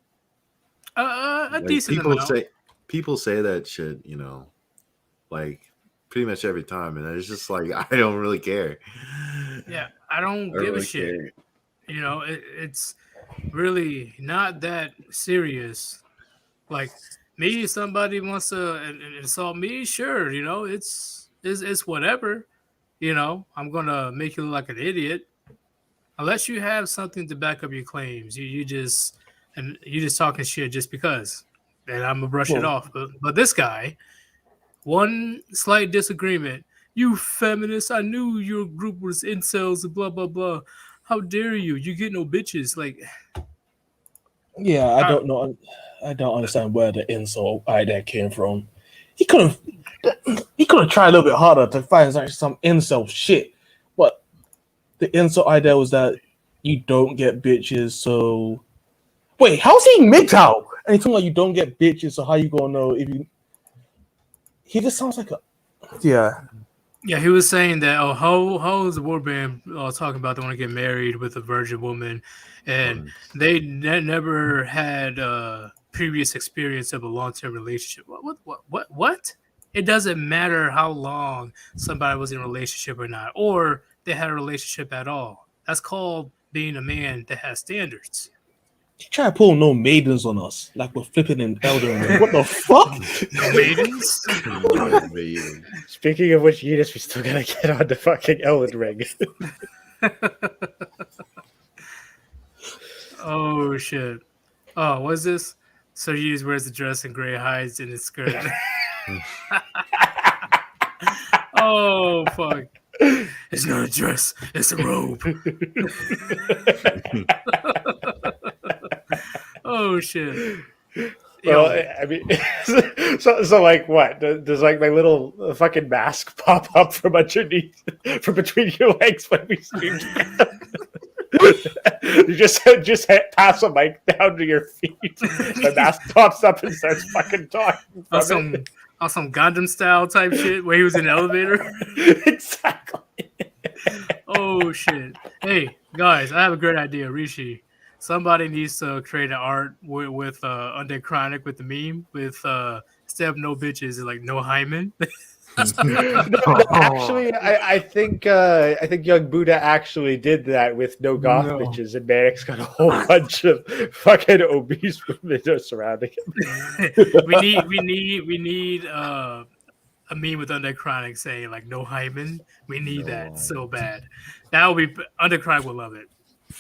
A Like, decent amount. people say that shit, like pretty much every time, and it's just like I don't really care. Yeah, I don't I give a really shit. care. It's really not that serious. Like me, if somebody wants to insult me, sure, it's whatever. I'm gonna make you look like an idiot. Unless you have something to back up your claims, you just talking shit just because. And I'm gonna brush it off. But this guy, one slight disagreement. You feminist, I knew your group was incels, blah blah blah. How dare you? You get no bitches. Like, Yeah, I don't know. I don't understand where the insult idea came from. He could have tried a little bit harder to find some incel shit. But the insult idea was that you don't get bitches, so wait, how's he MGTOW? And he's talking like you don't get bitches, so how you gonna know if you? He just sounds like a yeah, he was saying that. Oh, how is the Warband talking about they want to get married with a virgin woman, and they never had previous experience of a long-term relationship. What? It doesn't matter how long somebody was in a relationship or not, or they had a relationship at all. That's called being a man that has standards. He tried to pull no maidens on us, like we're flipping an elder. What the fuck? No maidens? Speaking of which, Yeetus, we still gotta get on the fucking Elden Ring. Oh shit! Oh, what's this? So he just wears the dress and gray hides in his skirt. Oh fuck! It's not a dress; it's a robe. Oh shit! Well, I mean, so like what? Does like my little fucking mask pop up from underneath, from between your legs when we stream? You just pass the mic down to your feet. The mask pops up and starts fucking talking. On some Gundam style type shit where he was in the elevator. Exactly. Oh shit! Hey guys, I have a great idea, Rishi. Somebody needs to create an art with Undead Chronic with the meme with instead of no bitches, it's like no hymen. Actually, I think young Buddha actually did that with no goth bitches, and Manic's got a whole bunch of fucking obese women surrounding him. we need a meme with Undead Chronic saying like no hymen. We need that so bad. That would be Undead Chronic will love it.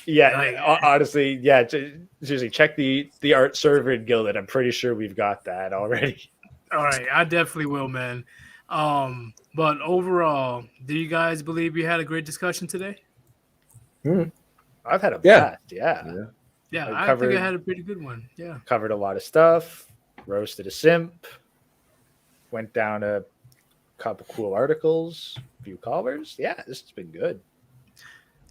Yeah, honestly, yeah. Seriously, check the art server in Gilded. I'm pretty sure we've got that already. All right, I definitely will, man. But overall, do you guys believe we had a great discussion today? I've had a blast. Yeah. Yeah, We I think covered- I had a pretty good one. Yeah. Covered a lot of stuff. Roasted a simp. Went down a couple cool articles. Few callers. Yeah, this has been good.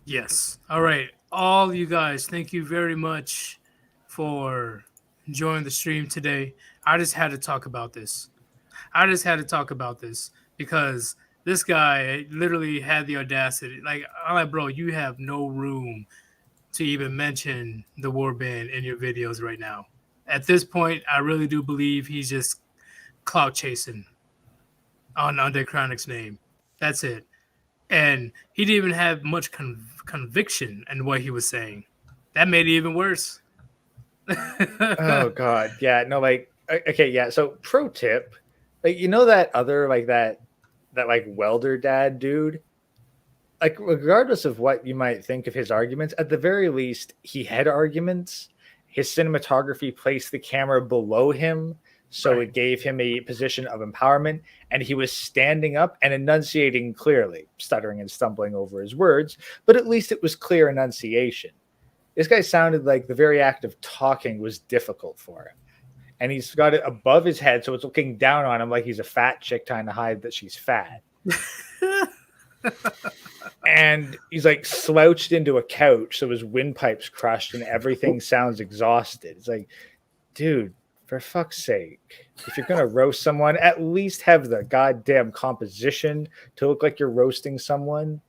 Yes. All right. All you guys, thank you very much for joining the stream today. I just had to talk about this. Because this guy literally had the audacity. Like, I'm like, bro, you have no room to even mention the Warband in your videos right now. At this point, I really do believe he's just clout chasing on Chronic's name. That's it. And he didn't even have much conviction in what he was saying. That made it even worse. Oh god, yeah, no, like okay, yeah. So pro tip, like that other that like welder dad dude. Like regardless of what you might think of his arguments, at the very least, he had arguments. His cinematography placed the camera below him, so Right. it gave him a position of empowerment, and he was standing up and enunciating clearly, stuttering and stumbling over his words, but at least it was clear enunciation. This guy sounded like the very act of talking was difficult for him. And he's got it above his head, so it's looking down on him like he's a fat chick trying to hide that she's fat. And he's like slouched into a couch, so his windpipe's crushed and everything sounds exhausted. It's like, dude, for fuck's sake, if you're gonna roast someone, at least have the goddamn composition to look like you're roasting someone.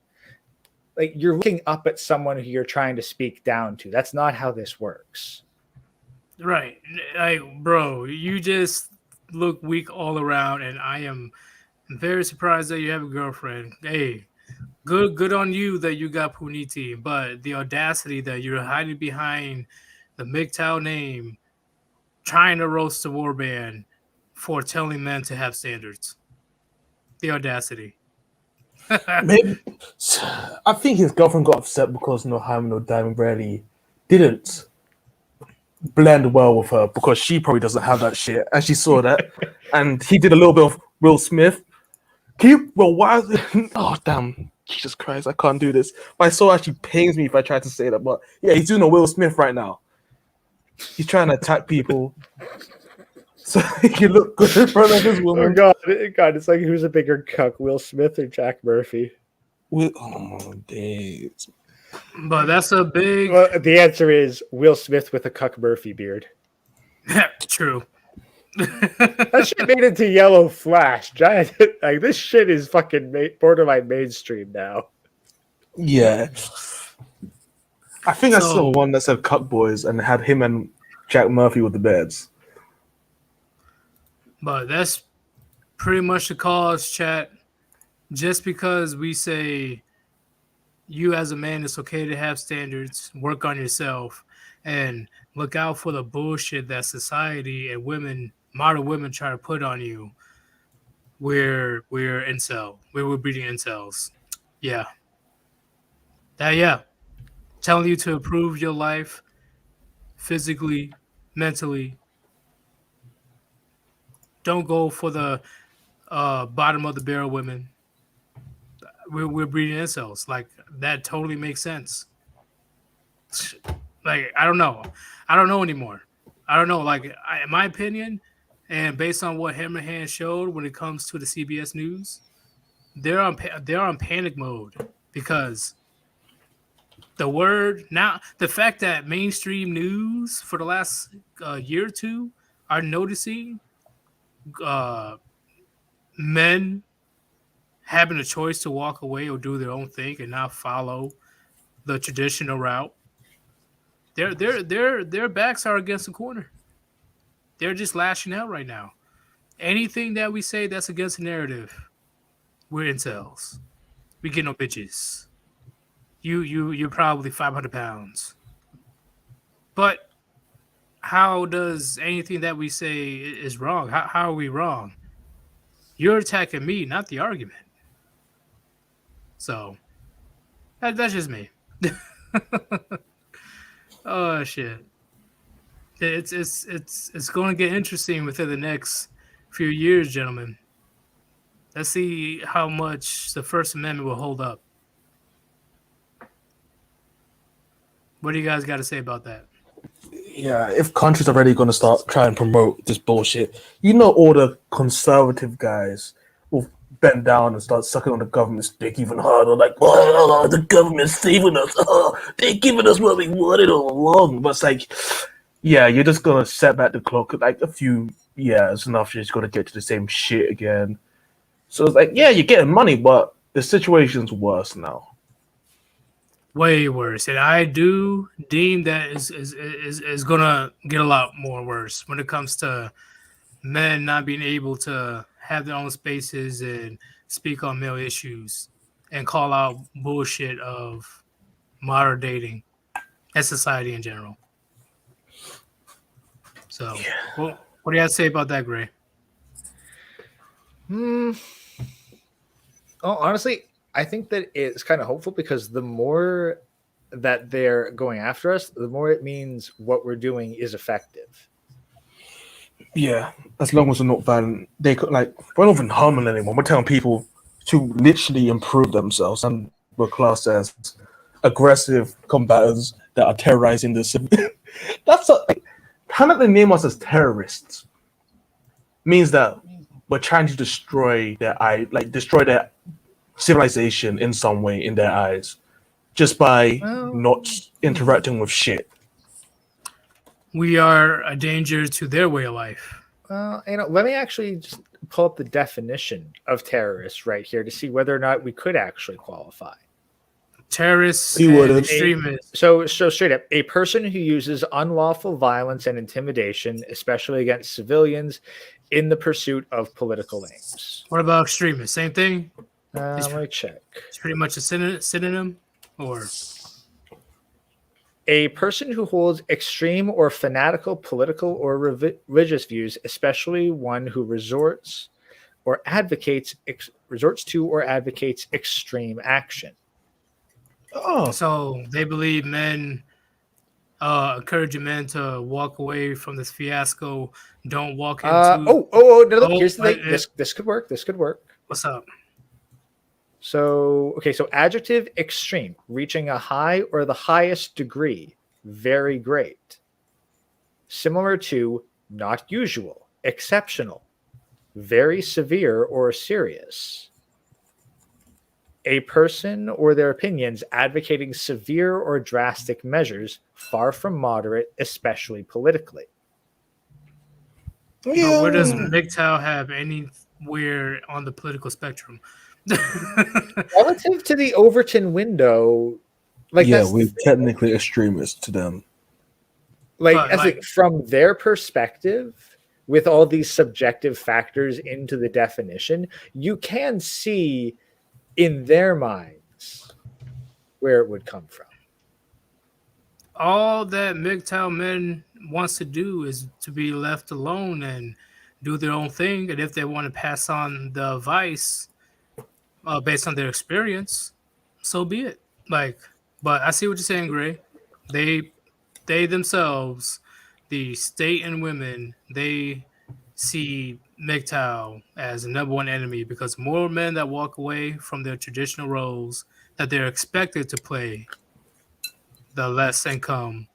Like you're looking up at someone who you're trying to speak down to. That's not how this works. Right. Like, bro, you just look weak all around, and I am very surprised that you have a girlfriend. Hey, good on you that you got Puniti, but the audacity that you're hiding behind the MGTOW name, trying to roast the Warband for telling men to have standards. The audacity. Maybe I think his girlfriend got upset because Jaime Diamond Bradley didn't blend well with her because she probably doesn't have that shit, and she saw that, and he did a little bit of Will Smith. Why is it? Oh damn! Jesus Christ, I can't do this. My soul actually pains me if I try to say that, but yeah, he's doing a Will Smith right now. He's trying to attack people, so he can look good in front of his Oh woman. god, it's like who's a bigger cuck, Will Smith or Jack Murphy? Oh days. But that's a big Well, the answer is Will Smith with a cuck Murphy beard. true. That shit made it to Yellow Flash. Giant, like this shit is fucking borderline mainstream now. Yeah, I think I So- saw one that said "Cuck Boys" and had him and Jack Murphy with the beds. But that's pretty much the cause, chat. Just because we say you as a man, it's okay to have standards, work on yourself, and look out for the bullshit that society and modern women try to put on you. We're incel. We're breeding incels. Yeah. Telling you to improve your life physically, mentally. Don't go for the bottom of the barrel women. We're breeding incels. Like, that totally makes sense. Like, I don't know anymore. I don't know. Like, in my opinion, and based on what Hammerhand showed when it comes to the CBS News, they're on panic mode because the fact that mainstream news for the last year or two are noticing men having a choice to walk away or do their own thing and not follow the traditional route. Their backs are against the corner. They're just lashing out right now. Anything that we say that's against the narrative, we're incels. We get no bitches. You're probably 500 pounds. But how does anything that we say is wrong? How are we wrong? You're attacking me, not the argument. So that's just me. Oh shit! It's going to get interesting within the next few years, gentlemen. Let's see how much the First Amendment will hold up. What do you guys got to say about that? Yeah, if countries are already going to start trying to promote this bullshit, all the conservative guys will bend down and start sucking on the government's dick even harder. Like, oh, the government's saving us. Oh, they're giving us what we wanted all along. But it's like, yeah, you're just going to set back the clock like a few years, and after you're just going to get to the same shit again. So it's like, yeah, you're getting money, but the situation's worse now. Way worse, and I do deem that is gonna get a lot more worse when it comes to men not being able to have their own spaces and speak on male issues and call out bullshit of modern dating and society in general. So, what do you have to say about that, Gray? Oh, honestly, I think that it's kind of hopeful because the more that they're going after us, the more it means what we're doing is effective. Yeah, as long as we're not violent, they could we're not even harming anyone. We're telling people to literally improve themselves, and we're classed as aggressive combatants that are terrorizing the civil. That's how they name us as terrorists means that we're trying to destroy destroy their civilization in some way in their eyes, just by not interacting with shit. We are a danger to their way of life. Well, let me actually just pull up the definition of terrorist right here to see whether or not we could actually qualify. Terrorists You and wouldn't. extremists. So straight up, a person who uses unlawful violence and intimidation, especially against civilians, in the pursuit of political aims. What about extremists? Same thing? Let me check. It's pretty much a synonym, or A person who holds extreme or fanatical political or religious views, especially one who resorts to or advocates extreme action. Oh, so they believe men encouraging men to walk away from this fiasco. Don't walk into. No, look, here's the thing. This could work. This could work. What's up? So adjective extreme, reaching a high or the highest degree, very great. Similar to not usual, exceptional, very severe or serious. A person or their opinions advocating severe or drastic measures, far from moderate, especially politically. But where does MGTOW have anywhere on the political spectrum? Relative to the Overton window, we're technically extremists to them. From their perspective, with all these subjective factors into the definition, you can see in their minds where it would come from. All that MGTOW men wants to do is to be left alone and do their own thing, and if they want to pass on the advice based on their experience, so be it. But I see what you're saying, Gray. They themselves, the state and women, they see MGTOW as the number one enemy because more men that walk away from their traditional roles that they're expected to play, the less income,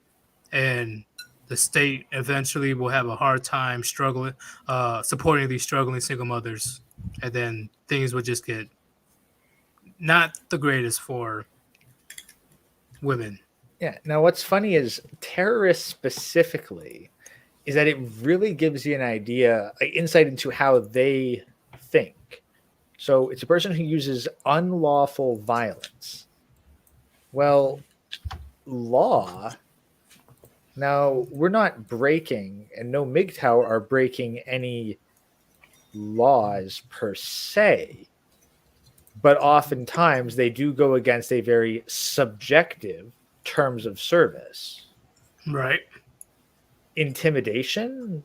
and the state eventually will have a hard time supporting these struggling single mothers, and then things will just get not the greatest for women. Yeah. Now, what's funny is terrorists specifically is that it really gives you an idea, insight into how they think. So it's a person who uses unlawful violence. Well, law. Now, we're not breaking, and no MGTOW are breaking any laws per se, but oftentimes they do go against a very subjective terms of service. Right. Intimidation?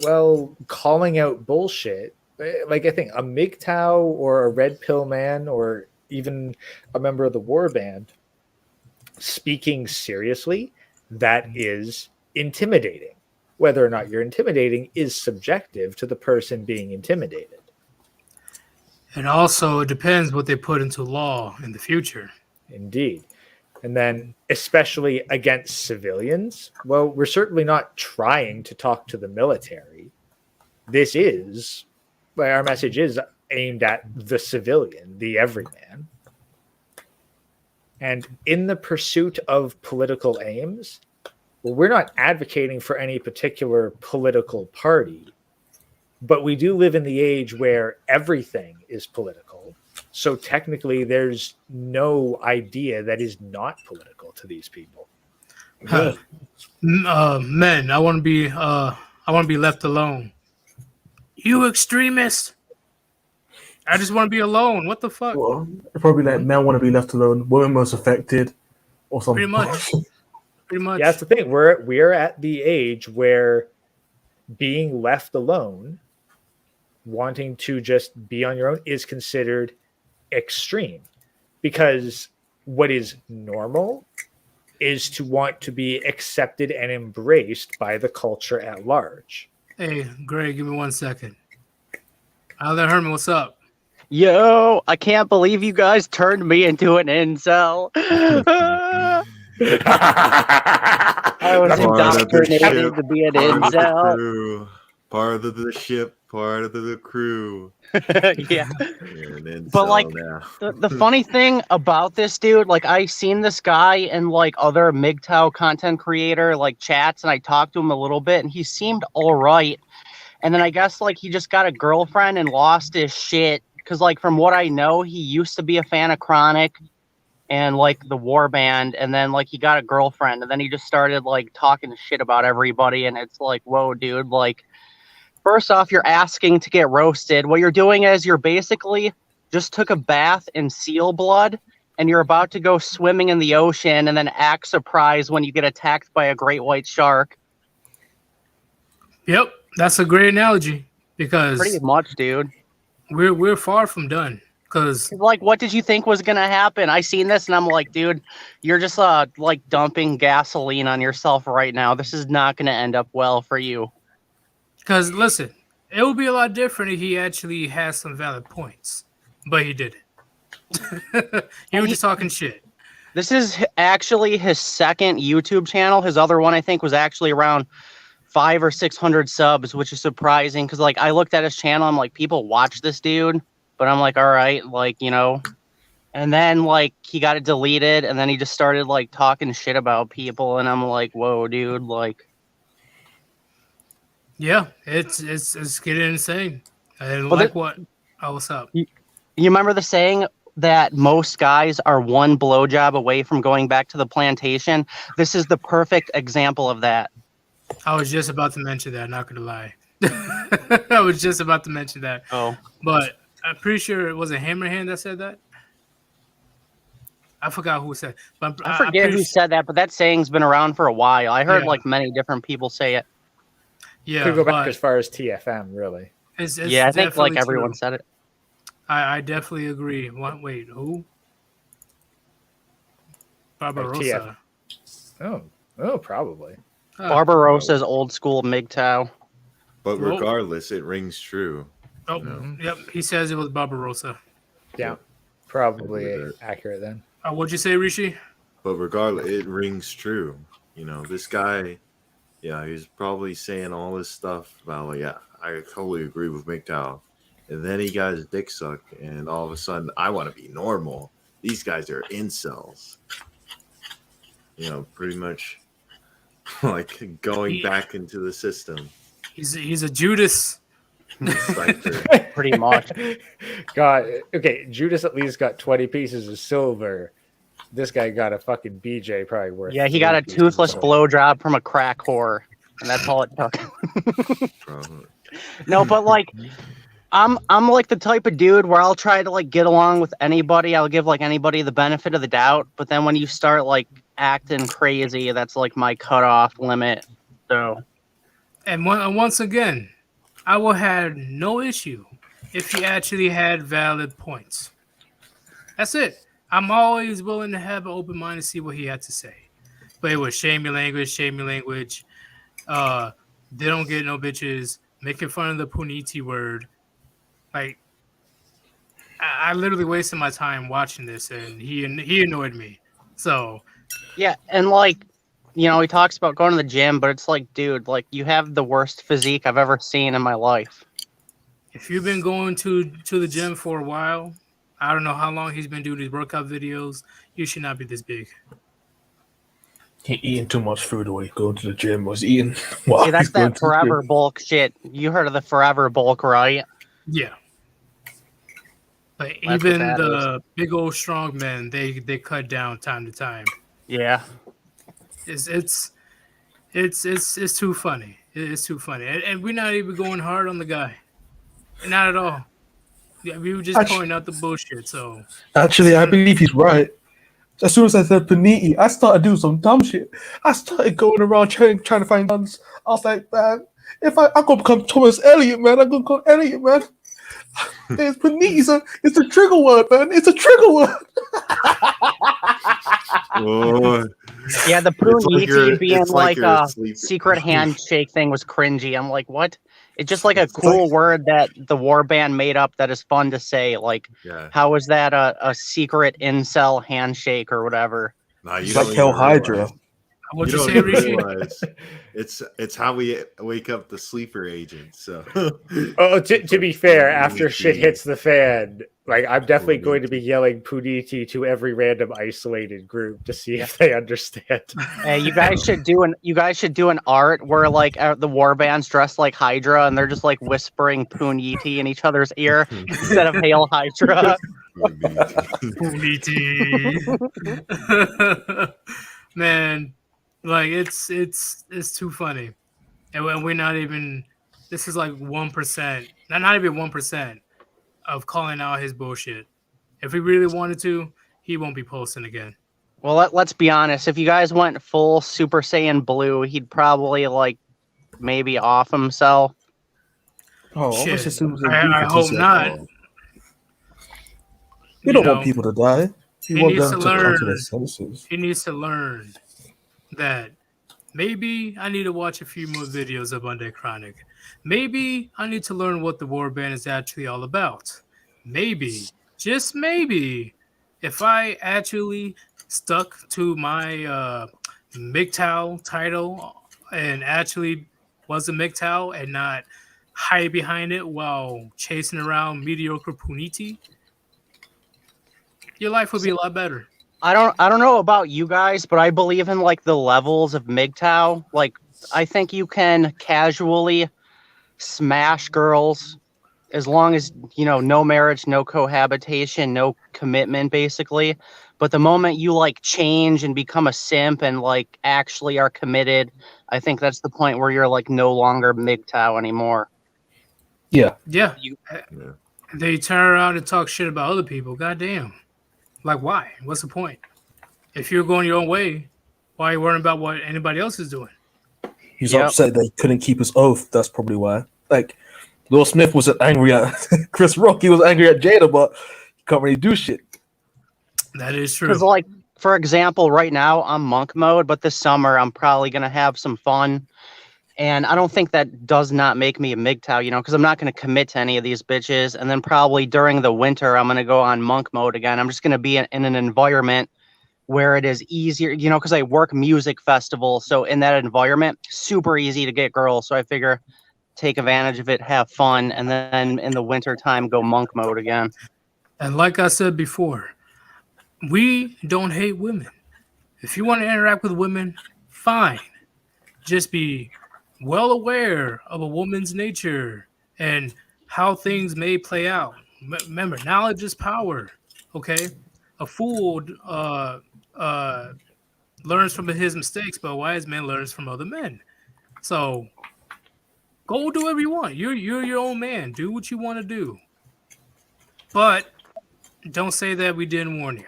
Well, calling out bullshit. I think a MGTOW or a red pill man or even a member of the Warband speaking seriously, that is intimidating. Whether or not you're intimidating is subjective to the person being intimidated. And also, it depends what they put into law in the future. Indeed. And then, especially against civilians, well, we're certainly not trying to talk to the military. This is, well, our message is aimed at the civilian, the everyman. And in the pursuit of political aims, well, we're not advocating for any particular political party, but we do live in the age where everything is political. So technically, there's no idea that is not political to these people. Men, I want to be left alone. You extremist! I just want to be alone. What the fuck? Well, probably like men want to be left alone, women most affected, or something. Pretty much. Pretty much. Yeah, that's the thing. We're at the age where being left alone, wanting to just be on your own, is considered extreme, because what is normal is to want to be accepted and embraced by the culture at large. Hey, Greg, give me 1 second. Alan Herman, what's up? Yo, I can't believe you guys turned me into an incel. I was indoctrinated to be an incel. Part of the ship, part of the crew. Yeah. But But like the funny thing about this dude, like I seen this guy in like other MGTOW content creator like chats, and I talked to him a little bit, and he seemed all right. And then I guess like he just got a girlfriend and lost his shit. Cause like from what I know, he used to be a fan of Chronic and like the Warband, and then like he got a girlfriend, and then he just started like talking shit about everybody, and it's like, whoa, dude, like first off, you're asking to get roasted. What you're doing is you're basically just took a bath in seal blood, and you're about to go swimming in the ocean and then act surprised when you get attacked by a great white shark. Yep, that's a great analogy because Pretty much, dude. we're far from done. Because Like, what did you think was gonna happen? I seen this and I'm like, dude, you're just like dumping gasoline on yourself right now. This is not gonna end up well for you. listen, it would be a lot different if he actually has some valid points, but he didn't. He was just talking shit. This is actually his second YouTube channel. His other one, I think, was actually around 500 or 600 subs, which is surprising because, like, I looked at his channel. I'm like, people watch this dude, but I'm like, all right, like, you know. And then, like, he got it deleted, and then he just started like talking shit about people, and I'm like, whoa, dude, like. Yeah, it's getting insane. And Well, like what? Oh, what's up? You remember the saying that most guys are one blowjob away from going back to the plantation? This is the perfect example of that. I was just about to mention that. Not gonna lie, I was just about to mention that. Oh, But I'm pretty sure it was a Hammerhand that said that. I forgot who said. But I forget who said that, but that saying's been around for a while. I heard Yeah. like many different people say it. Yeah, Could go back but as far as TFM, really. it's Yeah, I think like definitely everyone true. said it. I definitely agree. Wait, who? Barbarossa. Oh, probably. Ah, Barbarossa's old school MGTOW. But Well- regardless, it rings true. oh, No. yep. He says it was Barbarossa. Yeah, probably Agree with accurate then. What'd you say, Rishi? But regardless, it rings true. You know, this guy, yeah, he's probably saying all this stuff about, like, yeah, I totally agree with MGTOW. And then he got his dick sucked, and all of a sudden, I want to be normal. These guys are incels. You know, pretty much like going back into the system. He's a Judas. Cypher. Pretty much. God, okay, Judas at least got 20 pieces of silver. This guy got a fucking BJ probably worth. Yeah, he got a 3 pieces of toothless silver. blowjob from a crack whore, and that's all it took. Probably. No, but like, I'm like the type of dude where I'll try to like get along with anybody. I'll give like anybody the benefit of the doubt. But then when you start like acting crazy, that's like my cutoff limit. So And once again, I will have no issue if he actually had valid points. That's it. I'm always willing to have an open mind to see what he had to say. But it was shame your language, shame your language. They don't get no bitches, making fun of the puniti word. Like, I literally wasted my time watching this, and he annoyed me. So Yeah, and like, he talks about going to the gym, but it's like, dude, like you have the worst physique I've ever seen in my life. if you've been going to the gym for a while, I don't know how long he's been doing these workout videos. You should not be this big. He eating too much food while he going to the gym. Was eating while See, that's he's going that to the forever gym. bulk shit. You heard of the forever bulk, right? Yeah. But That's what even that the big old strong men, they cut down time to time. Yeah. It's too funny. It's too funny, and we're not even going hard on the guy, not at all. Yeah, we were just pointing out the bullshit. So Actually, I believe he's right. As soon as I said Panini, I started doing some dumb shit. I started going around trying to find guns. I was like, man, if I'm gonna become Thomas Elliott, man, I'm gonna become Elliott, man. It's Panini, it's a trigger word, man. It's a trigger word. Oh, Yeah, the It's like you're- Puniti being it's like like you're a asleep. secret handshake thing was cringy. I'm like, what? It's just like a cool word that the Warband made up that is fun to say. Like, yeah. how is that a secret incel handshake or whatever? Nah, you It's don't like even Hell Hydra. realize. what You you don't say, even Rishi? realize. It's how we wake up the sleeper agent. So. Oh, to be fair, after Puniti. shit hits the fan, like I'm definitely going to be Puniti. yelling Puniti to every random isolated group to see if they understand. Hey, you guys should do an art where like the Warband's dressed like Hydra and they're just like whispering Puniti in each other's ear instead of Hail Hydra. Puniti. Man, like it's too funny, and we're not even. This is like 1%, not even 1% of calling out his bullshit. If he really wanted to, he won't be posting again. Well, let's be honest. If you guys went full Super Saiyan Blue, he'd probably like maybe off himself. Oh, Shit, obviously, Super I Saiyan Blue hope said, not. oh, You you don't know, want people to die. You he want needs them to to come to learn. their senses. He needs to learn that maybe I need to watch a few more videos of Undead Chronic. Maybe I need to learn what the Warband is actually all about. Maybe, just maybe, if I actually stuck to my MGTOW title and actually was a MGTOW and not hide behind it while chasing around mediocre Puniti, your life would be a lot better. I don't know about you guys, but I believe in like the levels of MGTOW. Like I think you can casually smash girls as long as no marriage, no cohabitation, no commitment basically. But the moment you like change and become a simp and like actually are committed, I think that's the point where you're like no longer MGTOW anymore. Yeah. Yeah. You- Yeah. They turn around and talk shit about other people. Goddamn. Like, why? What's the point? If you're going your own way, why are you worrying about what anybody else is doing? He's Yep. upset that he couldn't keep his oath. That's probably why. Like, Will Smith wasn't angry at Chris Rock. He was angry at Jada, but he can't really do shit. That is true. Because, like, for example, right now I'm monk mode, but this summer I'm probably gonna have some fun. And I don't think that does not make me a MGTOW, because I'm not going to commit to any of these bitches. And then probably during the winter, I'm going to go on monk mode again. I'm just going to be in an environment where it is easier, because I work music festival. So in that environment, super easy to get girls. So I figure take advantage of it, have fun, and then in the winter time, go monk mode again. And like I said before, we don't hate women. If you want to interact with women, fine. Just be well aware of a woman's nature and how things may play out. Remember, knowledge is power. Okay, a fool learns from his mistakes, but a wise man learns from other men. So go do whatever you want. You're your own man. Do what you want to do, but don't say that we didn't warn you.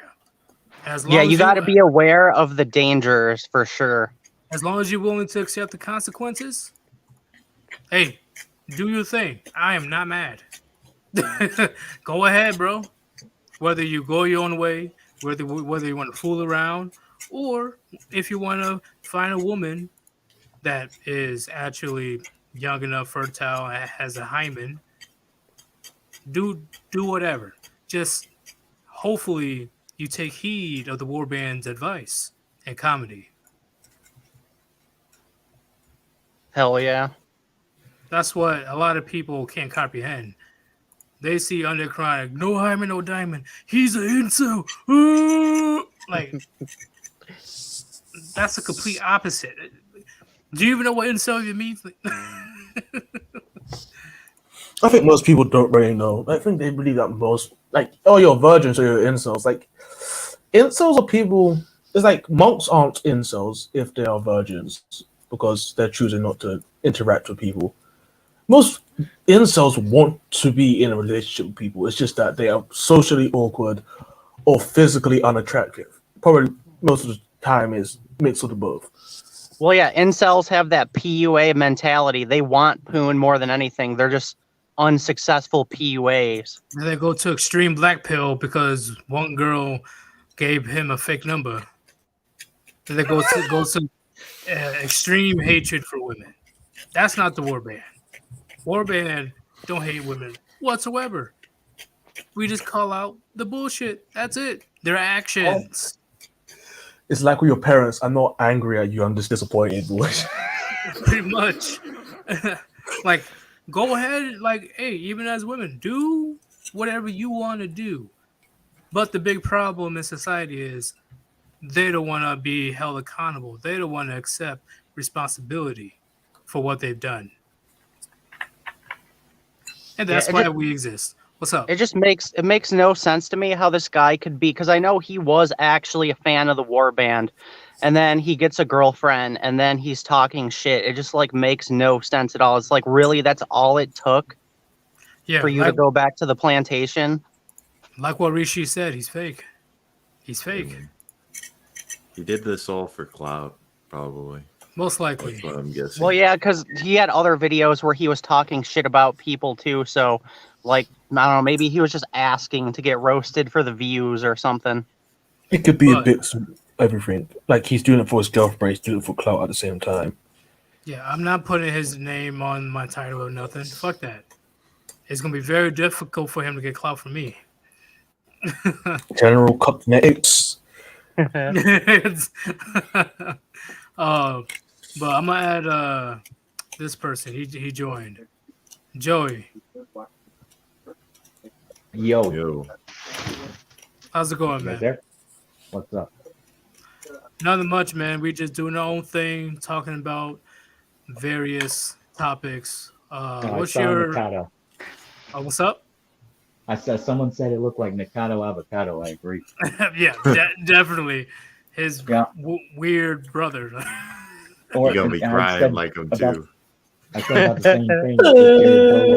As long Yeah, as you got to be aware of the dangers for sure. As long as you're willing to accept the consequences, hey, do your thing. I am not mad. Go ahead, bro. Whether you go your own way, whether you want to fool around, or if you want to find a woman that is actually young enough, fertile, has a hymen, do whatever. Just hopefully you take heed of the Warband's advice and comedy. Hell yeah. That's what a lot of people can't comprehend. They see under crying, no hymen, no diamond. He's an incel. Like, that's a complete opposite. Do you even know what incel even means? I think most people don't really know. I think they believe that most, like, oh, you're virgins or you're incels. Like, incels are people. It's like monks aren't incels if they are virgins because they're choosing not to interact with people. Most incels want to be in a relationship with people. It's just that they are socially awkward or physically unattractive. Probably most of the time is mixed with the both. Well, yeah, incels have that PUA mentality. They want poon more than anything. They're just unsuccessful PUAs. They go to extreme black pill because one girl gave him a fake number. And they go to extreme hatred for women. That's not the Warband. Warband don't hate women whatsoever. We just call out the bullshit. That's it. Their actions. It's like with your parents. I'm not angry at you. I'm just disappointed. Pretty much. Like, go ahead. Like, hey, even as women, do whatever you want to do. But the big problem in society is they don't want to be held accountable. They don't want to accept responsibility for what they've done. And that's why we exist. What's up? It makes no sense to me how this guy could be, because I know he was actually a fan of the Warband, and then he gets a girlfriend, and then he's talking shit. It just like makes no sense at all. It's like, really, that's all it took for you to go back to the plantation? Like what Rishi said, he's fake. He's fake. He did this all for clout, probably. Most likely. That's what I'm guessing. Well, yeah, because he had other videos where he was talking shit about people too. So, like, I don't know, maybe he was just asking to get roasted for the views or something. It could be a bit of everything. Like, he's doing it for his girlfriend, he's doing it for clout at the same time. Yeah, I'm not putting his name on my title or nothing. Fuck that. It's going to be very difficult for him to get clout from me. General cosmetics. But I'm going to add this person. He joined. Joey. Yo. How's it going, man? There? What's up? Nothing much, man. We just doing our own thing, talking about various topics. What's your Mikado. What's up? I said someone said it looked like Mikado avocado. I agree. Yeah, definitely. His weird brother. You're gonna be crying like him too. I said about the same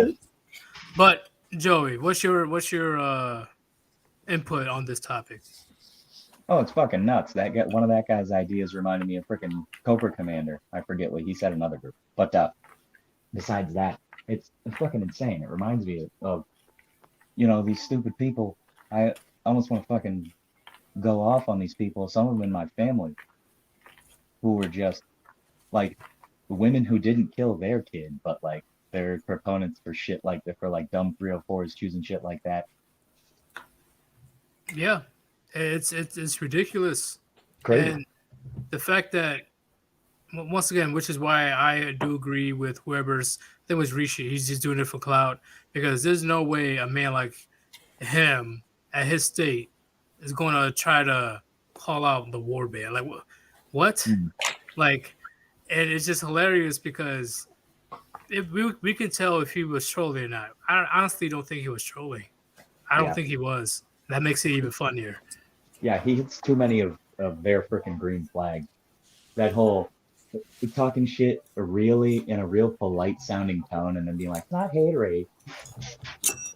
thing. But Joey, what's your input on this topic? Oh, it's fucking nuts. One of that guy's ideas reminded me of freaking Cobra Commander. I forget what he said in another group. But besides that, it's fucking insane. It reminds me of these stupid people. I almost want to fucking go off on these people. Some of them in my family who were just like women who didn't kill their kid, but like they're proponents for shit like that, for like dumb 304s choosing shit like that. Yeah, it's ridiculous. Crazy. And the fact that, once again, which is why I do agree with whoever's, I think it was Rishi, he's just doing it for clout, because there's no way a man like him at his state is going to try to call out the Warband. Like, what? Like, and it's just hilarious because we can tell if he was trolling or not. I honestly don't think he was trolling. I don't think he was. That makes it even funnier. Yeah, he hits too many of their freaking green flags. That whole talking shit really in a real polite sounding tone and then being like, not haterade.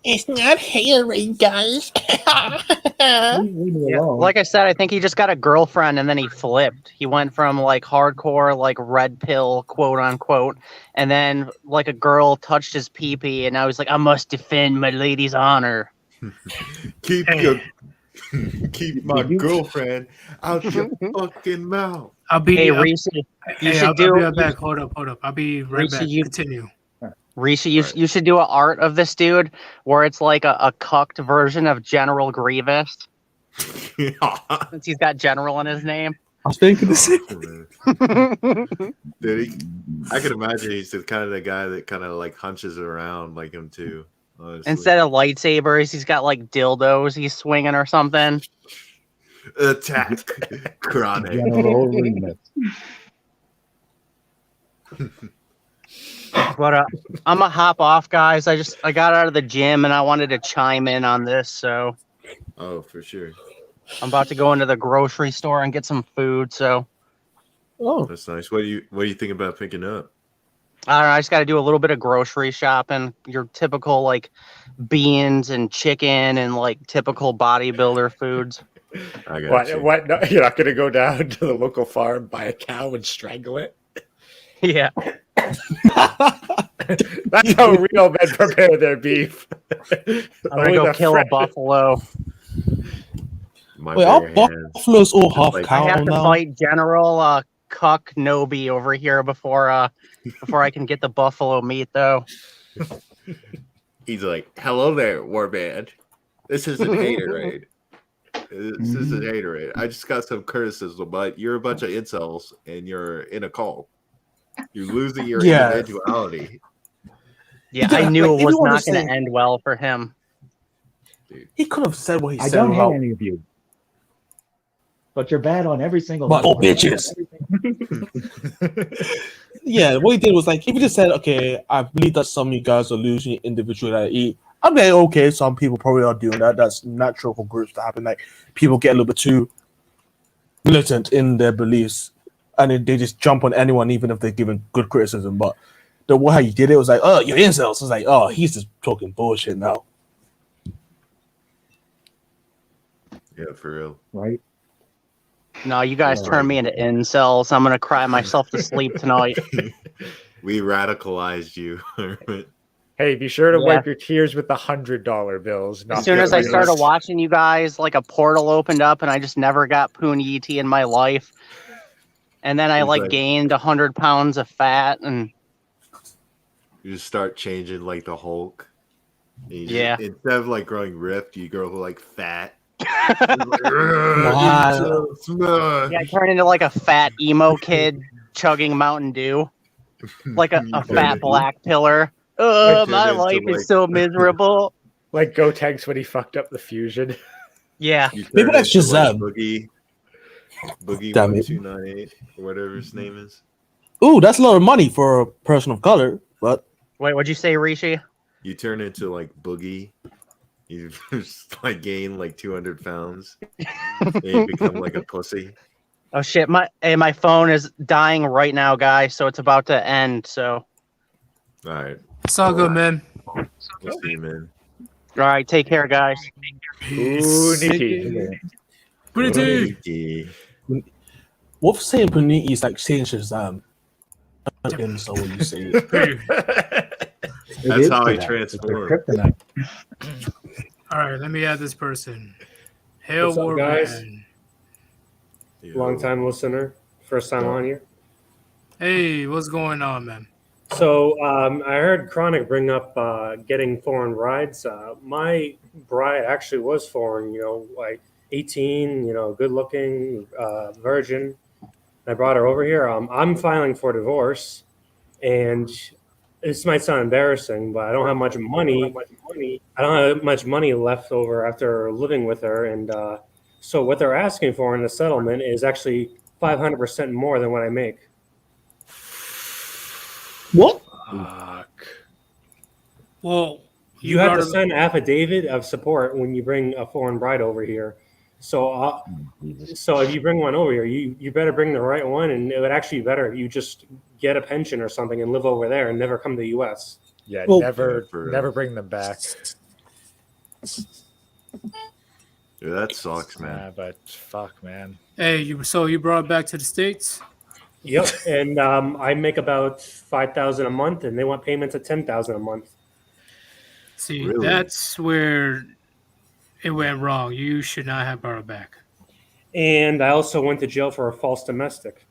It's not haterade, guys. Leave me alone. Like I said, I think he just got a girlfriend and then he flipped. He went from like hardcore, like red pill, quote unquote, and then like a girl touched his pee-pee and now he's like, I must defend my lady's honor. Keep my girlfriend out your fucking mouth. Hey, Reese, you should do. I'll be right back. Hold up. I'll be right back. Continue. Reese, you should do an art of this dude where it's like a cucked version of General Grievous. since he's got general in his name. I was thinking the same. Dude, I can imagine he's the kind of the guy that kind of like hunches around like him too. Honestly. Instead of lightsabers, he's got like dildos he's swinging or something. Attack Chronic. General Remus. But I'm gonna hop off, guys. I got out of the gym and I wanted to chime in on this, so Oh, for sure. I'm about to go into the grocery store and get some food. So Oh, That's nice. What do you think about picking up? I don't know. I just got to do a little bit of grocery shopping. Your typical like beans and chicken and like typical bodybuilder foods. I got you. What? No, you're not going to go down to the local farm, buy a cow, and strangle it? Yeah. That's how real men prepare their beef. I'm gonna go kill a buffalo. My wait, our bare hands. buffaloes all half like- I cow have to now. fight General Cuck Nobi over here before I can get the buffalo meat though. He's like, "Hello there, Warband. This isn't haterade. This isn't haterade. I just got some criticism, but you're a bunch of incels and you're in a cult. You're losing your Yeah. individuality." Yeah, Yeah, I knew like, it was everyone not is going saying- to end well for him. He could have said what he I said don't hate about any of you, but you're bad on every single But level. bitches. Yeah, what he did was like, if he just said, okay, I believe that some of you guys are losing your individuality, I'm like, okay, some people probably are doing that. That's natural for groups to happen. Like, people get a little bit too militant in their beliefs, and then they just jump on anyone, even if they're given good criticism. But the way he did it was like, oh, you're incels. It's like, oh, he's just talking bullshit now. Yeah, for real. Right? No, you guys turned me into incels. I'm going to cry myself to sleep tonight. We radicalized you. Hermit. Hey, be sure to Yeah. wipe your tears with the $100 bills. As not soon the as I real- started watching you guys, like a portal opened up and I just never got Poon ET in my life. And then I He's like like- gained 100 pounds of fat and You just start changing like the Hulk. And you just- Yeah. instead of like growing ripped, you grow like fat. Wow. yeah, I turned into like a fat emo kid chugging Mountain Dew. Like a fat black pillar. Oh, Like, my turned life into, is like- so miserable. Like Gotenks when he fucked up the fusion. Yeah. You Maybe turn that's into, like, Shazam. Boogie Damn it. 1298 or whatever his name is. Ooh, that's a lot of money for a person of color, but Wait, what'd you say, Rishi? You turn into like Boogie. You just like gain like 200 pounds. And you become like a pussy. Oh shit, my phone is dying right now, guys, so it's about to end, so All right. It's all good, man. We'll see you, man. all right, take care, guys. Ooh, Nikki. Pretty. Nikki. what saying Panini is like saying Shazam. And so when you say it. It That's is how for he that. It's their transformed. kryptonite. All right, let me add this person. Hail What's up, guys? Warband. Long time listener, first time on here. Hey, what's going on, man? So I heard Chronic bring up getting foreign brides. My bride actually was foreign, like 18, good looking, virgin. I brought her over here. I'm filing for divorce, and this might sound embarrassing, but I don't have much money. I don't have much money left over after living with her, and so what they're asking for in the settlement is actually 500% more than what I make. What? Fuck. Well, You have brought to her- sign an affidavit of support when you bring a foreign bride over here. So, Jesus. so if you bring one over here, you better bring the right one, and it would actually be better if you just get a pension or something and live over there and never come to the U.S. Yeah, Well- never bring them back. Dude, that sucks, man. Yeah, but fuck, man. Hey, you brought it back to the States? Yep, and I make about $5,000 a month, and they want payments of $10,000 a month. See, Really? that's where it went wrong. You should not have brought it back. And I also went to jail for a false domestic.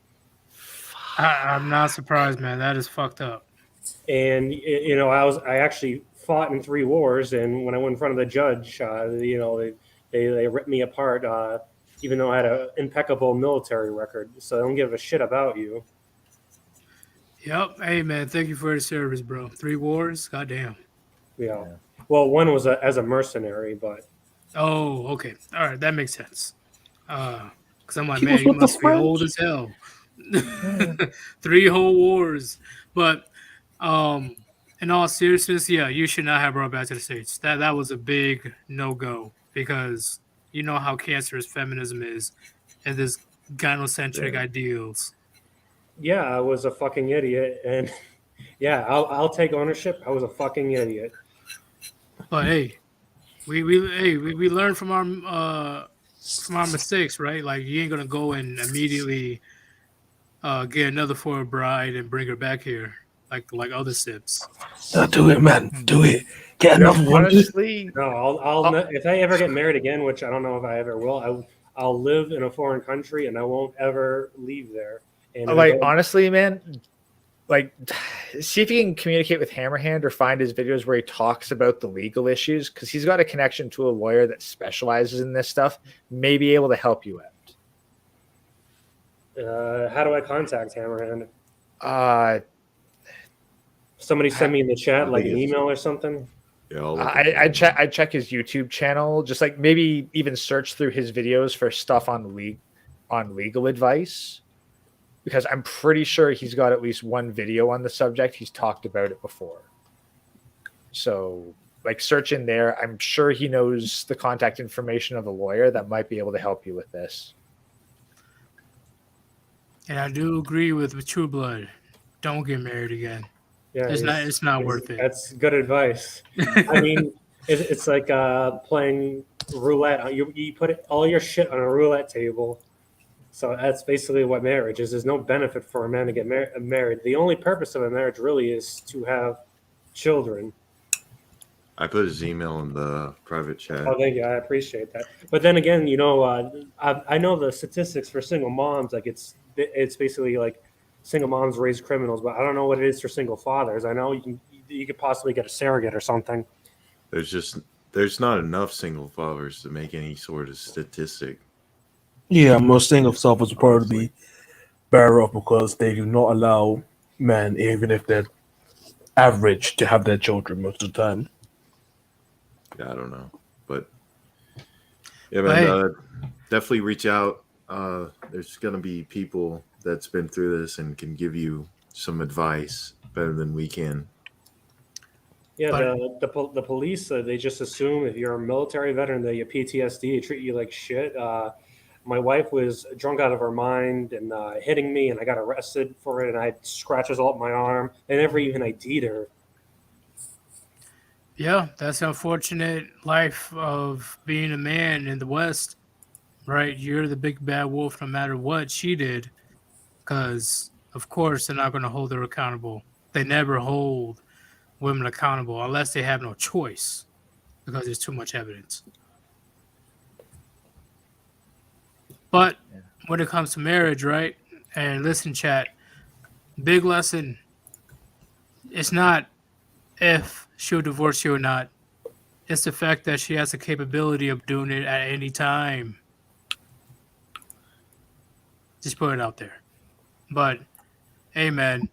I'm not surprised, man. That is fucked up. And I actually fought in 3 wars, and when I went in front of the judge, they They ripped me apart, even though I had an impeccable military record. So they don't give a shit about you. Yep. Hey, man, thank you for your service, bro. 3 wars? Goddamn. Yeah. Well, one was as a mercenary, but Oh, okay. All right, that makes sense. Because I'm like, He man, was you with the must be old French. as hell. 3 whole wars. But in all seriousness, yeah, you should not have brought back to the States. That was a big no-go because you know how cancerous feminism is and this gynocentric ideals. yeah, I was a fucking idiot, and yeah, I'll take ownership. I was a fucking idiot. But hey, we learn from our mistakes, right? Like you ain't gonna go and immediately get another foreign bride and bring her back here like other sips. No, do it, man. Do it. Get You know, another one. honestly, No, if I ever get married again, which I don't know if I ever will, I'll live in a foreign country and I won't ever leave there. And like honestly, man, like see if you can communicate with Hammerhand or find his videos where he talks about the legal issues because he's got a connection to a lawyer that specializes in this stuff, may be able to help you out. how do I contact Hammerhand? Somebody send me in the chat like an email or something. Yeah, I check his YouTube channel, just like maybe even search through his videos for stuff on legal advice, because I'm pretty sure he's got at least one video on the subject. He's talked about it before. So like search in there. I'm sure he knows the contact information of a lawyer that might be able to help you with this. And I do agree with True Blood. Don't get married again. Yeah, it's not worth it. That's good advice. I mean, it's like playing roulette. You put all your shit on a roulette table. So that's basically what marriage is. There's no benefit for a man to get married. The only purpose of a marriage really is to have children. I put his email in the private chat. Oh, thank you. I appreciate that. But then again, you know, I know the statistics for single moms. Like it's basically like single moms raise criminals, but I don't know what it is for single fathers. I know you could possibly get a surrogate or something. There's not enough single fathers to make any sort of statistic. Yeah, most single fathers will probably be better off because they do not allow men, even if they're average, to have their children most of the time. Yeah, I don't know, but yeah, man, definitely reach out. There's gonna be people that's been through this and can give you some advice better than we can. Yeah, the police, they just assume if you're a military veteran that you have PTSD, they treat you like shit. My wife was drunk out of her mind and hitting me, and I got arrested for it, and I had scratches all up my arm. They never even ID'd her. Yeah, that's the unfortunate life of being a man in the West, right? You're the big bad wolf no matter what she did, because, of course, they're not going to hold her accountable. They never hold women accountable unless they have no choice because there's too much evidence. But when it comes to marriage, right? And listen, chat, big lesson. It's not if she'll divorce you or not. It's the fact that she has the capability of doing it at any time. Just put it out there. But, hey, man,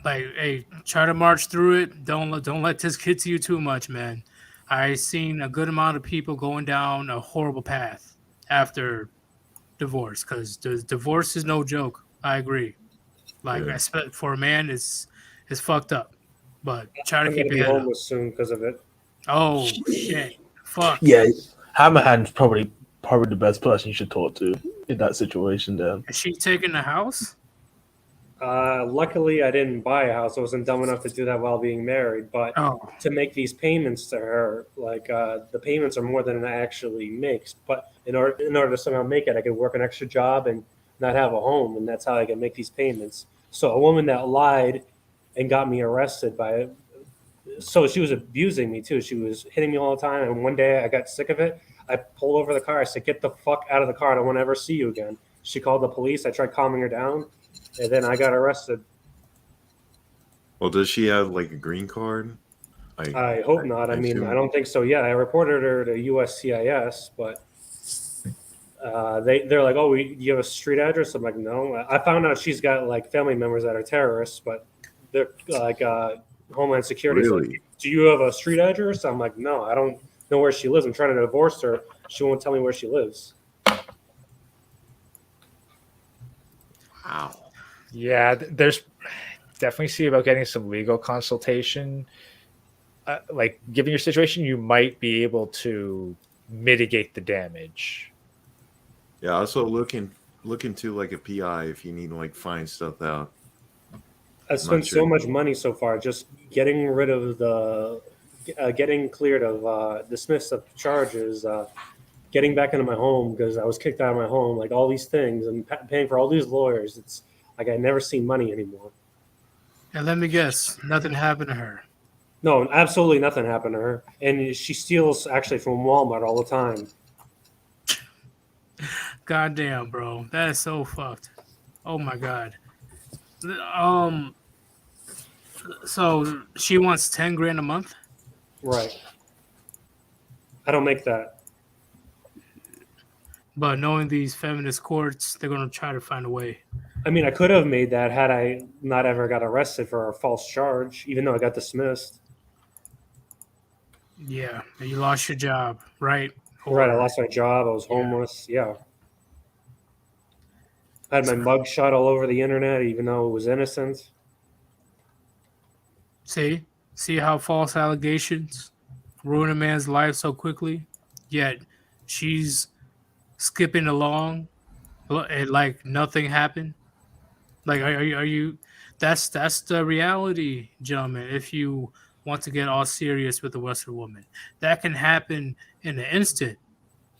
like, hey, try to march through it. Don't let this get to you too much, man. I've seen a good amount of people going down a horrible path after divorce, because divorce is no joke. I agree. Like, I expect for a man, it's fucked up. But try to I'm keep gonna be your head up. homeless soon because of it. Oh shit! Fuck. Yeah, Hammerhand's probably the best person you should talk to in that situation. Then Is she taking the house? Luckily, I didn't buy a house. I wasn't dumb enough to do that while being married. But to make these payments to her, like the payments are more than I actually make. But in order to somehow make it, I could work an extra job and not have a home, and that's how I can make these payments. So a woman that lied and got me arrested by it. So she was abusing me too. She was hitting me all the time. And one day I got sick of it. I pulled over the car. I said, "Get the fuck out of the car. I don't want to ever see you again." She called the police. I tried calming her down, and then I got arrested. Well, does she have like a green card? I hope not. I mean, assume- I don't think so yet. I reported her to USCIS, but they're like, "Oh, you have a street address?" I'm like, "No." I found out she's got like family members that are terrorists, but they're like Homeland Security's Really? like, "Do you have a street address?" I'm like, "No, I don't know where she lives. I'm trying to divorce her. She won't tell me where she lives." Wow. Yeah, there's definitely see about getting some legal consultation. Like, given your situation, you might be able to mitigate the damage. Yeah. Also, look into like a PI if you need to like find stuff out. I've spent sure. so much money so far just getting rid of getting cleared of dismissed of charges, getting back into my home because I was kicked out of my home, like all these things, and paying for all these lawyers. It's like I never seen money anymore. And let me guess, nothing happened to her. No, absolutely nothing happened to her, and she steals actually from Walmart all the time. God damn, bro, that is so fucked. Oh my god. Um. So she wants 10 grand a month. Right. I don't make that. But knowing these feminist courts, they're gonna try to find a way. I mean, I could have made that had I not ever got arrested for a false charge, even though I got dismissed. Yeah, and you lost your job, right? Right, I lost my job. I was homeless. Yeah. I had my mug shot all over the internet, even though it was innocent. See how false allegations ruin a man's life so quickly, yet she's skipping along and like nothing happened. Like, are you? That's the reality, gentlemen. If you want to get all serious with a Western woman, that can happen in an instant.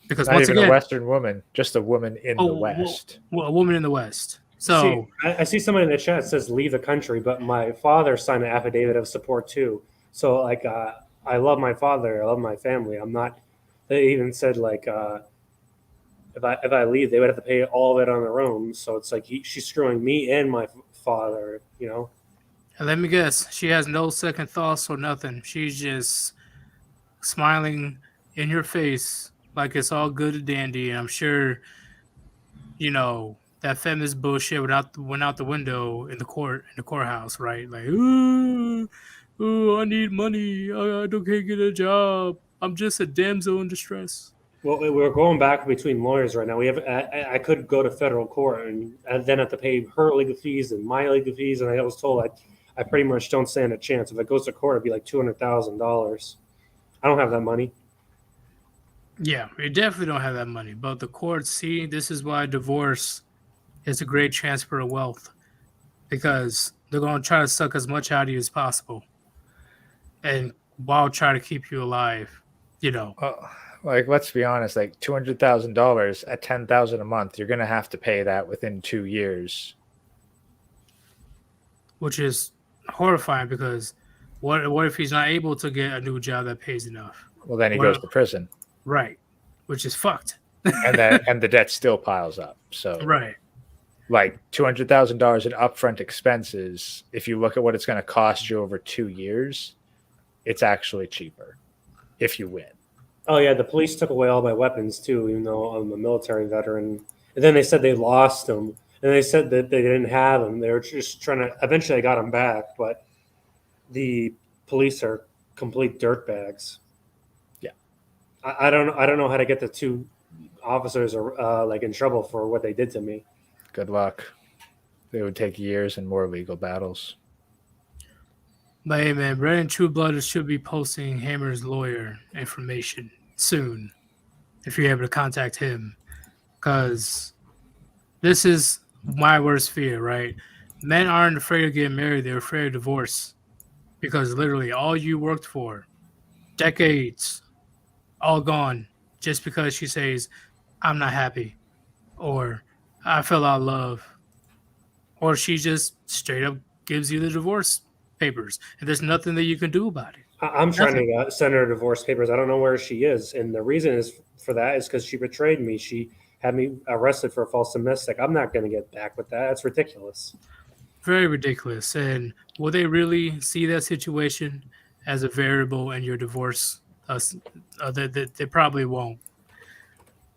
Because Not once even again, a Western woman, just a woman in the West. Well, a woman in the West. So See, I see somebody in the chat says leave the country, but my father signed an affidavit of support too. So like, I love my father, I love my family. I'm not. They even said like, if I leave, they would have to pay all of it on their own. So it's like she's screwing me and my father. You know. and let me guess, she has no second thoughts or nothing. She's just smiling in your face like it's all good and dandy. And I'm sure, that feminist bullshit went out the window in the courthouse, right? Like, ooh, I need money. I don't can't get a job. I'm just a damsel in distress. Well, we're going back between lawyers right now. We have. I could go to federal court and then have to pay her legal fees and my legal fees. And I was told I pretty much don't stand a chance. If it goes to court, it'd be like $200,000. I don't have that money. Yeah, you definitely don't have that money. But the courts see this is why divorce is a great transfer of wealth, because they're going to try to suck as much out of you as possible, and while trying to keep you alive. Like, let's be honest. Like $200,000 at $10,000 a month, you're gonna have to pay that within 2 years. Which is horrifying, because what if he's not able to get a new job that pays enough? Well, then he goes to prison, right? Which is fucked. and the debt still piles up. So right, like $200,000 in upfront expenses. If you look at what it's going to cost you over 2 years, it's actually cheaper if you win. Oh yeah, the police took away all my weapons too, even though I'm a military veteran. And then they said they lost them, and they said that they didn't have them. They were just trying to. Eventually, I got them back, but the police are complete dirtbags. Yeah, I don't know how to get the two officers like in trouble for what they did to me. Good luck. They would take years and more legal battles. But hey, man, Brandon Trueblood should be posting Hammer's lawyer information soon, if you're able to contact him, because this is my worst fear, right? Men aren't afraid of getting married; they're afraid of divorce, because literally all you worked for, decades, all gone, just because she says, "I'm not happy," or "I fell out of love," or she just straight up gives you the divorce papers, and there's nothing that you can do about it. I'm trying to send her divorce papers. I don't know where she is, and the reason is for that is because she betrayed me. She had me arrested for a false domestic. I'm not going to get back with that. That's ridiculous. Very ridiculous. And will they really see that situation as a variable in your divorce. They probably won't.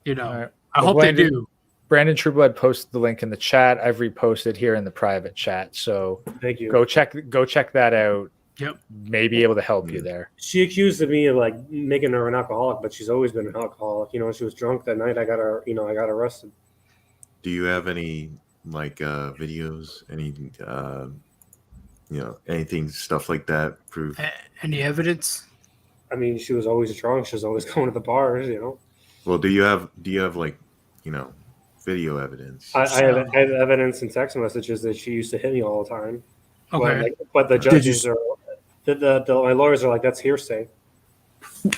You know, All right. I Well, hope they do. Brandon Trueblood posted the link in the chat. I've reposted here in the private chat. So Thank you. go check that out. Yep. May be able to help you there. She accused of me of like making her an alcoholic, but she's always been an alcoholic. You know, she was drunk that night. I got arrested. Do you have any like videos, any anything, stuff like that? Proof? Any evidence? I mean, she was always drunk. She was always going to the bars. You know. Well, do you have like video evidence? I have evidence and text messages that she used to hit me all the time. Okay. But the judges are, my lawyers are like, that's hearsay. I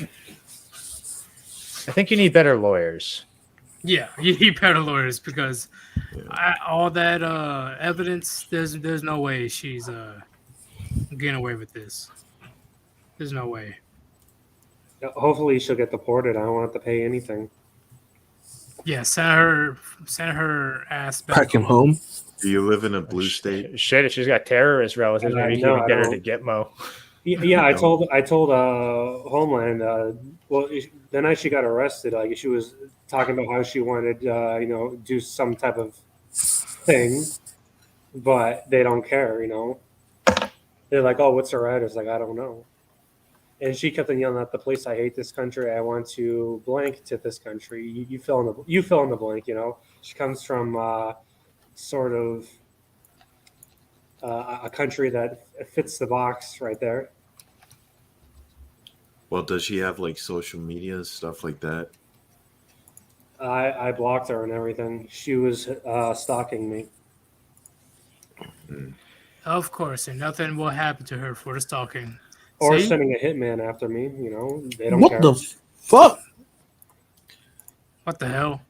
think you need better lawyers. Yeah, you need better lawyers because all that evidence, there's no way she's getting away with this. There's no way. Hopefully she'll get deported. I don't want to pay anything. Yeah, send her ass back home. Do you live in a blue state? Shit, if she's got terrorist relatives, maybe you can get her to Gitmo. Yeah, I told Homeland. The night she got arrested, like she was talking about how she wanted, do some type of thing, but they don't care. They're like, "Oh, what's her address?" Like, I don't know. And she kept on yelling at the police, "I hate this country. I want to blank to this country." You fill in the blank. She comes from sort of a country that fits the box right there. Well, does she have like social media stuff like that? I blocked her and everything. She was stalking me. Of course, and nothing will happen to her for the stalking. Or See? sending a hitman after me, they don't What care. the fuck? What the hell?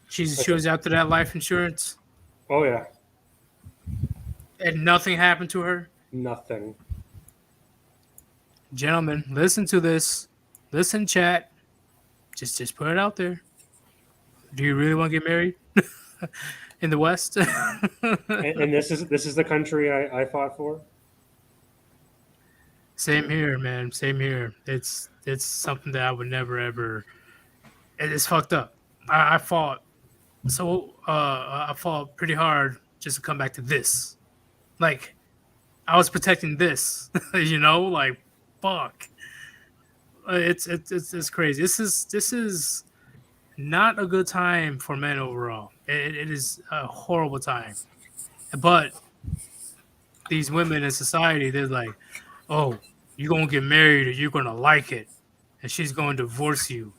She was after that life insurance, Oh yeah, and nothing happened to her. nothing. Gentlemen, listen to this. Listen, chat. Just put it out there. Do you really want to get married in the West? And this is the country I fought for. Same here, man. Same here. It's something that I would never ever. It's fucked up. I fought I fought pretty hard just to come back to this. Like, I was protecting this, like, fuck. It's crazy. This is not a good time for men overall. It is a horrible time. But these women in society, they're like, "Oh, you're gonna get married or you're gonna like it, and she's gonna divorce you,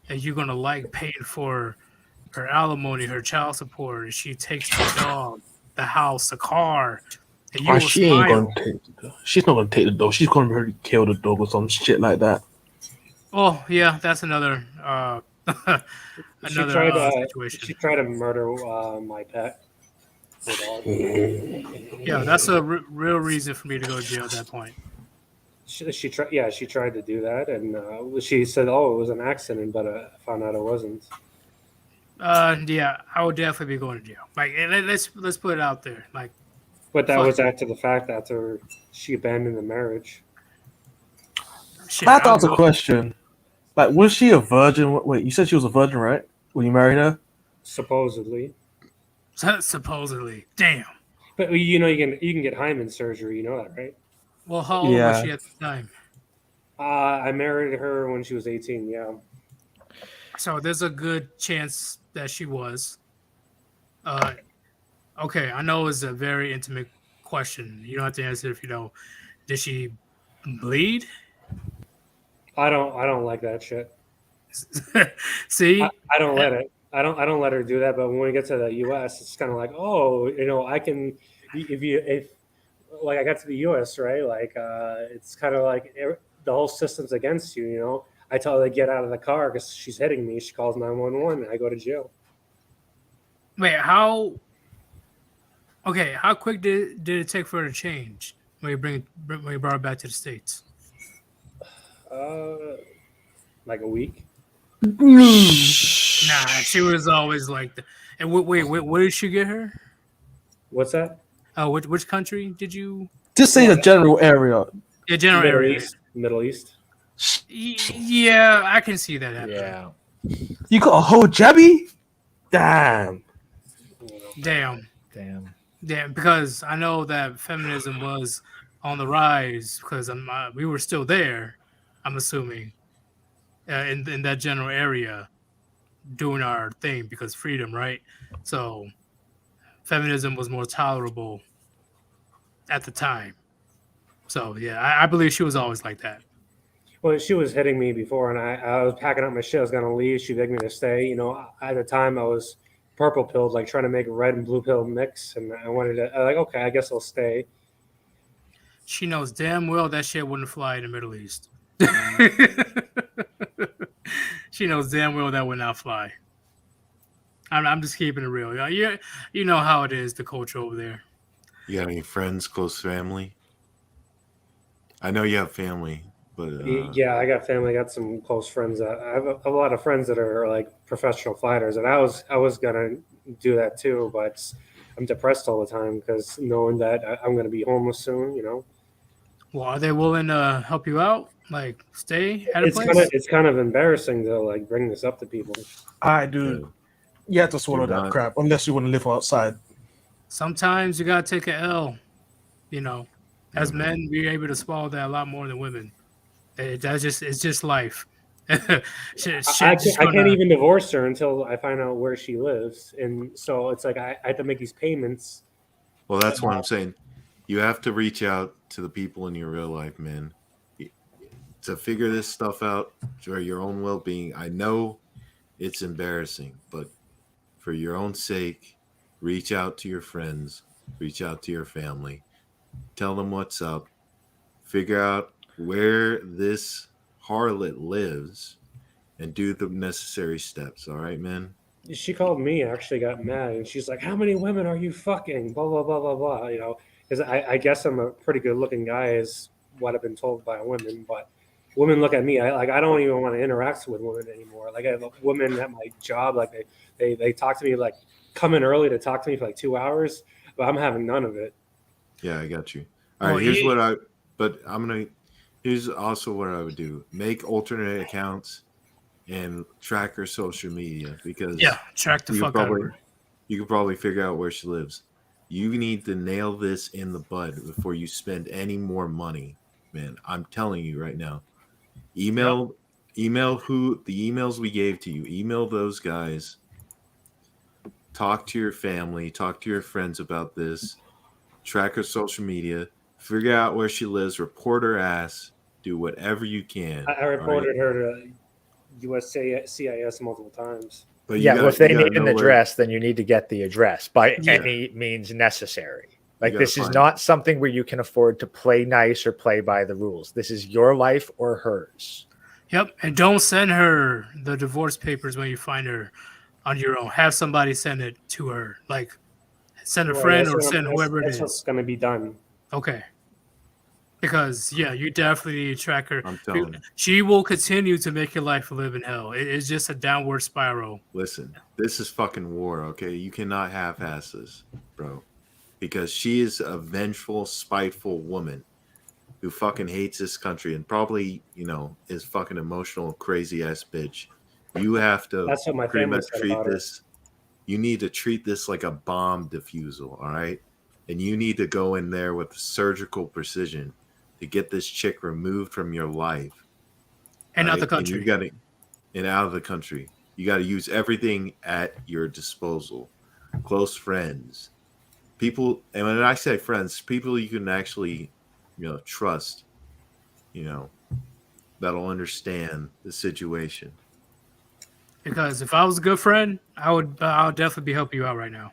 and you're gonna like paying for her alimony, her child support, and she takes the dog, the house, the car, and you will She ain't smile." gonna take the dog. She's not gonna take the dog. She's gonna really kill the dog or some shit like that. Oh yeah, that's another situation. She tried to murder my pet. The dog. Yeah, that's a real reason for me to go to jail at that point. She tried. Yeah, she tried to do that, and she said, "Oh, it was an accident," but I found out it wasn't. Yeah, I would definitely be going to jail. Like, let's put it out there. Like, But that fuck was it. after the fact, after she abandoned the marriage. Shit, I have to I'll ask a go- question. Like, was she a virgin? Wait, you said she was a virgin, right? When you married her? Supposedly. Supposedly, damn. But you can get hymen surgery. You know that, right? Well, how old was she at the time? I married her when she was 18. Yeah. So there's a good chance that she was. Okay, I know it's a very intimate question. You don't have to answer if you know. Did she bleed? I don't like that shit. See, I don't let it. I don't let her do that. But when we get to the U.S., it's kind of like, oh, I can. If like I got to the U.S., right? Like it's kind of like the whole system's against you. I tell her to get out of the car because she's hitting me. She calls 911. I go to jail. wait, how? Okay, how quick did it take for her to change when you brought her back to the States? Like a week. Nah, she was always like that. And wait, where did she get her? What's that? Which country did you? Just say the general area. Yeah, general Middle area. East. Middle East. Yeah, I can see that happening. Yeah. You got a whole jabby? Damn. Damn. Damn. Damn. Because I know that feminism was on the rise because we were still there. I'm assuming in that general area doing our thing because freedom, right? So feminism was more tolerable at the time. So yeah, I believe she was always like that. Well, she was hitting me before, and I was packing up my shit. I was gonna leave. She begged me to stay. You know, at the time I was purple pilled, like trying to make a red and blue pill mix, and I wanted to. I like, okay, I guess I'll stay. She knows damn well that shit wouldn't fly in the Middle East. She knows damn well that would not fly. I'm just keeping it real. You know how it is, the culture over there. You got any friends, close family? I know you have family, but Yeah, I got family. I got some close friends. I have a lot of friends that are like professional fighters, and I was gonna do that too, but I'm depressed all the time because knowing that I'm gonna be homeless soon. You know, Well, are they willing to help you out? Like, stay at a place? it's kind of embarrassing to like bring this up to people. I do. You have to swallow You're that not- crap unless you want to live outside. Sometimes you gotta take an L. You know, as men, we're able to swallow that a lot more than women. It's just life. I can't even divorce her until I find out where she lives, and so it's like I have to make these payments. Well, that's what I'm saying. You have to reach out to the people in your real life, man, to figure this stuff out for your own well-being. I know it's embarrassing, but for your own sake, reach out to your friends, reach out to your family, tell them what's up, figure out where this harlot lives, and do the necessary steps. All right, man? She called me, actually got mad, and she's like, "How many women are you fucking?" Blah blah blah blah blah. You know, because I guess I'm a pretty good-looking guy, is what I've been told by women. But women look at me, I don't even want to interact with women anymore. Like I have women at my job, like they talk to me, like come in early to talk to me for like 2 hours, but I'm having none of it. Yeah, I got you. All right, here's also what I would do. Make alternate accounts and track her social media because track the fuck out of her. You could probably figure out where she lives. You need to nail this in the bud before you spend any more money, man. I'm telling you right now. Email who the emails we gave to you. Email those guys. Talk to your family. Talk to your friends about this. Track her social media. Figure out where she lives. Report her ass. Do whatever you can. I reported her to USCIS multiple times. But if they need an address, then you need to get the address by any means necessary. Like, this is not something where you can afford to play nice or play by the rules. This is your life or hers. Yep, and don't send her the divorce papers when you find her on your own. Have somebody send it to her. Like, send a friend or send whoever it is. That's what's going to be done. Okay. Because, you definitely need to track her. I'm telling you. She will continue to make your life live in hell. It's just a downward spiral. Listen, this is fucking war, okay? You cannot half-ass this, bro. Because she is a vengeful, spiteful woman who fucking hates this country and probably, is fucking emotional, crazy-ass bitch. You have to That's what my pretty family much said treat about her. this. You need to treat this like a bomb defusal, all right? And you need to go in there with surgical precision to get this chick removed from your life. And out the country. And out of the country. You got to use everything at your disposal. Close friends. People, and when I say friends, people you can actually, trust, that'll understand the situation. Because if I was a good friend, I would definitely be helping you out right now.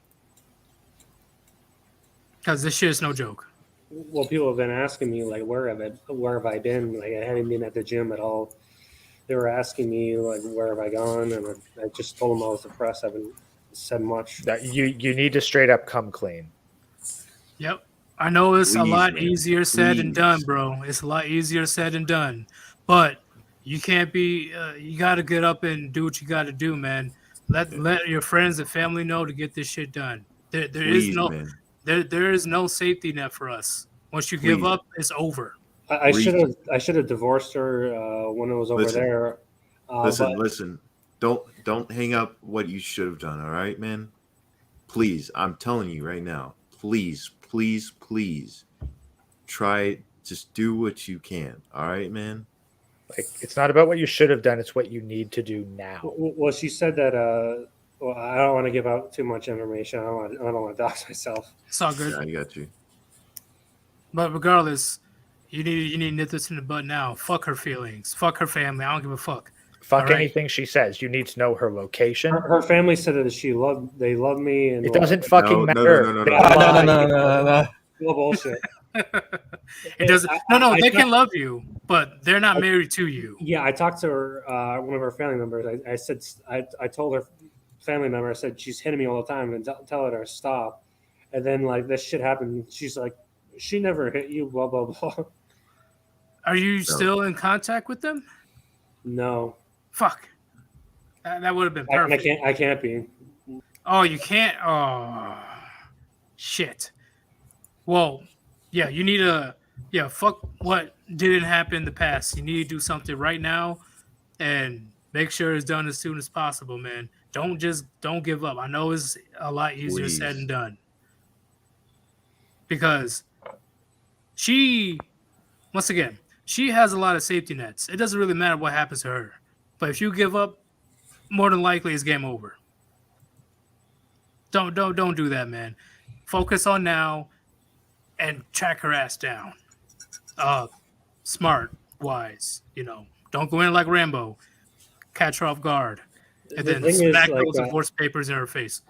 Because this shit is no joke. Well, people have been asking me, like, where have I been? Like, I haven't been at the gym at all. They were asking me, like, where have I gone? And I just told them I was depressed. I haven't said much. That you need to straight up come clean. Yep. I know it's a lot easier said than done, Please. bro. It's a lot easier said than done. But you can't be, you got to get up and do what you got to do, man. Let your friends and family know to get this shit done. There is Please, no... man. There is no safety net for us. Once you give up, it's over. I should have divorced her when I was over Listen. there. Listen. Don't hang up what you should have done. All right, man. Please, I'm telling you right now. Please, please, please, try. Just do what you can. All right, man. Like, it's not about what you should have done; it's what you need to do now. Well, she said that. Well, I don't want to give out too much information. I don't want to dox myself. It's all good. Yeah, I got you. But regardless, you need to nip this in the bud now. Fuck her feelings. Fuck her family. I don't give a fuck. Fuck All right. anything she says. You need to know her location. Her family said that they love me, and It doesn't No, fucking no, matter. no, no, They no, lie. No. Well, bullshit. It doesn't. No, they can love you, but they're not married to you. Yeah, I talked to her, one of her family members. I said, I told her family member, I said, she's hitting me all the time and tell her to stop. And then, like, this shit happened. She's like, she never hit you, blah, blah, blah. Are you still in contact with them? No. Fuck. That would have been perfect. I can't be. Oh, you can't? Oh, shit. Well, yeah, you need to, fuck what didn't happen in the past. You need to do something right now and make sure it's done as soon as possible, man. Don't give up. I know it's a lot easier said than done. Because once again, she has a lot of safety nets. It doesn't really matter what happens to her. But if you give up, more than likely it's game over. Don't do that, man. Focus on now and track her ass down. Smart, wise, Don't go in like Rambo. Catch her off guard. And then smack those divorce papers in her face.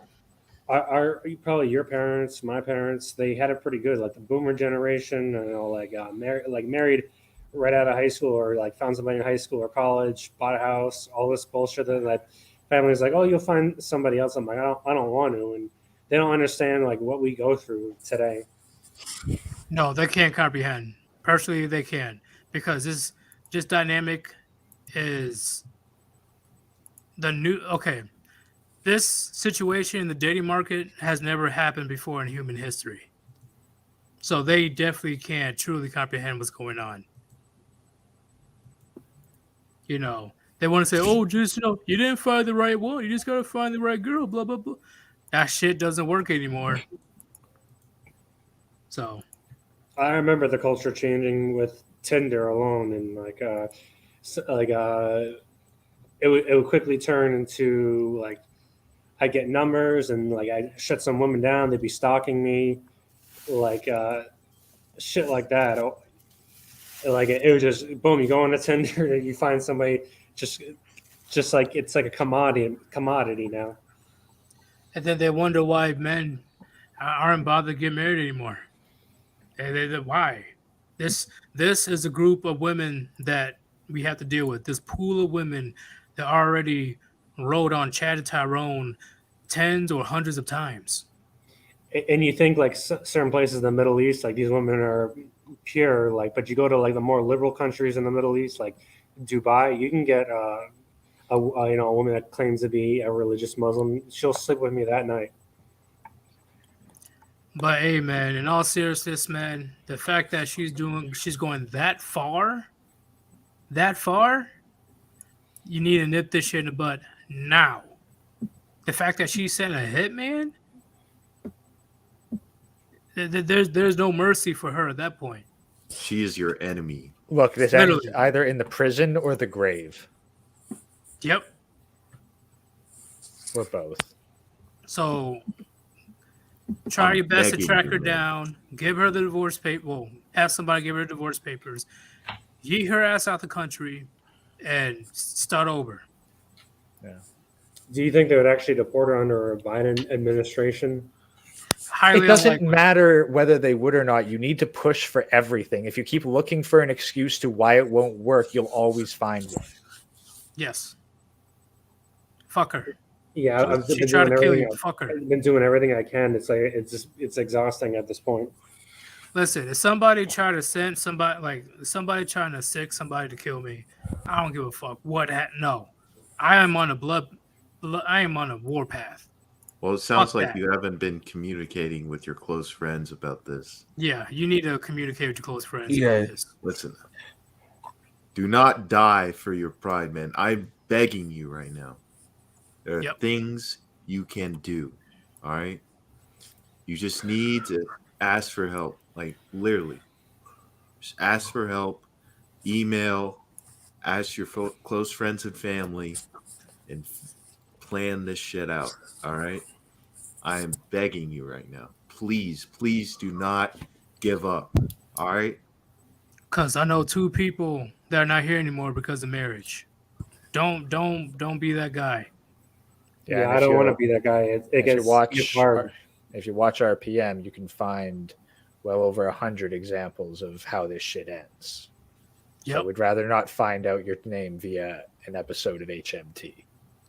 Probably your parents, my parents, they had it pretty good. Like the boomer generation, married right out of high school, or like found somebody in high school or college, bought a house, all this bullshit that family's like, oh, you'll find somebody else. I'm like, I don't want to, and they don't understand like what we go through today. No, they can't comprehend. Personally, they can, because this dynamic is the new. Okay, this situation in the dating market has never happened before in human history. So they definitely can't truly comprehend what's going on. They want to say, oh, just, you didn't find the right one. You just got to find the right girl, blah, blah, blah. That shit doesn't work anymore. So. I remember the culture changing with Tinder alone, and it would quickly turn into like I get numbers, and like I shut some women down. They'd be stalking me, like shit like that. Like it would just boom. You go on a Tinder, you find somebody just like it's like a commodity now. And then they wonder why men aren't bothered to get married anymore. And why? This is a group of women that we have to deal with. This pool of women that already rode on Chad and Tyrone tens or hundreds of times. And you think like certain places in the Middle East, like these women are pure, like, but you go to like the more liberal countries in the Middle East, like Dubai, you can get a woman that claims to be a religious Muslim. She'll sleep with me that night. But hey, man, in all seriousness, man, the fact that she's going that far, you need to nip this shit in the bud now. The fact that she sent a hitman, there's no mercy for her at that point. She is your enemy. Look, this ends either in the prison or the grave. Yep. Or both. So try your best to track her down. Give her the divorce paper. Well, have somebody give her divorce papers. Yeet her ass out the country and start over. Yeah. Do you think they would actually deport her under a Biden administration? Highly it doesn't unlikely. matter whether they would or not. You need to push for everything. If you keep looking for an excuse to why it won't work, you'll always find one. Yes. Fuck her. Yeah, I've She been tried doing to kill everything. you. Fuck her. I've been doing everything I can. It's exhausting at this point. Listen, if somebody try to send somebody trying to sick somebody to kill me, I don't give a fuck. No, I am on a war path. Well, it sounds Fuck like that. you haven't been communicating with your close friends about this. Yeah, you need to communicate with your close friends Yeah. about this. Listen, do not die for your pride, man. I'm begging you right now. There are Yep. things you can do. All right. You just need to ask for help. Like literally, just ask for help. Email, ask your close friends and family, and plan this shit out. All right. I am begging you right now. Please, please do not give up. All right. Cause I know 2 people that are not here anymore because of marriage. Don't be that guy. Yeah, and I if don't want to you- be that guy. It if you gets watch hard. if you watch RPM, you can find well over 100 examples of how this shit ends. So Yep. we'd rather not find out your name via an episode of HMT.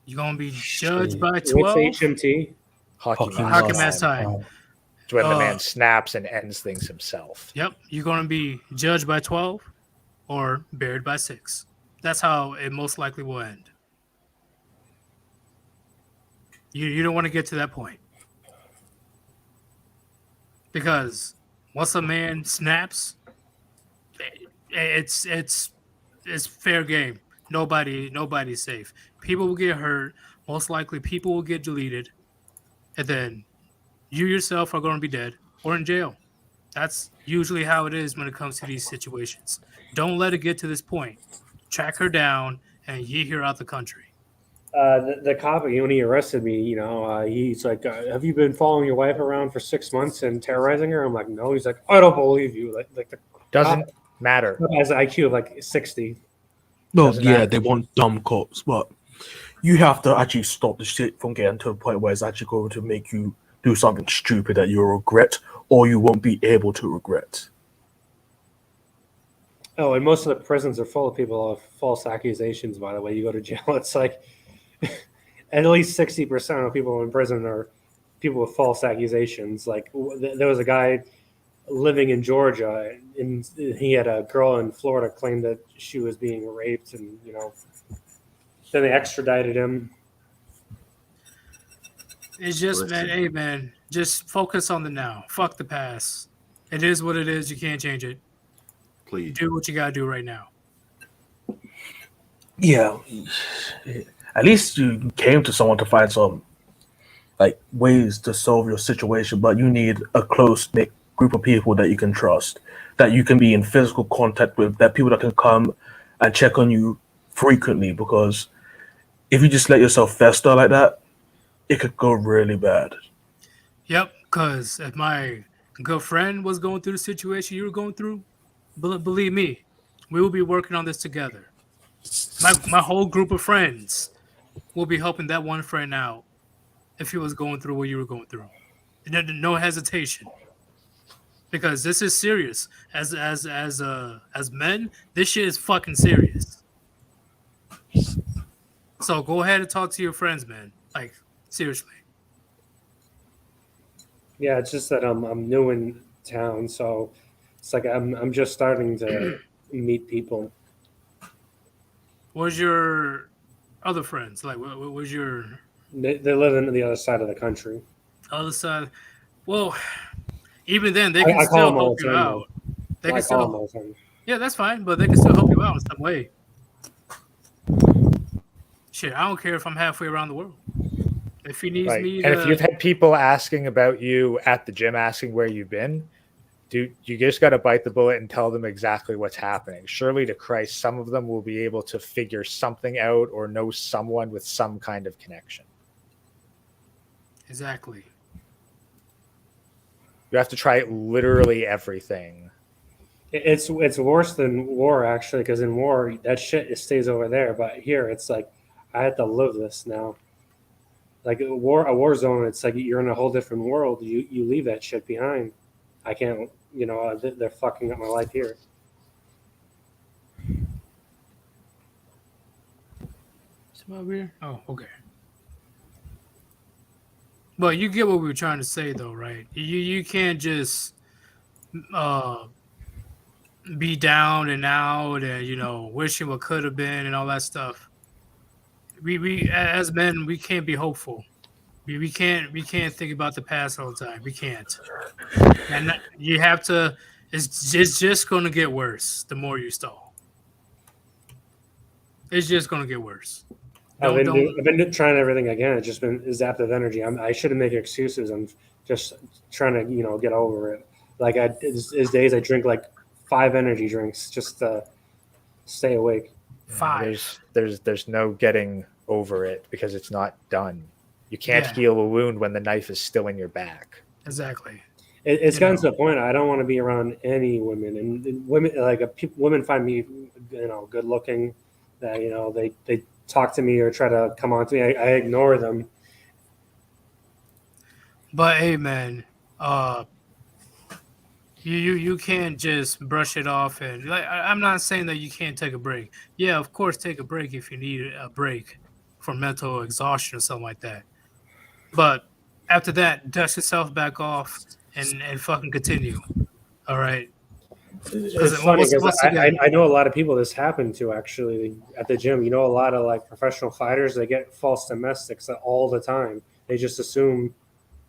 You're gonna be judged Shit. by What's 12. HMT? Hockey Fucking mask Hockey mask mask time. It's when the Uh, man snaps and ends things himself. Yep, you're gonna be judged by 12 or buried by 6. That's how it most likely will end. You don't want to get to that point. Because once a man snaps, it's fair game. Nobody's safe. People will get hurt. Most likely, people will get deleted, and then you yourself are going to be dead or in jail. That's usually how it is when it comes to these situations. Don't let it get to this point. Track her down and yeet her out the country. The cop, when he arrested me, he's like, "Have you been following your wife around for 6 months and terrorizing her?" I'm like, "No." He's like, "I don't believe you." Like the Doesn't cop matter. has an IQ of like 60. No, Doesn't yeah, matter. they want dumb cops, but you have to actually stop the shit from getting to a point where it's actually going to make you do something stupid that you'll regret or you won't be able to regret. Oh, and most of the prisons are full of people of false accusations. By the way, you go to jail, it's like at least 60% of people in prison are people with false accusations. Like there was a guy living in Georgia, and he had a girl in Florida claim that she was being raped, and then they extradited him. It's just, man, Listen. hey, man, just focus on the now. Fuck the past. It is what it is. You can't change it. Please. Do what you gotta do right now. Yeah, at least you came to someone to find some like ways to solve your situation, but you need a close knit group of people that you can trust, that you can be in physical contact with, that people that can come and check on you frequently. Because if you just let yourself fester like that, it could go really bad. Yep, because if my good friend was going through the situation you were going through, believe me, we will be working on this together. My whole group of friends will be helping that one friend out if he was going through what you were going through. No hesitation, because this is serious. As men, this shit is fucking serious. So go ahead and talk to your friends, man. Like seriously. Yeah, it's just that I'm new in town, so it's like I'm just starting to meet people. Where's your other friends? Like, where's your They live in the other side of the country. other side? Well, even then, they I can call still them all help the you time, out. They I can call them still, all the time. yeah, that's fine, but they can still help you out in some way. Shit, I don't care if I'm halfway around the world. If he needs Right. me And to, if you've had people asking about you at the gym, asking where you've been, dude, you just got to bite the bullet and tell them exactly what's happening. Surely to Christ, some of them will be able to figure something out or know someone with some kind of connection. exactly. You have to try literally everything. It's worse than war actually, because in war that shit it stays over there, but here it's like I have to live this now. Like a war zone, it's like you're in a whole different world. You leave that shit behind. I can't, they're fucking up my life here. Smell beer? Oh, okay. But you get what we were trying to say, though, right? You can't just be down and out and wishing what could have been and all that stuff. We as men, we can't be hopeful. We can't think about the past all the time. We can't. And you have to. It's just going to get worse the more you stall. It's just going to get worse. I've been trying everything again. It's just been zapped of energy. I shouldn't make excuses. I'm just trying to get over it. Like there's days I drink like 5 energy drinks just to stay awake. 5. There's no getting over it because it's not done. You can't heal a wound when the knife is still in your back. Exactly. It's gotten to the point I don't want to be around any women, and women women find me good looking. That they talk to me or try to come on to me. I ignore them. But hey, man, you can't just brush it off. And I'm not saying that you can't take a break. Yeah, of course, take a break if you need a break for mental exhaustion or something like that. But after that, dust yourself back off and fucking continue. All right. It's funny because I know a lot of people this happened to actually at the gym. A lot of like professional fighters, they get false domestics all the time. They just assume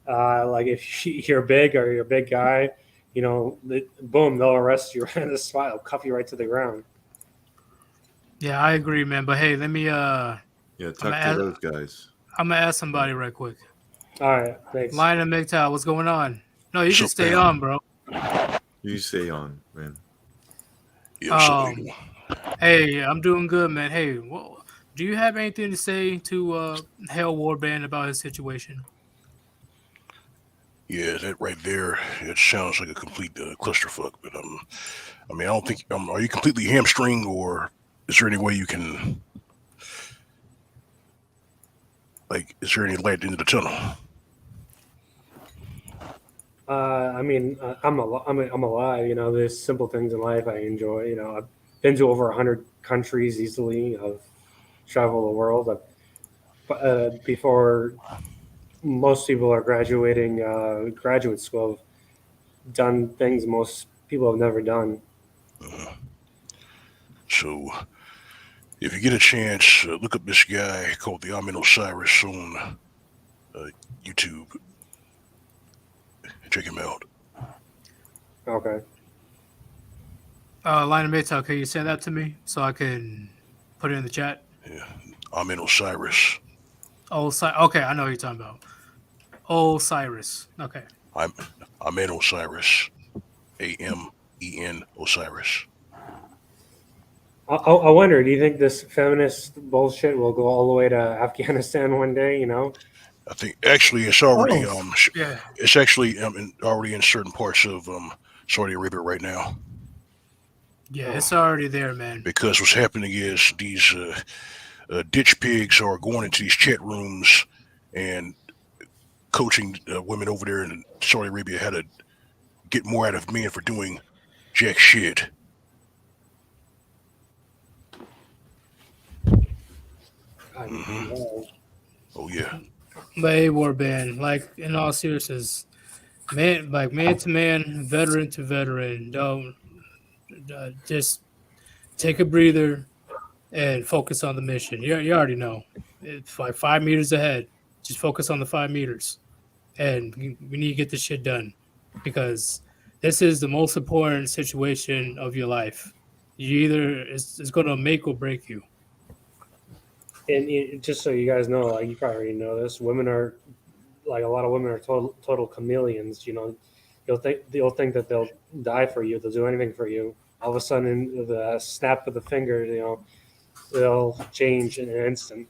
like if you're big or you're a big guy, boom, they'll arrest you right on the spot. They'll cuff you right to the ground. Yeah, I agree, man. But hey, let me talk to those guys. I'm gonna ask somebody right quick. All right, thanks. Lion and MGTOW, what's going on? No, you can stay on, bro. You stay on, man. Hey, I'm doing good, man. Hey, do you have anything to say to Hell Warband about his situation? Yeah, that right there, it sounds like a complete clusterfuck. But I don't think. Are you completely hamstring, or is there any way you can, is there any light at the end of the tunnel? I'm alive. There's simple things in life I enjoy. I've been to over 100 countries easily. I've traveled the world. Before most people are graduating graduate school, I've done things most people have never done. So, if you get a chance, look up this guy called the Amin Osiris on YouTube. Check him out. Okay. Lion and MGTOW, can you send that to me so I can put it in the chat? Yeah, Amin Osiris. Okay, I know what you're talking about. Osiris. Okay. Amin Osiris. AMEN Osiris. I wonder, do you think this feminist bullshit will go all the way to Afghanistan one day? I think actually it's already yeah. It's actually already in certain parts of Saudi Arabia right now. Yeah, it's already there, man. Because what's happening is these ditch pigs are going into these chat rooms and coaching women over there in Saudi Arabia how to get more out of men for doing jack shit. Mm-hmm. Oh yeah. But hey, Warband, in all seriousness, man to man, veteran to veteran, don't just take a breather and focus on the mission. You already know. It's like 5 meters ahead. Just focus on the 5 meters. And we need to get this shit done because this is the most important situation of your life. It's going to make or break you. And just so you guys know, you probably already know this, women are a lot of women are total chameleons. You'll think that they'll die for you, they'll do anything for you. All of a sudden, the snap of the finger, they'll change in an instant.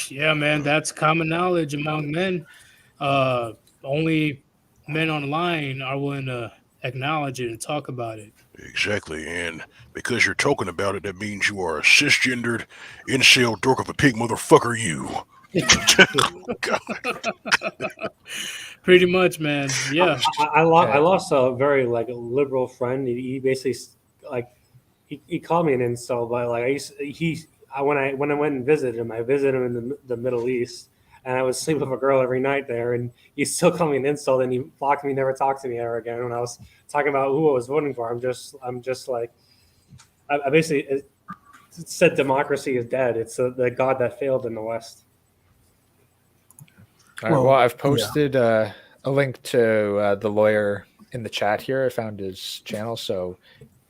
Yeah, man, that's common knowledge among men. Only men online are willing to acknowledge it and talk about it. Exactly, and because you're talking about it, that means you are a cisgendered, incel, dork of a pig motherfucker, you. Pretty much, man. Yeah. I lost a very liberal friend. He basically he called me an incel, but when I went and visited him, I visited him in the Middle East, and I would sleep with a girl every night there, and he still called me an insult, and he blocked me, never talked to me ever again. When I was talking about who I was voting for, I basically said democracy is dead. It's the god that failed in the West. All right, well, I've posted a link to the lawyer in the chat here. I found his channel, so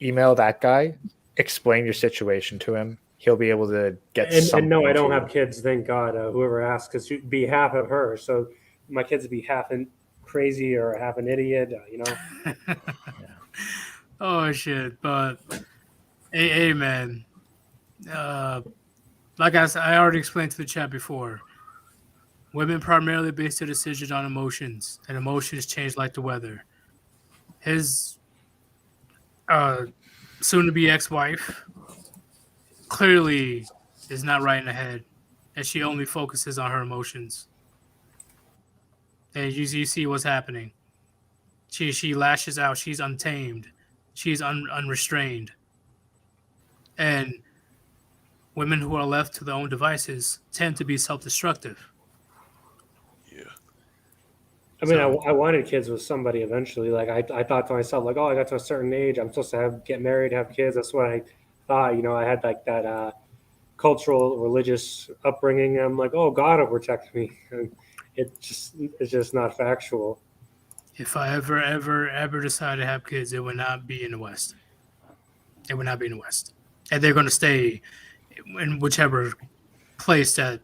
email that guy, explain your situation to him. He'll be able to get something. And no, I don't to have kids. Thank God. Whoever asked, because she'd be half of her, so my kids would be half crazy or half an idiot. You know. Oh shit! But hey, man. Like I already explained to the chat before. Women primarily base their decisions on emotions, and emotions change like the weather. His soon-to-be ex-wife clearly is not right in the head, and she only focuses on her emotions. And you see what's happening. She lashes out. She's untamed. She's unrestrained. And women who are left to their own devices tend to be self-destructive. I mean, I wanted kids with somebody eventually. Like I thought to myself, like, oh, I got to a certain age, I'm supposed to get married, have kids. That's what I thought. You know, I had like that cultural, religious upbringing. I'm like, oh, God will protect me. And it's just not factual. If I ever decide to have kids, it would not be in the West. It would not be in the West, and they're going to stay in whichever place that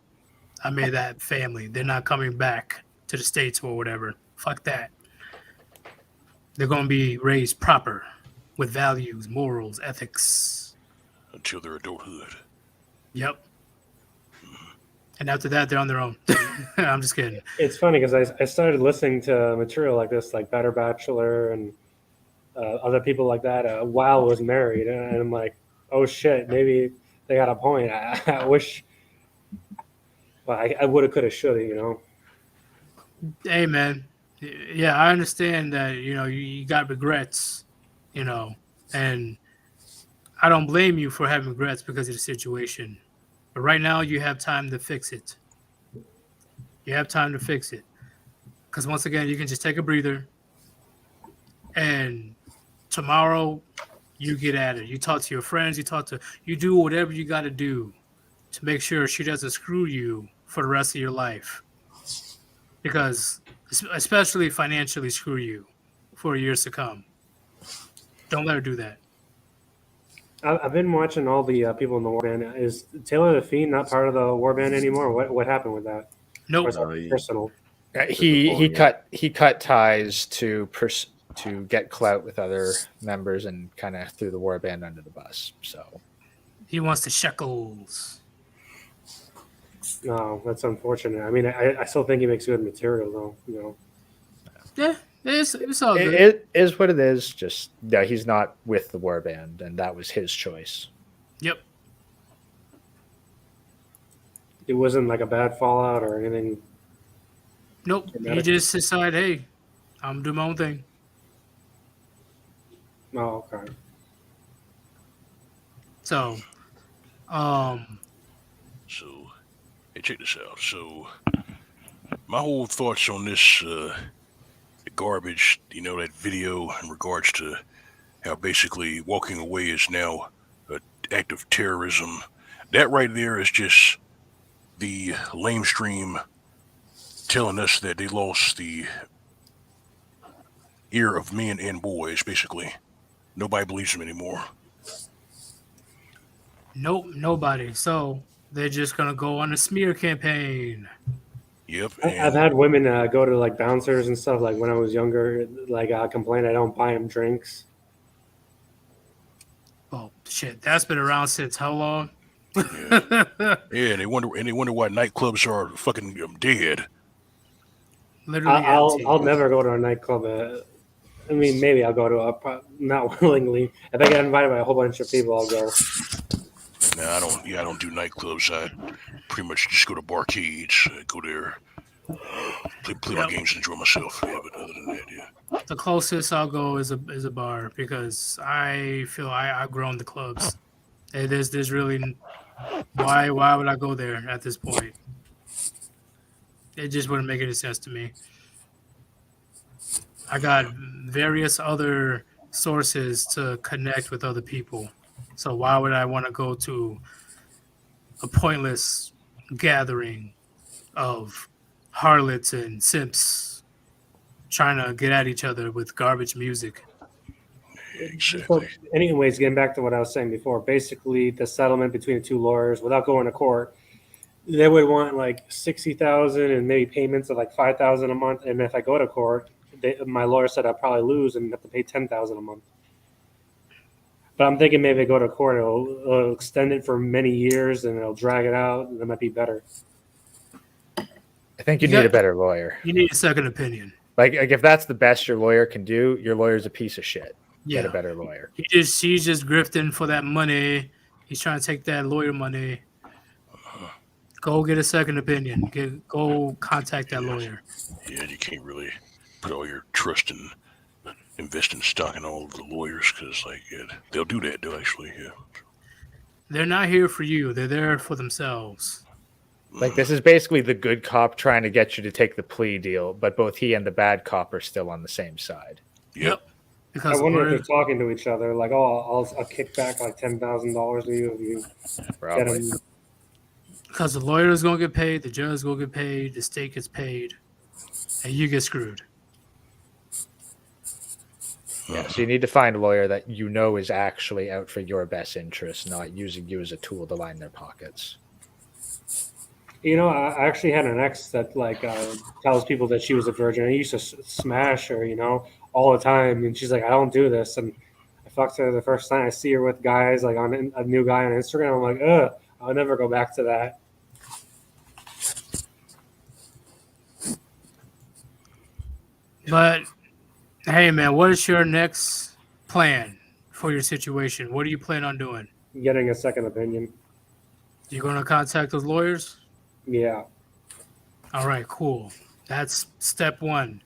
I made that family. They're not coming back to the States or whatever. Fuck that. They're going to be raised proper with values, morals, ethics. Until their adulthood. Yep. And after that, they're on their own. I'm just kidding. It's funny because I started listening to material like this, like Better Bachelor and other people like that while I was married. And I'm like, oh, shit, maybe they got a point. I wish I would have, could have, should have, you know. Hey, man. Yeah, I understand that, you know, you got regrets, you know, and I don't blame you for having regrets because of the situation. But right now, you have time to fix it. You have time to fix it. Because once again, you can just take a breather, and tomorrow, you get at it. You talk to your friends, you do whatever you got to do to make sure she doesn't screw you for the rest of your life. Because especially financially screw you for years to come. Don't let her do that. I've been watching all the people in the Warband. Is Taylor the Fiend not part of the Warband anymore? What happened with that? Nope. Or is that personal? He cut ties to get clout with other members and kind of threw the Warband under the bus. So he wants the shekels. No, that's unfortunate. I mean, I still think he makes good material, though. You know. Yeah, it's all good. It is what it is. Just yeah, he's not with the Warband, and that was his choice. Yep. It wasn't like a bad fallout or anything. Nope. He just decided, hey, I'm gonna do my own thing. Oh, okay. So, hey, check this out. So, my whole thoughts on this garbage, you know, that video in regards to how basically walking away is now an act of terrorism. That right there is just the lamestream telling us that they lost the ear of men and boys, basically. Nobody believes them anymore. Nope, nobody. So they're just gonna go on a smear campaign. Yep. I've had women go to like bouncers and stuff. Like when I was younger, like complain I don't buy them drinks. Oh shit, that's been around since how long? Yeah, and they wonder why nightclubs are fucking dead. Literally, I'll never go to a nightclub. I mean, maybe I'll go to a not willingly. If I get invited by a whole bunch of people, I'll go. Nah, I don't. Yeah, I don't do nightclubs. I pretty much just go to barcades. Go there, play my games, and enjoy myself. Yeah, but other than that, yeah. The closest I'll go is a bar because I feel I outgrown the clubs. And there's really why would I go there at this point? It just wouldn't make any sense to me. I got various other sources to connect with other people. So why would I want to go to a pointless gathering of harlots and simps trying to get at each other with garbage music. So, anyways, getting back to what I was saying before, basically the settlement between the two lawyers without going to court, they would want like 60,000 and maybe payments of like 5,000 a month. And if I go to court, my lawyer said I'll probably lose and have to pay 10,000 a month. But I'm thinking maybe if I go to court, it'll extend it for many years and it'll drag it out. And that might be better. I think you need a better lawyer. You need a second opinion. Like if that's the best your lawyer can do, your lawyer's a piece of shit. Yeah. Get a better lawyer. He's just grifting for that money. He's trying to take that lawyer money. Go get a second opinion. Go contact that lawyer. Yeah, you can't really put all your trust in investing stock in all of the lawyers because, like, yeah, they'll do that. They'll actually, yeah. They're not here for you. They're there for themselves. Like this is basically the good cop trying to get you to take the plea deal, but both he and the bad cop are still on the same side. Yep. Because I wonder if they're talking to each other, like, "Oh, I'll kick back like $10,000 to you if you get him." Because the lawyer is going to get paid, the judge is going to get paid, the state gets paid, and you get screwed. Yeah, so you need to find a lawyer that you know is actually out for your best interest, not using you as a tool to line their pockets. You know, I actually had an ex that like tells people that she was a virgin. I used to smash her, you know, all the time, and she's like, "I don't do this." And I fucked her the first time. I see her with guys like on a new guy on Instagram. I'm like, "Ugh, I'll never go back to that." But hey, man, what is your next plan for your situation? What do you plan on doing? Getting a second opinion. You're going to contact those lawyers? Yeah. All right, cool. That's step one.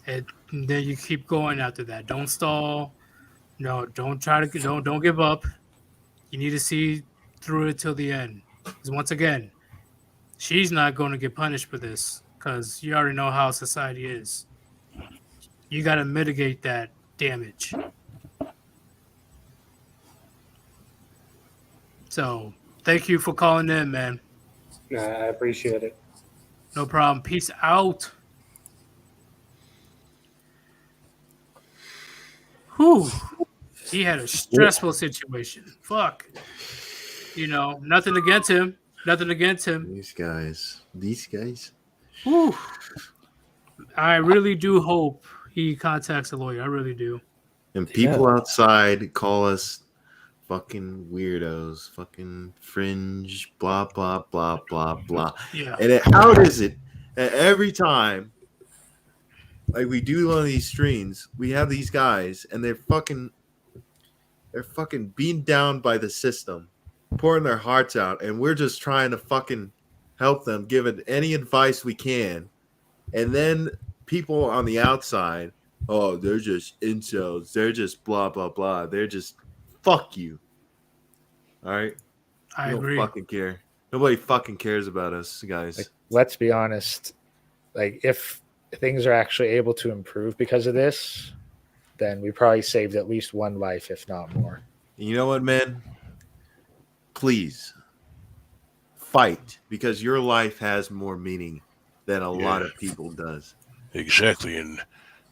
And then you keep going after that. Don't stall. No, don't give up. You need to see through it till the end. Because once again, she's not going to get punished for this because you already know how society is. You got to mitigate that damage. So, thank you for calling in, man. I appreciate it. No problem. Peace out. Whew. He had a stressful situation. Fuck. You know, nothing against him. Nothing against him. These guys. Whew. I really do hope he contacts a lawyer. I really do. And people outside call us fucking weirdos, fucking fringe, blah, blah, blah, blah, blah. Yeah. And how is it that every time, like we do one of these streams, we have these guys and they're fucking beaten down by the system, pouring their hearts out, and we're just trying to fucking help them, give it any advice we can. And then people on the outside, oh, they're just incels, they're just blah, blah, blah. They're just fuck you. All right? I don't agree. Fucking care. Nobody fucking cares about us, guys. Like, let's be honest. Like, if things are actually able to improve because of this, then we probably saved at least one life, if not more. You know what, man? Please fight, because your life has more meaning than a lot of people does. Exactly, and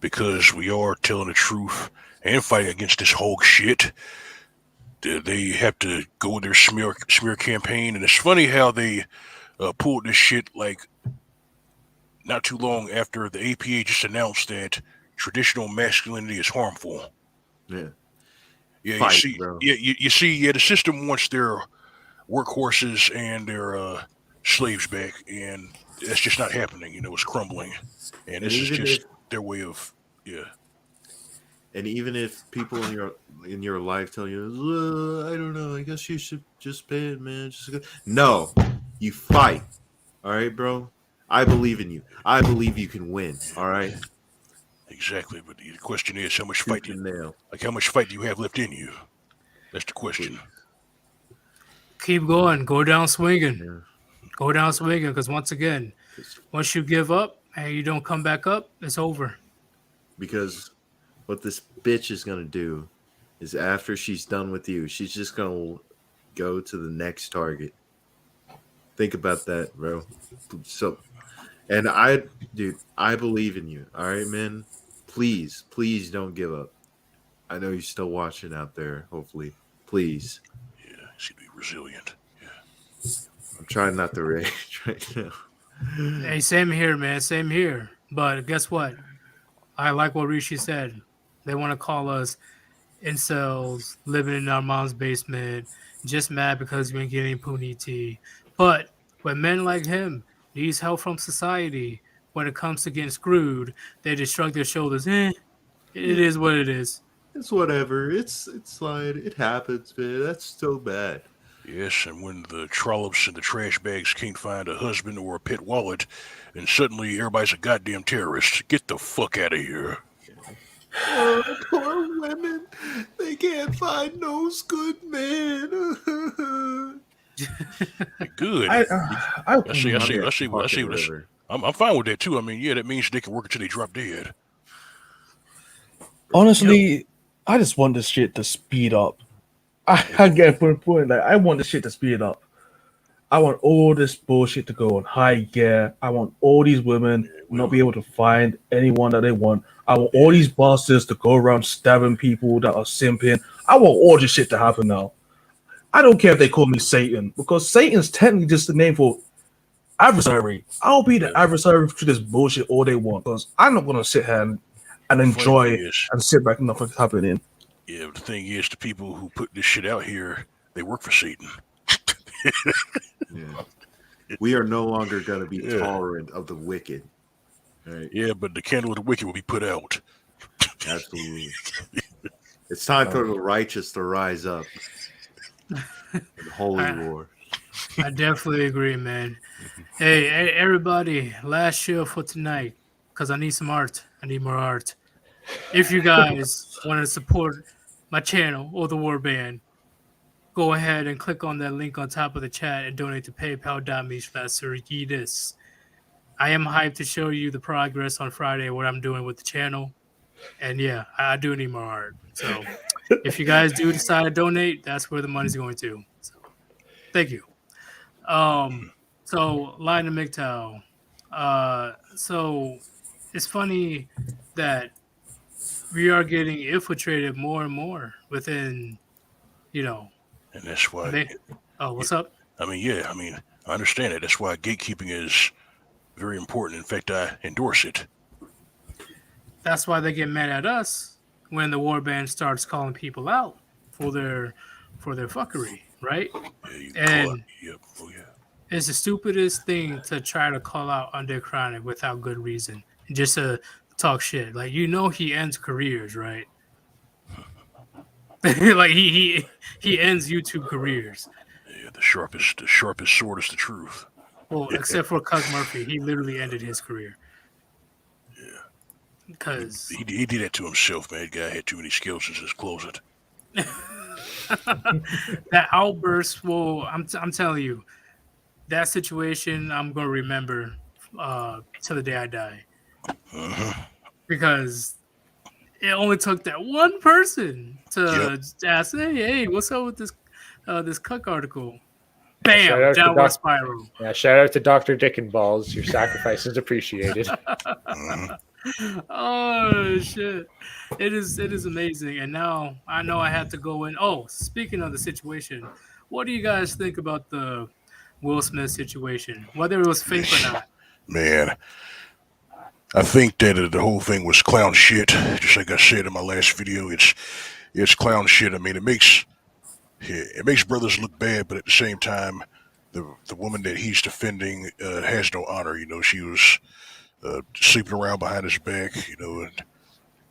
because we are telling the truth and fighting against this hog shit, they have to go with their smear campaign. And it's funny how they pulled this shit like not too long after the APA just announced that traditional masculinity is harmful. Yeah. Yeah, Fight, you see, bro. you see, the system wants their workhorses and their slaves back, and that's just not happening. You know, it's crumbling, and this is just their way of, And even if people in your life tell you, I don't know, I guess you should just pay it, man. No, you fight. All right, bro. I believe in you. I believe you can win. All right. Exactly, but the question is, how much fight do you have left in you? That's the question. Keep going. Go down swinging. Yeah. Go down swinging, because once again, once you give up and you don't come back up, it's over. Because what this bitch is going to do is after she's done with you, she's just going to go to the next target. Think about that, bro. So, And dude, I believe in you. All right, man. Please don't give up. I know you're still watching out there. Hopefully, please. Yeah, he's gonna be resilient. Yeah. I'm trying not to rage right now. Hey, same here, man. Same here. But guess what? I like what Rishi said. They want to call us incels living in our mom's basement, just mad because we ain't getting puniti. But when men like him needs help from society, when it comes to getting screwed, they just shrug their shoulders. It is what it is. It's whatever. It's fine. It happens, man. That's so bad. Yes, and when the trollops and the trash bags can't find a husband or a pet wallet, and suddenly everybody's a goddamn terrorist. Get the fuck out of here. Oh, poor women. They can't find those good men. Good. I see. I'm fine with that too. I mean, yeah, that means they can work until they drop dead. honestly, I just want this shit to speed up. I get for the point that I want this shit to speed up. I want all this bullshit to go on high gear. I want all these women not be able to find anyone that they want. I want all these bastards to go around stabbing people that are simping. I want all this shit to happen now. I don't care if they call me Satan, because Satan's technically just the name for adversary. I'll be the adversary to this bullshit all they want, because I'm not going to sit here and enjoy it and sit back and nothing's happening. Yeah, but the thing is, the people who put this shit out here, they work for Satan. Yeah. We are no longer going to be tolerant of the wicked. Right? Yeah, but the candle of the wicked will be put out. Absolutely. It's time for the righteous to rise up in holy war. I definitely agree, man. Hey, everybody, last show for tonight, because I need some art. I need more art. If you guys want to support my channel or the Warband, go ahead and click on that link on top of the chat and donate to paypal.me/Yeetus. I am hyped to show you the progress on Friday, what I'm doing with the channel. And yeah, I do need more art. So if you guys do decide to donate, that's where the money's going to. So thank you. So Line to MGTOW. So it's funny that we are getting infiltrated more and more within, And that's why. What's up? I mean, I understand it. That's why gatekeeping is very important. In fact, I endorse it. That's why they get mad at us when the Warband starts calling people out for their fuckery, right? It's the stupidest thing to try to call out Under Chronic without good reason, just to talk shit. Like, he ends careers, right? Like he ends YouTube careers. Yeah, the sharpest sword is the truth. Well, except for Cuz Murphy, he literally ended his career. Yeah, because he did that to himself, man. The guy had too many skills in his closet. That outburst, well, I'm telling you, that situation I'm gonna remember till the day I die. Because it only took that one person to ask, hey, what's up with this cuck article? Bam, downward spiral. Yeah, shout out to Dr. Dick and Balls. Your sacrifice is appreciated. Oh shit. It is amazing. And now I know I have to go in. Oh, speaking of the situation, what do you guys think about the Will Smith situation? Whether it was fake or not? Man, I think that the whole thing was clown shit. Just like I said in my last video, it's clown shit. I mean, it makes brothers look bad, but at the same time, the woman that he's defending has no honor. She was sleeping around behind his back.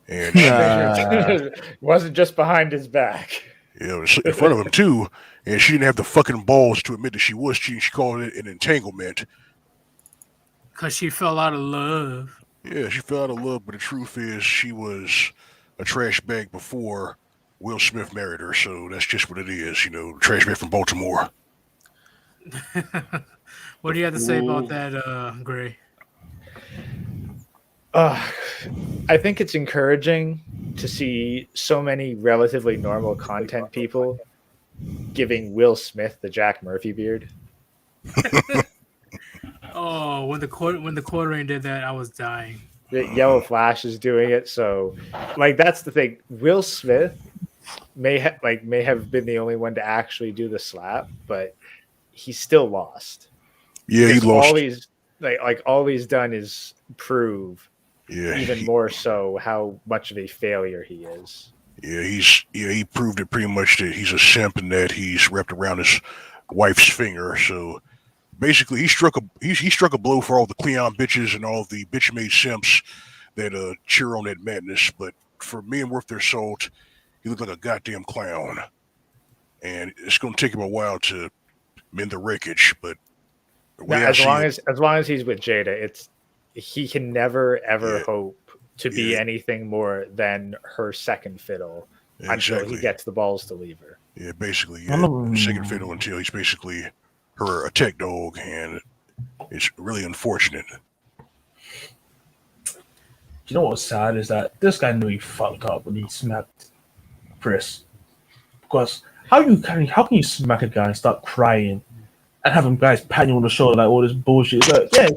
And it wasn't just behind his back. In front of him too. And she didn't have the fucking balls to admit that she was cheating. She called it an entanglement. Because she fell out of love. Yeah, she fell out of love, but the truth is she was a trash bag before Will Smith married her, so that's just what it is, trash bag from Baltimore. What do you have to say about that, Gray? I think it's encouraging to see so many relatively normal content people giving Will Smith the Jack Murphy beard. Oh, when the quartering did that, I was dying. The Yellow Flash is doing it, so like that's the thing. Will Smith may have been the only one to actually do the slap, but he still lost. Yeah, he Because lost. all he's done is prove Yeah, even more so how much of a failure he is. Yeah, he proved it pretty much that he's a simp and that he's wrapped around his wife's finger. So basically, he struck a blow for all the Cleon bitches and all the bitch made simps that cheer on that madness. But for men worth their salt, he looked like a goddamn clown, and it's going to take him a while to mend the wreckage. But the way Now, I as see long it, as he's with Jada, he can never ever hope to be anything more than her second fiddle until exactly. he gets the balls to leave her. Yeah, basically, second fiddle until he's basically her attack dog, and it's really unfortunate. You know what's sad is that this guy knew he fucked up when he smacked Chris. Because how can you smack a guy and start crying and have him guys patting you on the shoulder like all this bullshit? It's like, yeah,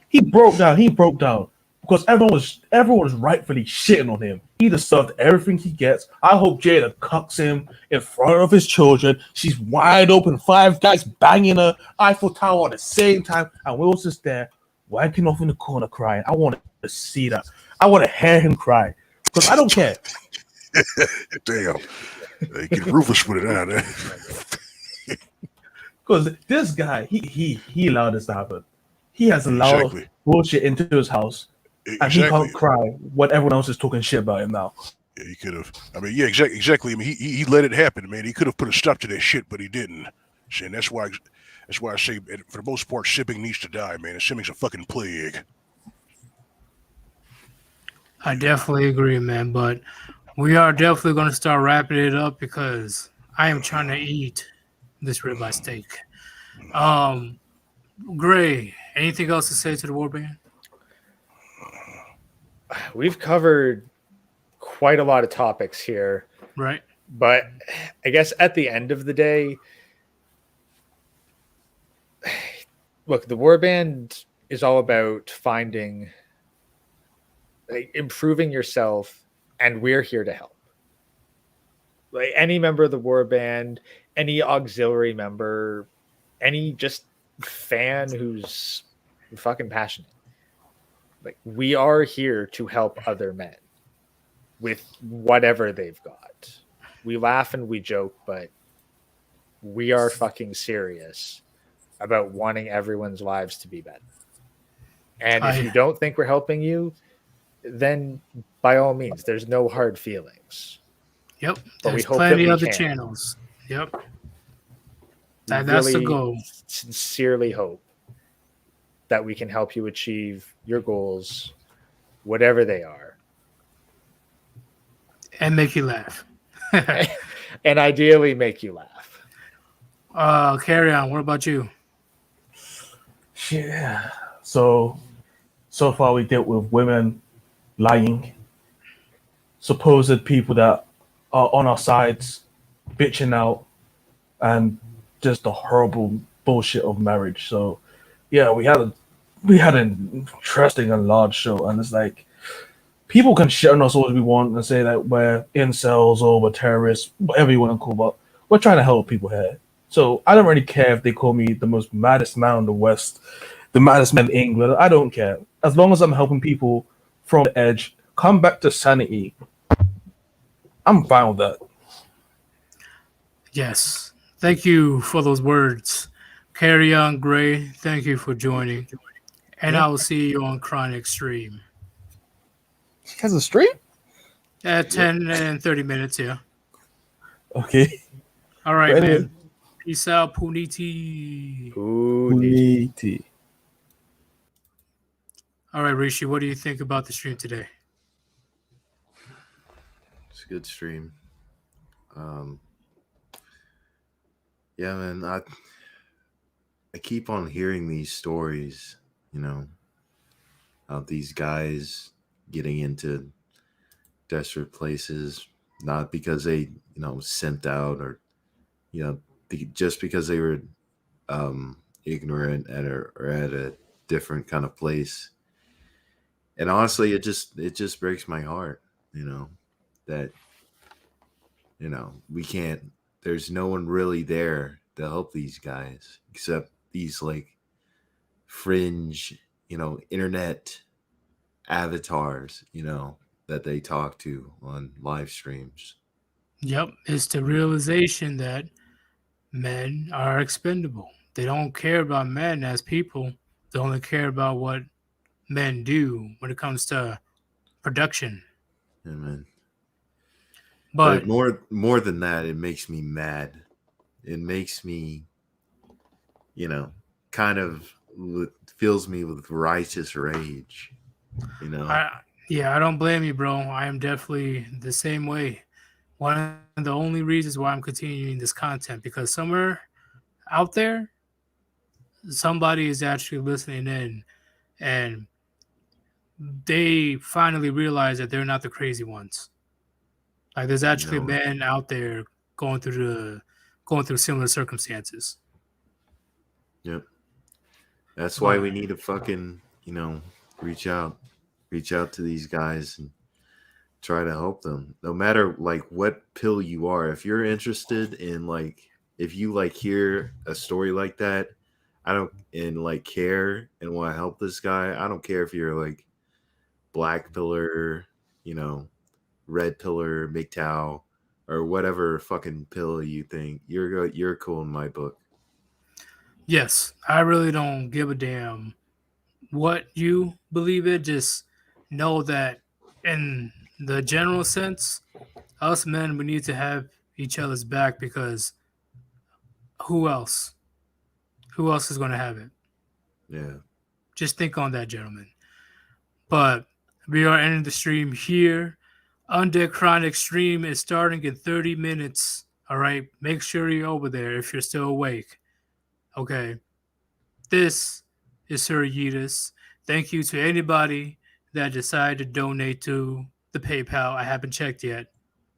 he broke down because everyone was rightfully shitting on him. He deserved everything he gets. I hope Jada cucks him in front of his children. She's wide open, 5 guys banging her Eiffel Tower at the same time, and Will's just there wanking off in the corner crying. I want to see that. I want to hear him cry because I don't care. Damn, they get ruthless with it now. Eh? Because this guy, he allowed this to happen. He has allowed bullshit into his house, and he can't cry when everyone else is talking shit about him now. Yeah, he could have. I mean, yeah, exactly. I mean, he let it happen, man. He could have put a stop to that shit, but he didn't. And that's why I say, for the most part, sipping needs to die, man. Sipping's a fucking plague. I definitely agree, man. But we are definitely going to start wrapping it up because I am trying to eat this ribeye steak. Gray, anything else to say to the Warband? We've covered quite a lot of topics here. Right. But I guess at the end of the day, look, the Warband is all about improving yourself, and we're here to help. Like any member of the Warband, any auxiliary member, any just fan who's fucking passionate. Like, we are here to help other men with whatever they've got. We laugh and we joke, but we are fucking serious about wanting everyone's lives to be better. And if you don't think we're helping you, then by all means, there's no hard feelings. Yep. But There's we hope plenty that we other can. channels. Yep. That's Really the goal. Sincerely hope that we can help you achieve your goals, whatever they are. And make you laugh. And ideally make you laugh. Carry on. What about you? Yeah. So far we dealt with women lying, supposed people that are on our sides, bitching out, and just the horrible bullshit of marriage. So yeah, we had an interesting and large show, and it's like people can shit on us all we want and say that we're incels or we're terrorists, whatever you want to call, but we're trying to help people here. So I don't really care if they call me the most maddest man in the West, the maddest man in England. I don't care. As long as I'm helping people from the edge come back to sanity, I'm fine with that. Yes. Thank you for those words. Carry on, Gray. Thank you for joining. And I will see you on Chronic Stream. He has a stream? At 10 and 30 minutes, yeah. Okay. All right, Anyway. man. Peace out, Puniti. Puniti. All right, Rishi, what do you think about the stream today? It's a good stream. Yeah, man, I keep on hearing these stories, of these guys getting into desperate places, not because they, sent out or, just because they were ignorant or at a different kind of place. And honestly, it just breaks my heart, that we can't. There's no one really there to help these guys except these like fringe, internet avatars, that they talk to on live streams. Yep, it's the realization that men are expendable. They don't care about men as people. They only care about what men do when it comes to production. Amen. But more than that, it makes me mad. It makes me, kind of fills me with righteous rage. I don't blame you, bro. I am definitely the same way. One of the only reasons why I'm continuing this content, because somewhere out there, somebody is actually listening in, and they finally realize that they're not the crazy ones. Like there's actually men out there going through similar circumstances. Yep. That's why we need to fucking, reach out to these guys and try to help them. No matter like what pill you are, if you're interested in like, if you like hear a story like that, and like care and want to help this guy, I don't care if you're like black pillar, red pillar, MGTOW, or whatever fucking pill you think. You're cool in my book. Yes, I really don't give a damn what you believe in. Just know that in the general sense, us men, we need to have each other's back, because who else? Who else is going to have it? Yeah. Just think on that, gentlemen. But we are ending the stream here. Undead Chronic stream is starting in 30 minutes. All right. Make sure you're over there if you're still awake. Okay. This is Sir Yeetus. Thank you to anybody that decided to donate to the PayPal. I haven't checked yet.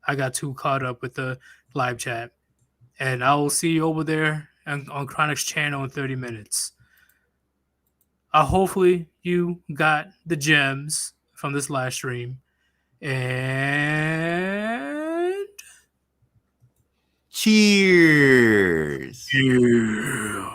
I got too caught up with the live chat. And I will see you over there on Chronic's channel in 30 minutes. Hopefully you got the gems from this live stream. And cheers. Yeah.